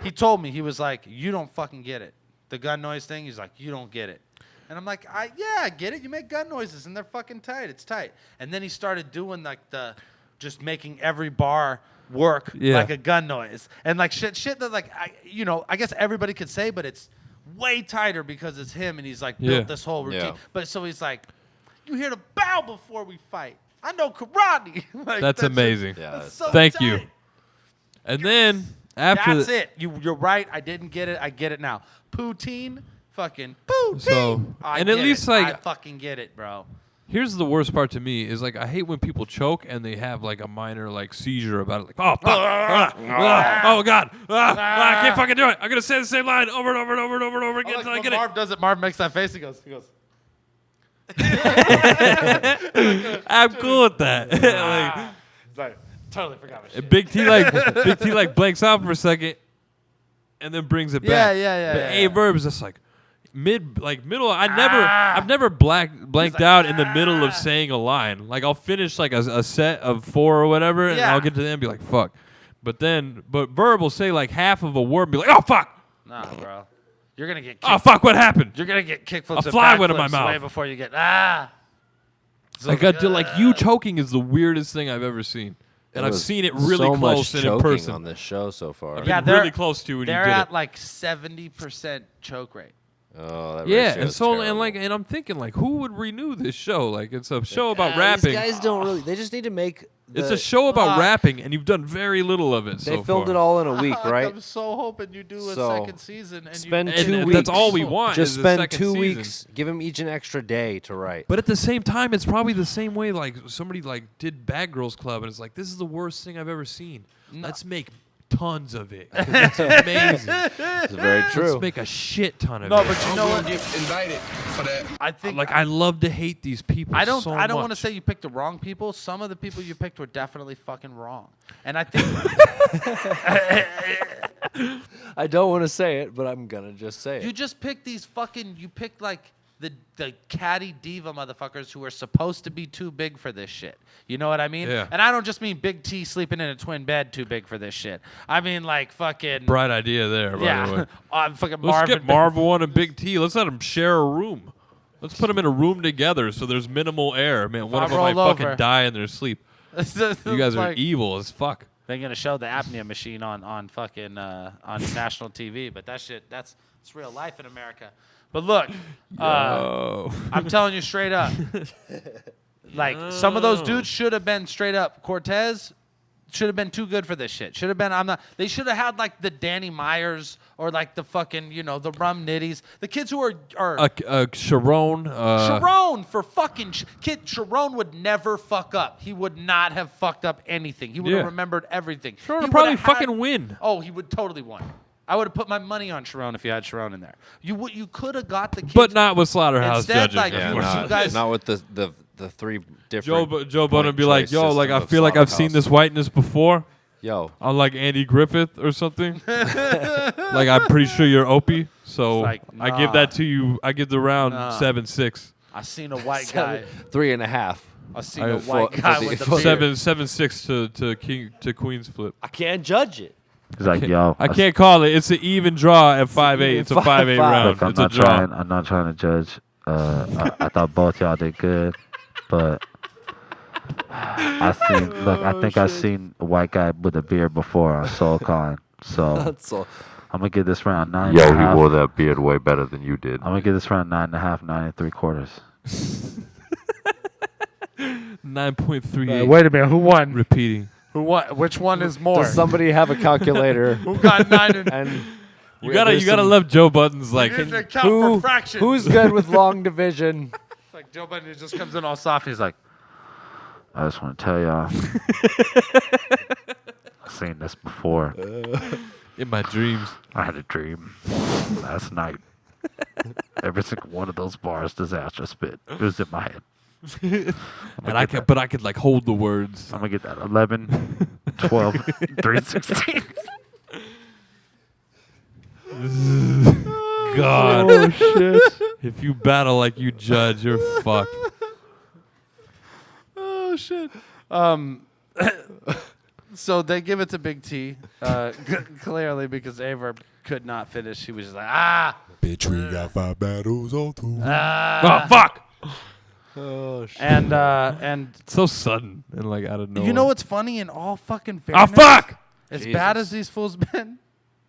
He told me, he was like, "You don't fucking get it. The gun noise thing." He's like, "You don't get it." And I'm like, I get it. You make gun noises and they're fucking tight. It's tight. And then he started doing like just making every bar work like a gun noise and like shit that like I guess everybody could say, but it's way tighter because it's him and he's like built this whole routine. Yeah. But so he's like, "You hear to bow before we fight. I know karate." Like, That's amazing. That's so Thank tight. you. And then after That's it. You're right. I didn't get it. I get it now. Poutine, fucking poutine. So, I and at get least it. like I fucking get it, bro. here's the worst part to me is like I hate when people choke and they have like a minor like seizure about it. Like, oh fuck, oh god, I can't fucking do it. I'm gonna say the same line over and over and over and over and over again until I get Marv does it. Marv makes that face. He goes. it. I'm cool with that. Like, It's like, totally forgot my shit. Big T like blanks out for a second, and then brings it back. Yeah. But Averb's just like middle. I've never blanked out in the middle of saying a line. Like I'll finish like a set of 4 or whatever, and I'll get to the end and be like fuck. But Verb will say like half of a word and be like, oh fuck. Nah, bro. You're gonna get. Oh fuck! What happened? You're gonna get kickflips. A fly went in my way mouth. before you get So Like you choking is the weirdest thing I've ever seen, and I've seen it really so close much and in person. on this show so far. I've been really close to when you they're did at it. like 70% choke rate. Oh, that Yeah, ratio and is so terrible. and I'm thinking like, who would renew this show? Like it's a show about These rapping. guys don't really. They just need to make. It's a show about rapping, and you've done very little of it They so filmed far. it all in a week, right? I'm so hoping you do a So, second season. And spend you, 2 And weeks. that's all we want. Just is a spend second 2 season. weeks. Give them each an extra day to write. But at the same time, it's probably the same way like somebody like did Bad Girls Club, and it's like this is the worst thing I've ever seen. Let's make tons of it. 'cause It's amazing. It's very true. Let's make a shit ton of No, it. but you know what? Get indicted for that. I think Like I love to hate these people. I don't So want to much. say you picked the wrong people. Some of the people you picked were definitely fucking wrong. And I think I don't want to say it, but I'm gonna just say it. you just picked these fucking like the catty diva motherfuckers who are supposed to be too big for this shit. You know what I mean? Yeah. And I don't just mean Big T sleeping in a twin bed too big for this shit. I mean like fucking Bright idea there, by the way. yeah. Fucking Let's Marvin. get Marvel 1 and Big T. Let's let them share a room. Let's put them in a room together so there's minimal air. Man, one of them might roll fucking over. die in their sleep. You guys are evil as fuck. They're gonna show the apnea machine on fucking on national TV, but that shit that's real life in America. But look, I'm telling you straight up, like some of those dudes should have been straight up. Cortez should have been too good for this shit. Should have been. They should have had like the Danny Myers or like the fucking the Rum Nitties, the kids who are Sharon. Sharon for fucking kid. Sharon would never fuck up. He would not have fucked up anything. He would have remembered everything. Sharon He would probably would've had- fucking win. Oh, he would totally win. I would have put my money on Sharon if you had Sharon in there. You could have got the kids. But not with Slaughterhouse Instead, judges. like, of yeah, course. you guys- not with the 3 different. Joe Budden would be like, yo, like I system of feel like I've seen Slaughterhouse. this whiteness before. Yo, On like Andy Griffith or something. Like I'm pretty sure you're Opie, so It's like, I give nah. that to you. I give the round Nah. 7-6. I seen a white guy. 3.5. I seen I- a white for guy the- with the for beard. 7-6 to Queen's flip. I can't judge it. He's like, yo, I can't call it. It's an even draw at 5-8. It's a 5-8 round. Look, I'm It's a not draw. trying. I'm not trying to judge. I thought both y'all did good, but I think I seen a white guy with a beard before on SoulCon. So That's all. I'm gonna give this round 9. Yo, he wore that beard way better than you did. I'm gonna give this round 9.5, 9 3/4. 9.38. Wait a minute. Who won? Repeating. Who won? Which one is more? Does somebody have a calculator? Who got 9 and And You gotta love Joe Budden's like. Here's the count for fraction. who's good with long division? It's like Joe Budden just comes in all soft. He's like, I just want to tell y'all, I've seen this before. In my dreams. I had a dream last night. Every single one of those bars Dizaster spit. It was in my head. And I could like hold the words. I'm gonna get that 11, 12, 3, 16. God. Oh, shit. If you battle like you judge, you're fucked. Oh shit. So they give it to Big T, clearly because Averb could not finish. He was just like, Bitch, we got 5 battles on 2. Oh fuck! Oh shit. and It's so sudden and like out of nowhere. you know what's funny in all fucking Oh fairness? fuck! As bad as these fools been,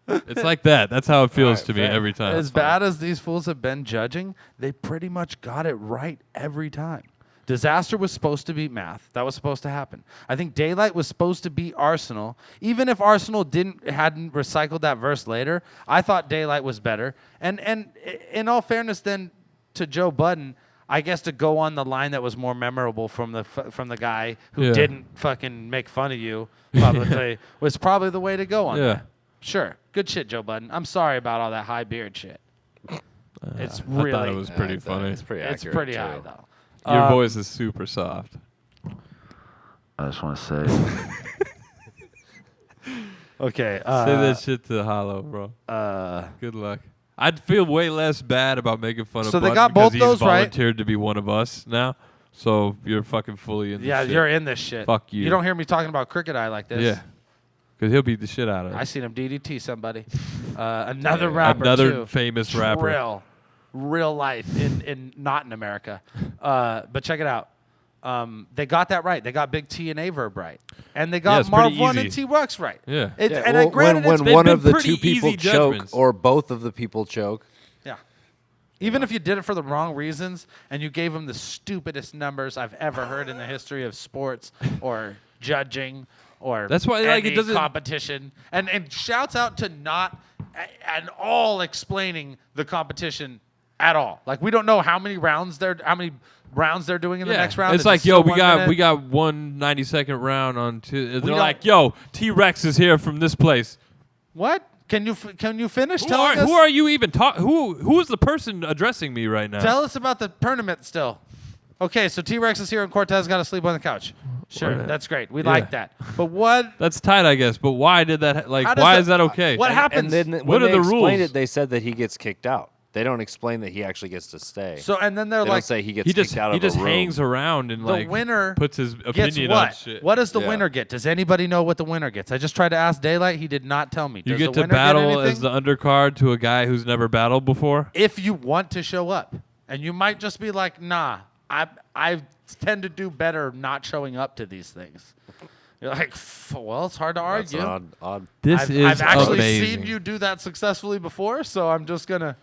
It's like that. That's how it feels to me fair. every time. as bad as these fools have been judging, they pretty much got it right every time. Dizaster was supposed to beat Math. That was supposed to happen. I think Daylyt was supposed to beat Arsenal. Even if Arsenal hadn't recycled that verse later, I thought Daylyt was better. And in all fairness, then to Joe Budden, I guess to go on the line that was more memorable from the guy who didn't fucking make fun of you publicly was probably the way to go on that. Sure. Good shit, Joe Budden. I'm sorry about all that high beard shit. It's really. I thought it was pretty funny. It's pretty accurate. It's pretty too. high though. Your voice is super soft. I just want to say, Okay. Say that shit to Hollow, bro. Good luck. I'd feel way less bad about making fun of So they Budden got because both he's those right? volunteered to be one of us now. So you're fucking fully in this Yeah, shit. you're in this shit. Fuck you. You don't hear me talking about Cricket Eye like this. Yeah. Because he'll beat the shit out of it. I seen him DDT somebody. Another rapper Another too. famous rapper. Real life in not in America. But check it out. They got that right. They got Big T and Averb right, and they got it's pretty Marv 1 and easy. T-Rux right. Yeah. And well, granted, when they've one been of the pretty two people easy choke judgments. or both of the people choke, yeah. Even if you did it for the wrong reasons and you gave them the stupidest numbers I've ever heard in the history of sports or judging or That's why, like, it any doesn't- competition. And shouts out to not at all explaining the competition at all. Like we don't know how many rounds they're doing in the next round. It's Is it like, still yo, 1 minute? we got 1 90-second round on two. They're don't- like, yo, T-Rex is here from this place. What? Can you finish Who telling us? who are you even talking? Who is the person addressing me right now? Tell us about the tournament still. Okay, so T-Rex is here and Cortez got to sleep on the couch. Sure, that's great. We like that. But what? That's tight, I guess. But why did that? Like, How does why that- is that okay? What happens? and then What when are they the explained rules? it, they said that he gets kicked out. They don't explain that he actually gets to stay. So and then they're they like, don't say he gets He kicked just out of he just a room. hangs around and the like winner puts his gets opinion what? on shit. What does the Yeah. winner get? Does anybody know what the winner gets? I just tried to ask Daylyt. He did not tell me. You Does get the to winner battle get as the undercard to a guy who's never battled before. if you want to show up, and you might just be like, nah, I tend to do better not showing up to these things. You're like, well, it's hard to That's argue. an odd. This I've actually amazing. seen you do that successfully before, so I'm just gonna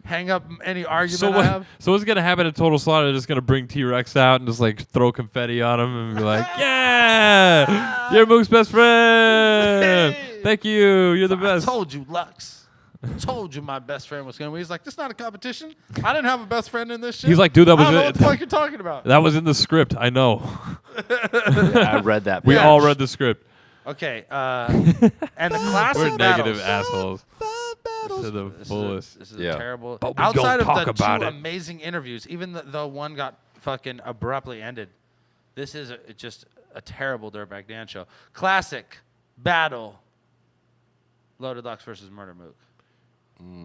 hang up any argument So I have. so what's gonna happen at Total Slaughter? They're just gonna bring T-Rex out and just like throw confetti on him and be like, "Yeah, you're Mook's best friend. Thank you. You're the best." I told you, Lux. I told you my best friend was gonna win. He's like, this is not a competition. I didn't have a best friend in this shit. He's like, dude, that was I don't know it. what the fuck you're talking about. That was in the script. I know. I read that. We Yeah. all read the script. Okay, and the classic We're negative battles. assholes to the fullest. This is Yeah. a terrible. But we Outside don't of talk the about two it. amazing interviews, even though one got fucking abruptly ended, this is just a terrible Dirtbag Dan show. Classic battle. Loaded Lux versus Murder Mook.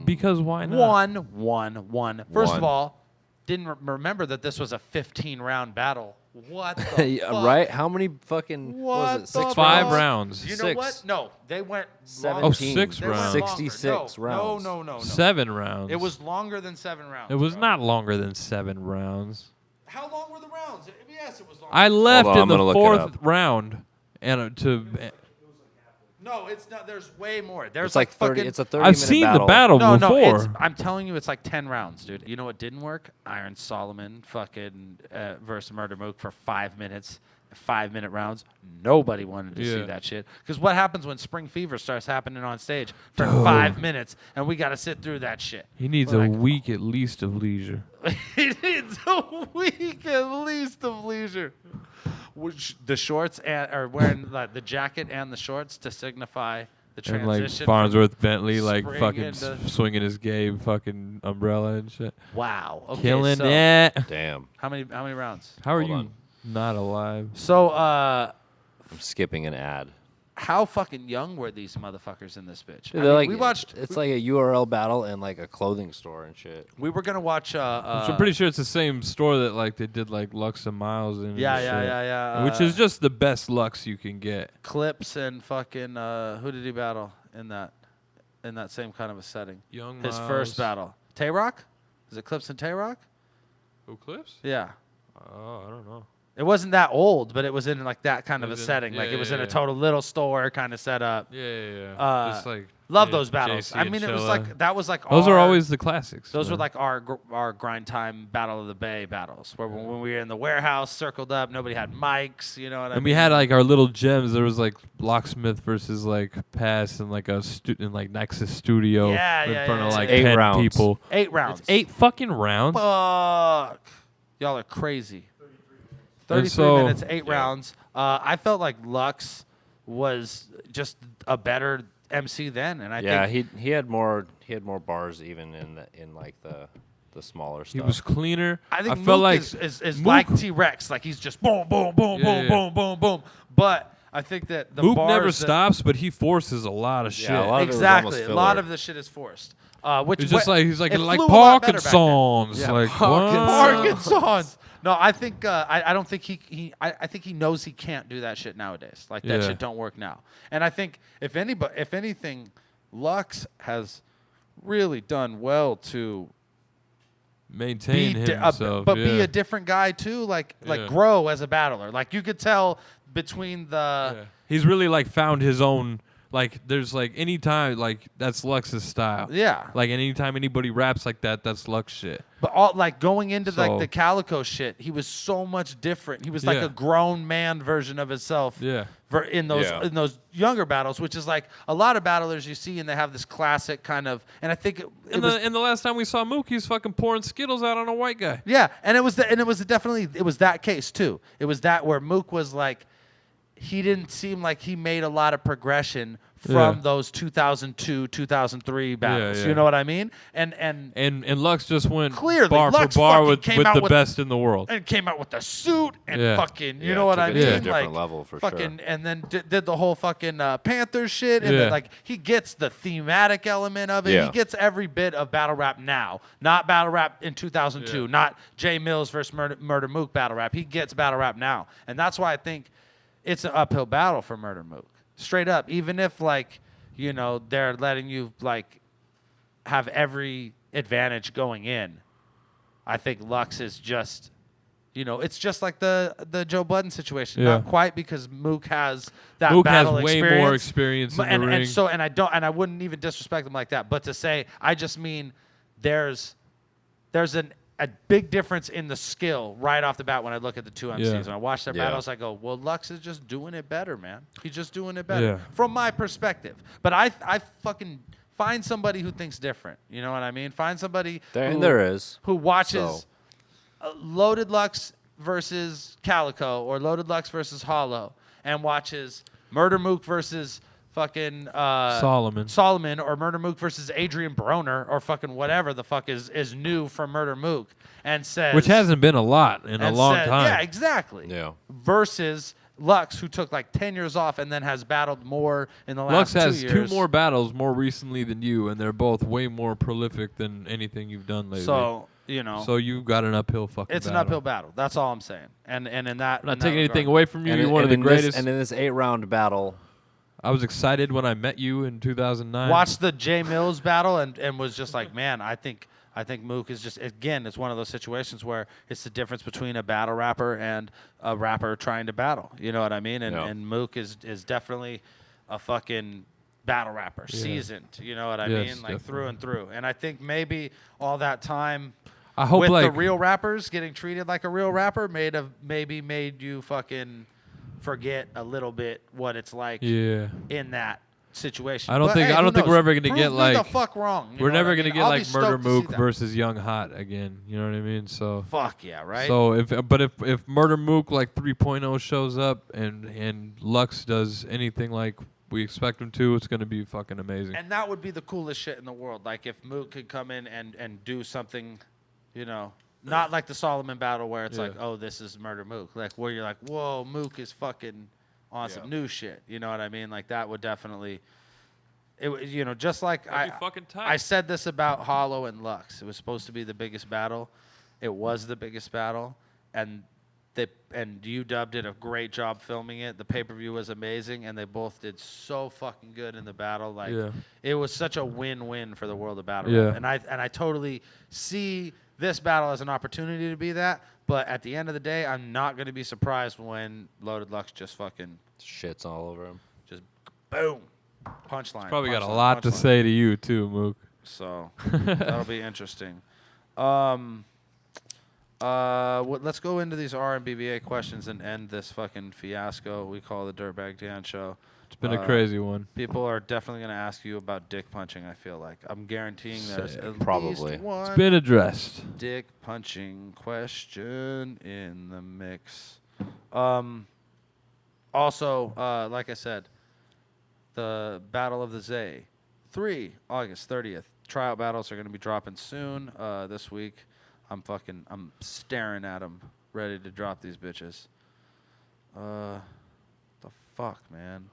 Because why not? 1-1-1. First of One. all, didn't remember that this was a 15-round battle. What the Yeah, fuck? right? How many fucking What was it? the 6 fuck? 5 rounds? rounds. You know Six. what? No, they went Seven. longer. 6 They went rounds. longer. 66 no, rounds. No. 7 rounds. It was longer than 7 rounds. It was bro. not longer than 7 rounds. How long were the rounds? Yes, it was longer. I left Hold on, in I'm the gonna look it 4th up. round, and No, it's not. There's way more. There's It's like 30. fucking. It's a 30 I've minute seen battle. the battle no, before. I'm telling you, it's like 10 rounds, dude. You know what didn't work? Iron Solomon fucking versus Murder Mook for 5 minutes, 5-minute rounds. Nobody wanted to see Yeah. that shit. Because what happens when Spring Fever starts happening on stage for 5 minutes, and we got to sit through that shit? He needs We're a like, week at least of leisure. He needs a week at least of leisure. the shorts or wearing like, the jacket and the shorts to signify the And like transition. Farnsworth Bentley, like spring fucking into- swinging his gay fucking umbrella and shit. Wow. Okay, Killing so it. Damn. How many rounds? How are Hold you on. not alive? So I'm skipping an ad. how fucking young were these motherfuckers in this bitch? Dude, I they're mean, like, we watched. It's like a URL battle in like a clothing store and shit. We were gonna watch. So I'm pretty sure it's the same store that like they did like Lux and Miles in. Yeah, and yeah, shit. yeah. Which is just the best Lux you can get. Clips and fucking. Who did he battle in that same kind of a setting? Young His Miles. first battle. Tay Rock? Is it Clips and Tay Rock? Who, Clips? Yeah. Oh, I don't know. It wasn't that old, but it was in like that kind of a was in- setting. Like yeah, it was in yeah, a yeah. total little store kind of setup. Yeah. Just like Love yeah, those battles. JC I and mean, it was Chilla. like that was like Those our, are always the classics. Those were man. like our grind time Battle of the Bay battles, where when we were in the warehouse, circled up, nobody had mics. You know what I mean? And we had like our little gems. There was like Locksmith versus like Pass and like a in like Nexus Studio Yeah, in yeah, front yeah, of yeah. like 8 10 rounds. people. 8 rounds. It's 8 fucking rounds. Fuck. Y'all are crazy. 33 so- minutes, 8 rounds. I felt like Lux was just a better MC then, and I think he had more bars even in like the smaller stuff. He was cleaner. I think felt Mook like is Mook- like T-Rex, like he's just boom, boom, boom, Yeah, boom, yeah. boom, boom, boom. But I think that the Mook bars never that- stops, but he forces a lot of shit. a lot of it was exactly. almost A lot filler. of the shit is forced. Which He's just wa- like he's like it like flew a lot better back then. Parkinson's. Yeah, Like Parkinson's. No, I think I don't think I think he knows he can't do that shit nowadays. Like that Yeah. shit don't work now. And I think if anything, Lux has really done well to maintain be himself, but be yeah. a different guy too. Like Yeah. grow as a battler. Like you could tell between the Yeah. He's really like found his own. Like there's like anytime like that's Lux's style. Yeah. Like anytime anybody raps like that, that's Lux shit. But all like going into like So- the Calico shit, he was so much different. He was like Yeah. a grown man version of himself. Yeah. In those younger battles, which is like a lot of battlers you see, and they have this classic kind of. And I think it And was the last time we saw Mook, he was fucking pouring Skittles out on a white guy. yeah, and it was definitely that case too. It was that where Mook was like, he didn't seem like he made a lot of progression from Yeah. those 2002, 2003 battles. yeah. You know what I mean? And And Lux just went Clearly, bar Lux for bar fucking with came out the with- best in the world. and came out with the suit and Yeah. fucking, you Yeah, know what took I it mean? to a different Like, level for fucking, sure. and then did the whole fucking Panther shit, and Yeah. then like he gets the thematic element of it. Yeah. He gets every bit of battle rap now, not battle rap in 2002, Yeah. not Jay Mills versus Murder Mook battle rap. He gets battle rap now, and that's why I think it's an uphill battle for Murder Mook, straight up. Even if like, you know, they're letting you like have every advantage going in, I think Lux is just, you know, it's just like the Joe Budden situation. Yeah. Not quite, because Mook has that Mook has battle way more experience in and, the ring. and I wouldn't even disrespect him like that. But to say, I just mean there's a big difference in the skill right off the bat when I look at the two MCs. Yeah. When I watch their Yeah. battles, I go, well, Lux is just doing it better, man. He's just doing it better Yeah. from my perspective. But I fucking find somebody who thinks different. You know what I mean? Find somebody There is. who watches So. Loaded Lux versus Calico or Loaded Lux versus Hollow and watches Murder Mook versus fucking Solomon or Murder Mook versus Adrian Broner or fucking whatever the fuck is new from Murder Mook and says, Which hasn't been a lot in a and long said- time. Yeah, exactly. Yeah. Versus Lux, who took like 10 years off and then has battled more in the Lux last has 2 two years. more battles more recently than you, and they're both way more prolific than anything you've done lately. So, you know. So you've got an uphill fucking It's an battle. uphill battle. That's all I'm saying. And in that, I'm not in that taking anything regard. away from you. You're one of the in greatest. and in this 8-round battle, I was excited when I met you in 2009. Watched the Jay Mills battle and was just like, man, I think Mook is just, again, it's one of those situations where it's the difference between a battle rapper and a rapper trying to battle. You know what I mean? And Mook is definitely a fucking battle rapper, seasoned. You know what I Yes, mean? Like definitely. through and through. And I think maybe all that time I hope with the like real rappers getting treated like a real rapper maybe made you fucking forget a little bit what it's like yeah. in that situation. I don't But, think hey, I who don't think knows? we're ever gonna Prove get me like the fuck wrong. You we're know never what I gonna mean? get I'll be like Murder stoked to see Mook that. versus Young Hot again. You know what I mean? So Fuck yeah, right? So if Murder Mook like 3.0 shows up and Lux does anything like we expect him to, it's gonna be fucking amazing. And that would be the coolest shit in the world. Like if Mook could come in and do something, you know, not like the Solomon battle where it's like, oh, this is Murder Mook. Like where you're like, whoa, Mook is fucking on some new shit. You know what I mean? Like that would definitely, you know, just like That'd be fucking tight. I said this about Hollow and Lux. It was supposed to be the biggest battle. It was the biggest battle, and UW did a great job filming it. The pay-per-view was amazing, and they both did so fucking good in the battle. Like it was such a win-win for the world of battle. Yeah. Rap. And I totally see this battle as an opportunity to be that. But at the end of the day, I'm not going to be surprised when Loaded Lux just fucking shits all over him. Just boom, punchline. Probably got a lot to say to you too, Mook. So that'll be interesting. Let's go into these RMBVA questions and end this fucking fiasco we call the Dirtbag Dan Show. It's been a crazy one. People are definitely going to ask you about dick punching, I feel like. I'm guaranteeing there's at least one It's been addressed. dick punching question in the mix. Also, like I said, the Battle of the Zay, August 30th. Tryout battles are going to be dropping soon this week. I'm staring at them, ready to drop these bitches. The fuck, man.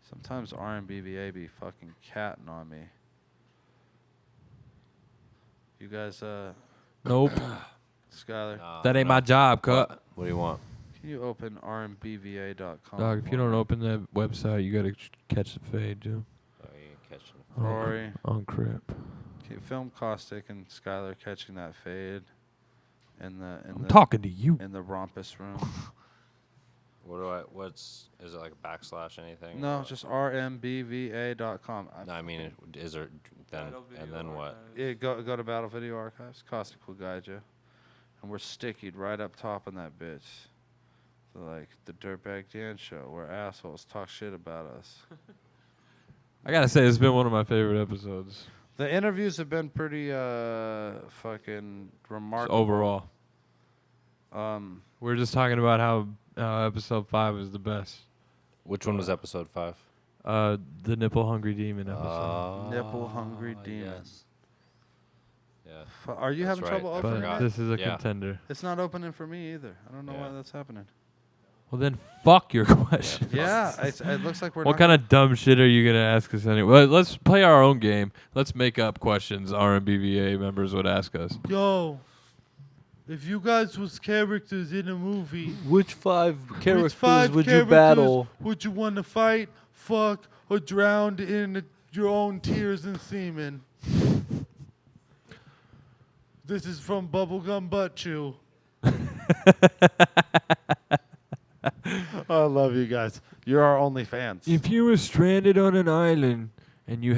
Sometimes RMBVA be fucking catting on me. You guys, Nope. Skylar. That ain't my job, cut. What do you want? Can you open rmbva.com? Dog, if you don't open that website, you gotta catch the fade, Joe. Oh, you ain't catching it. Rory. On crap. Okay, film Caustic and Skylar catching that fade in the talking to you. In the rompus room. Is it like a backslash anything? No, just rmbva.com. No, I mean, is there then and then what? Yeah, go to Battle Video Archives. Caustic will guide you, and we're stickied right up top in that bitch. So like the Dirtbag Dan Show, where assholes talk shit about us. I gotta say, it's been one of my favorite episodes. The interviews have been pretty fucking remarkable. Overall. We're just talking about how episode 5 is the best. Which one was episode 5? The Nipple Hungry Demon episode. Nipple Hungry Demon. Yes. Yeah. Are you having trouble opening But it? this is a contender. It's not opening for me either. I don't know why that's happening. Well, then fuck your question. Yeah, it looks like we're What not kind of dumb shit are you going to ask us anyway? Well, let's play our own game. Let's make up questions RMBVA members would ask us. Yo, if you guys was characters in a movie, which five characters would you characters battle? would you want to fight, fuck, or drown in your own tears and semen? This is from Bubblegum Butt Chew. I love you guys. You're our only fans. If you were stranded on an island and you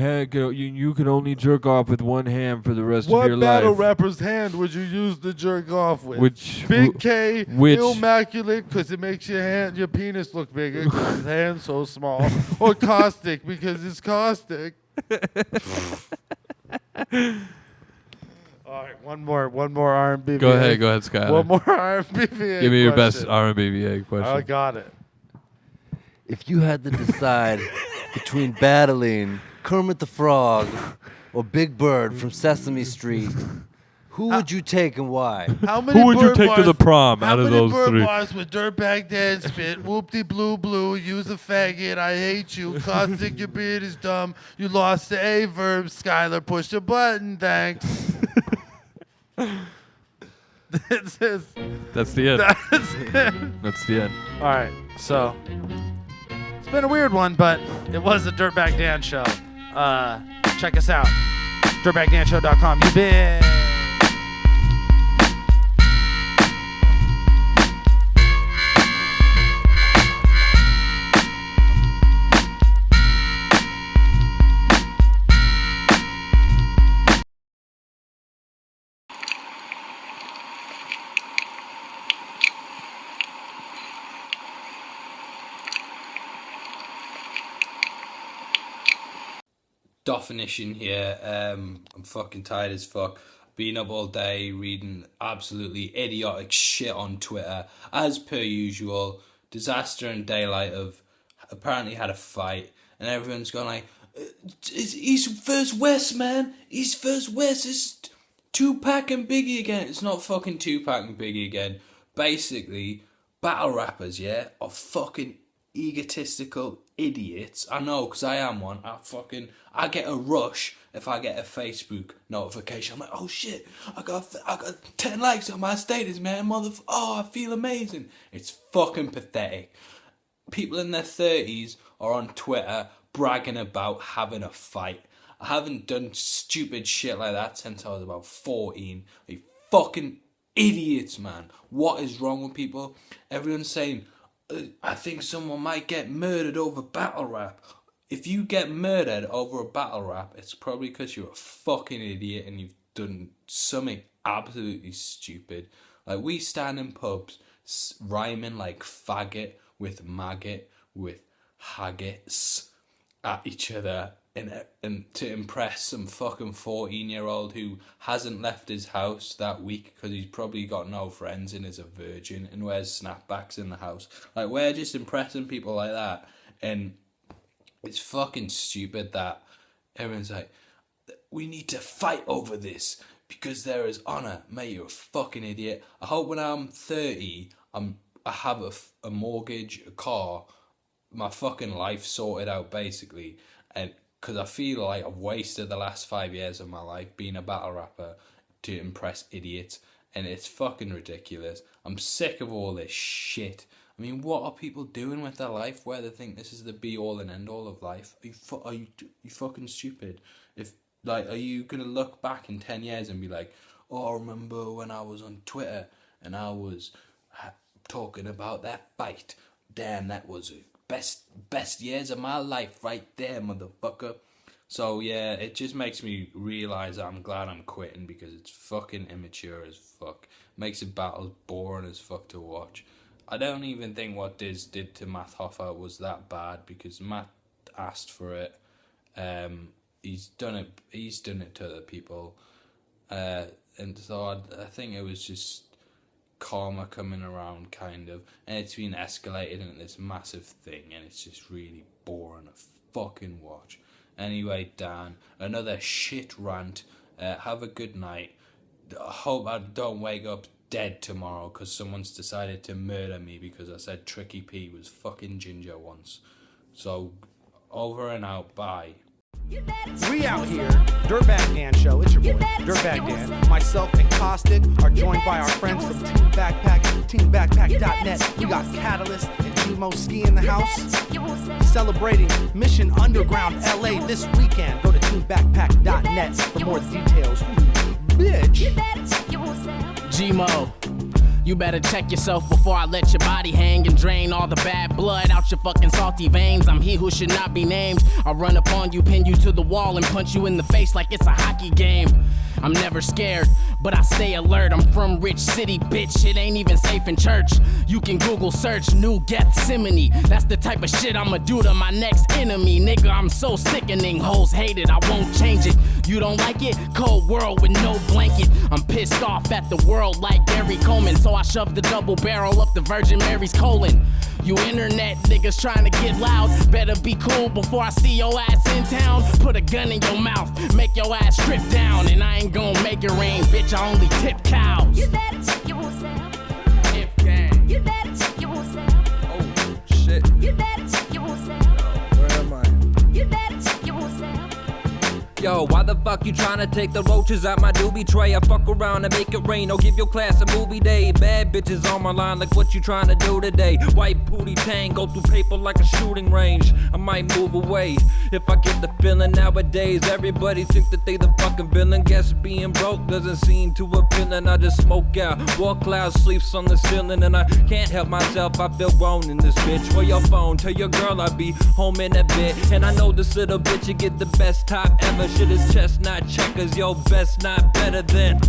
could only jerk off with one hand for the rest of What your battle life. rapper's hand would you use to jerk off with? Which- Big K, which- Immaculate, because it makes your penis look bigger because his hand's so small. Or Caustic, because it's caustic. All right, one more RMBVA. Go ahead, Skylar. One more RMBVA. Give me your best question. RMBVA question. I got it. If you had to decide between battling Kermit the Frog or Big Bird from Sesame Street, who would you take and why? How many Who would you bird take to bars- the prom how out of many those bird three? bars with Dirtbag Dan spit? Whoopty blue blue, use a faggot, I hate you. Caustic, your beard is dumb. You lost the A verb. Skylar, push the button, thanks. That's the end. That's it. That's the end. All right, so it's been a weird one, but it was the Dirtbag Dan Show. Check us out, dirtbagdanshow.com. You been. Deffinition here. I'm fucking tired as fuck. Been up all day reading absolutely idiotic shit on Twitter. As per usual, Dizaster and Daylyt have apparently had a fight, and everyone's gone like, he's first West, man. He's first West. It's Tupac and Biggie again. It's not fucking Tupac and Biggie again. Basically, battle rappers, yeah, are fucking egotistical idiots. I know, because I am one. I get a rush if I get a Facebook notification. I'm like, oh shit, I got 10 likes on my status, man. Oh, I feel amazing. It's fucking pathetic. People in their 30s are on Twitter bragging about having a fight. I haven't done stupid shit like that since I was about 14. You fucking idiots, man. What is wrong with people? Everyone's saying, I think someone might get murdered over battle rap. If you get murdered over a battle rap, it's probably because you're a fucking idiot and you've done something absolutely stupid. Like, we stand in pubs rhyming like faggot with maggot with haggis at each other and to impress some fucking 14-year-old who hasn't left his house that week because he's probably got no friends and is a virgin and wears snapbacks in the house. Like, we're just impressing people like that, and it's fucking stupid that everyone's like, we need to fight over this because there is honour. Mate, you're a fucking idiot. I hope when I'm 30, I have a mortgage, a car, my fucking life sorted out, basically, and because I feel like I've wasted the last 5 years of my life being a battle rapper to impress idiots, and it's fucking ridiculous. I'm sick of all this shit. I mean, what are people doing with their life where they think this is the be-all and end-all of life? Are you fucking stupid? Are you going to look back in 10 years and be like, oh, I remember when I was on Twitter and I was talking about that fight. Damn, that was the best years of my life right there, motherfucker. So, yeah, it just makes me realise I'm glad I'm quitting because it's fucking immature as fuck. Makes the battles boring as fuck to watch. I don't even think what Diz did to Math Hoffa was that bad because Matt asked for it. He's done it to other people. And so I think it was just karma coming around, kind of. And it's been escalated into this massive thing, and it's just really boring to fucking watch. Anyway, Dan, another shit rant. Have a good night. I hope I don't wake up dead tomorrow because someone's decided to murder me because I said Tricky P was fucking ginger once. So, over and out. Bye. We out here, Dirtbag Dan Show. It's your boy, Dirtbag Dan. Myself and Caustic are joined by our friends from Team Backpack, teambackpack.net. We got Catalyst and Emo Ski in the house. Celebrating Mission Underground LA this weekend. Go to teambackpack.net for more details. Bitch. G-Mo, you better check yourself before I let your body hang and drain all the bad blood out your fucking salty veins. I'm he who should not be named. I'll run up on you, pin you to the wall, and punch you in the face like it's a hockey game. I'm never scared, but I stay alert. I'm from Rich City, bitch. It ain't even safe in church. You can Google search New Gethsemane. That's the type of shit I'ma do to my next enemy. Nigga, I'm so sickening. Hoes hate it, I won't change it. You don't like it? Cold world with no blanket. I'm pissed off at the world like Gary Coleman, so I shoved the double barrel up the Virgin Mary's colon. You internet niggas trying to get loud, better be cool before I see your ass in town. Put a gun in your mouth, make your ass strip down, and I ain't gonna make it rain, bitch, I only tip cows. You better check yourself. If gang. You better check yourself. Oh, shit. You better check yourself. Where am I? You better check yourself. Yo, why the fuck you tryna take the roaches out my doobie tray? I fuck around and make it rain, or give your class a movie day. Bad bitches on my line, like what you tryna do today? White booty tang, go through paper like a shooting range. I might move away if I get the feeling nowadays. Everybody think that they the fucking villain. Guess being broke doesn't seem too appealing. I just smoke out, walk cloud sleeps on the ceiling, and I can't help myself, I feel wrong in this bitch. Where your phone, tell your girl I'll be home in a bit. And I know this little bitch, you get the best top ever. Shit is chestnut checkers, yo, best not better than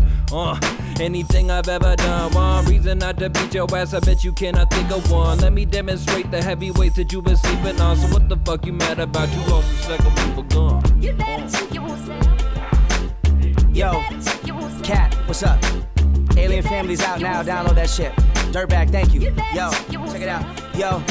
anything I've ever done. One reason not to beat your ass, I bet you cannot think of one. Let me demonstrate the heavyweights that you've been sleeping on. So what the fuck you mad about? You lost a second, people gone. Yo, Cat, what's up? Alien Family's out now, download that shit. Dirtbag, thank you. Yo, check it out. Yo,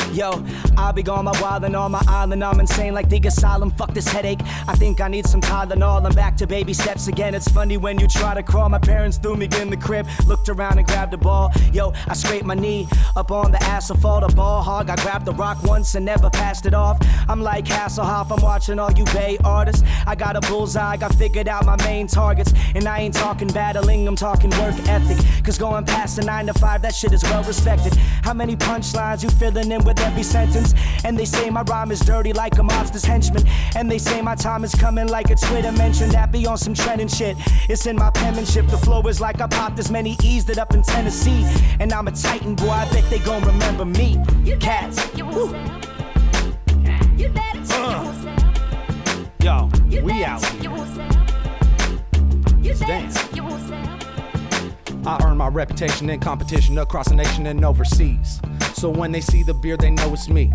I'll be going my wild and on my island. I'm insane like the asylum. Fuck this headache. I think I need some Tylenol. I'm back to baby steps again. It's funny when you try to crawl. My parents threw me in the crib. Looked around and grabbed the ball. Yo, I scraped my knee up on the asphalt. A ball hog. I grabbed the rock once and never passed it off. I'm like Hasselhoff. I'm watching all you Bay artists. I got a bullseye. I figured out my main targets. And I ain't talking battling. I'm talking work ethic. Cause going past the 9 to 5, that shit is well respected. How many punchlines you filling in with every sentence? And they say my rhyme is dirty like a mobster's henchman. And they say my time is coming like a Twitter mention. That be on some trending shit. It's in my penmanship. The flow is like I popped as many E's that up in Tennessee. And I'm a Titan, boy. I bet they gon' remember me. Cats. Woo. Yo, we out here. Damn. I earned my reputation in competition across the nation and overseas. So when they see the beer, they know it's me.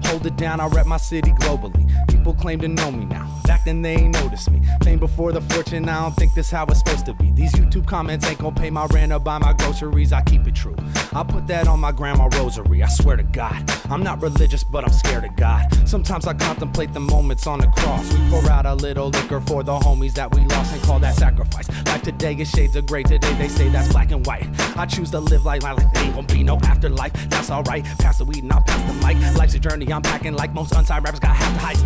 Hold it down, I rep my city globally. People claim to know me now. Back then they ain't noticed me. Fame before the fortune, I don't think this how it's supposed to be. These YouTube comments ain't gon' pay my rent or buy my groceries, I keep it true. I put that on my grandma rosary, I swear to God. I'm not religious, but I'm scared of God. Sometimes I contemplate the moments on the cross. We pour out a little liquor for the homies that we lost and call that sacrifice. Like today is shades of gray, today they say that's black and white. I choose to live like there ain't gon' be no afterlife. That's alright, pass the weed and I'll pass the mic. Life's a journey, I'm packing like most unsigned rappers got half the hype.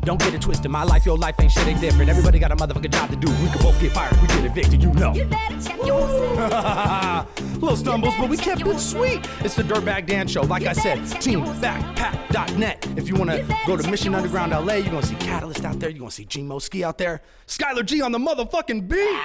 Don't get it twisted, my life, your life ain't shit, ain't different. Everybody got a motherfucking job to do. We could both get fired if we get evicted, you know. Little stumbles, but we kept it sweet. It's the Dirtbag Dan Show. Like I said, teambackpack.net. If you want to go to Mission Underground LA, you're going to see Catalyst out there. You're going to see G-Mo Ski out there. Skylar G on the motherfucking beat.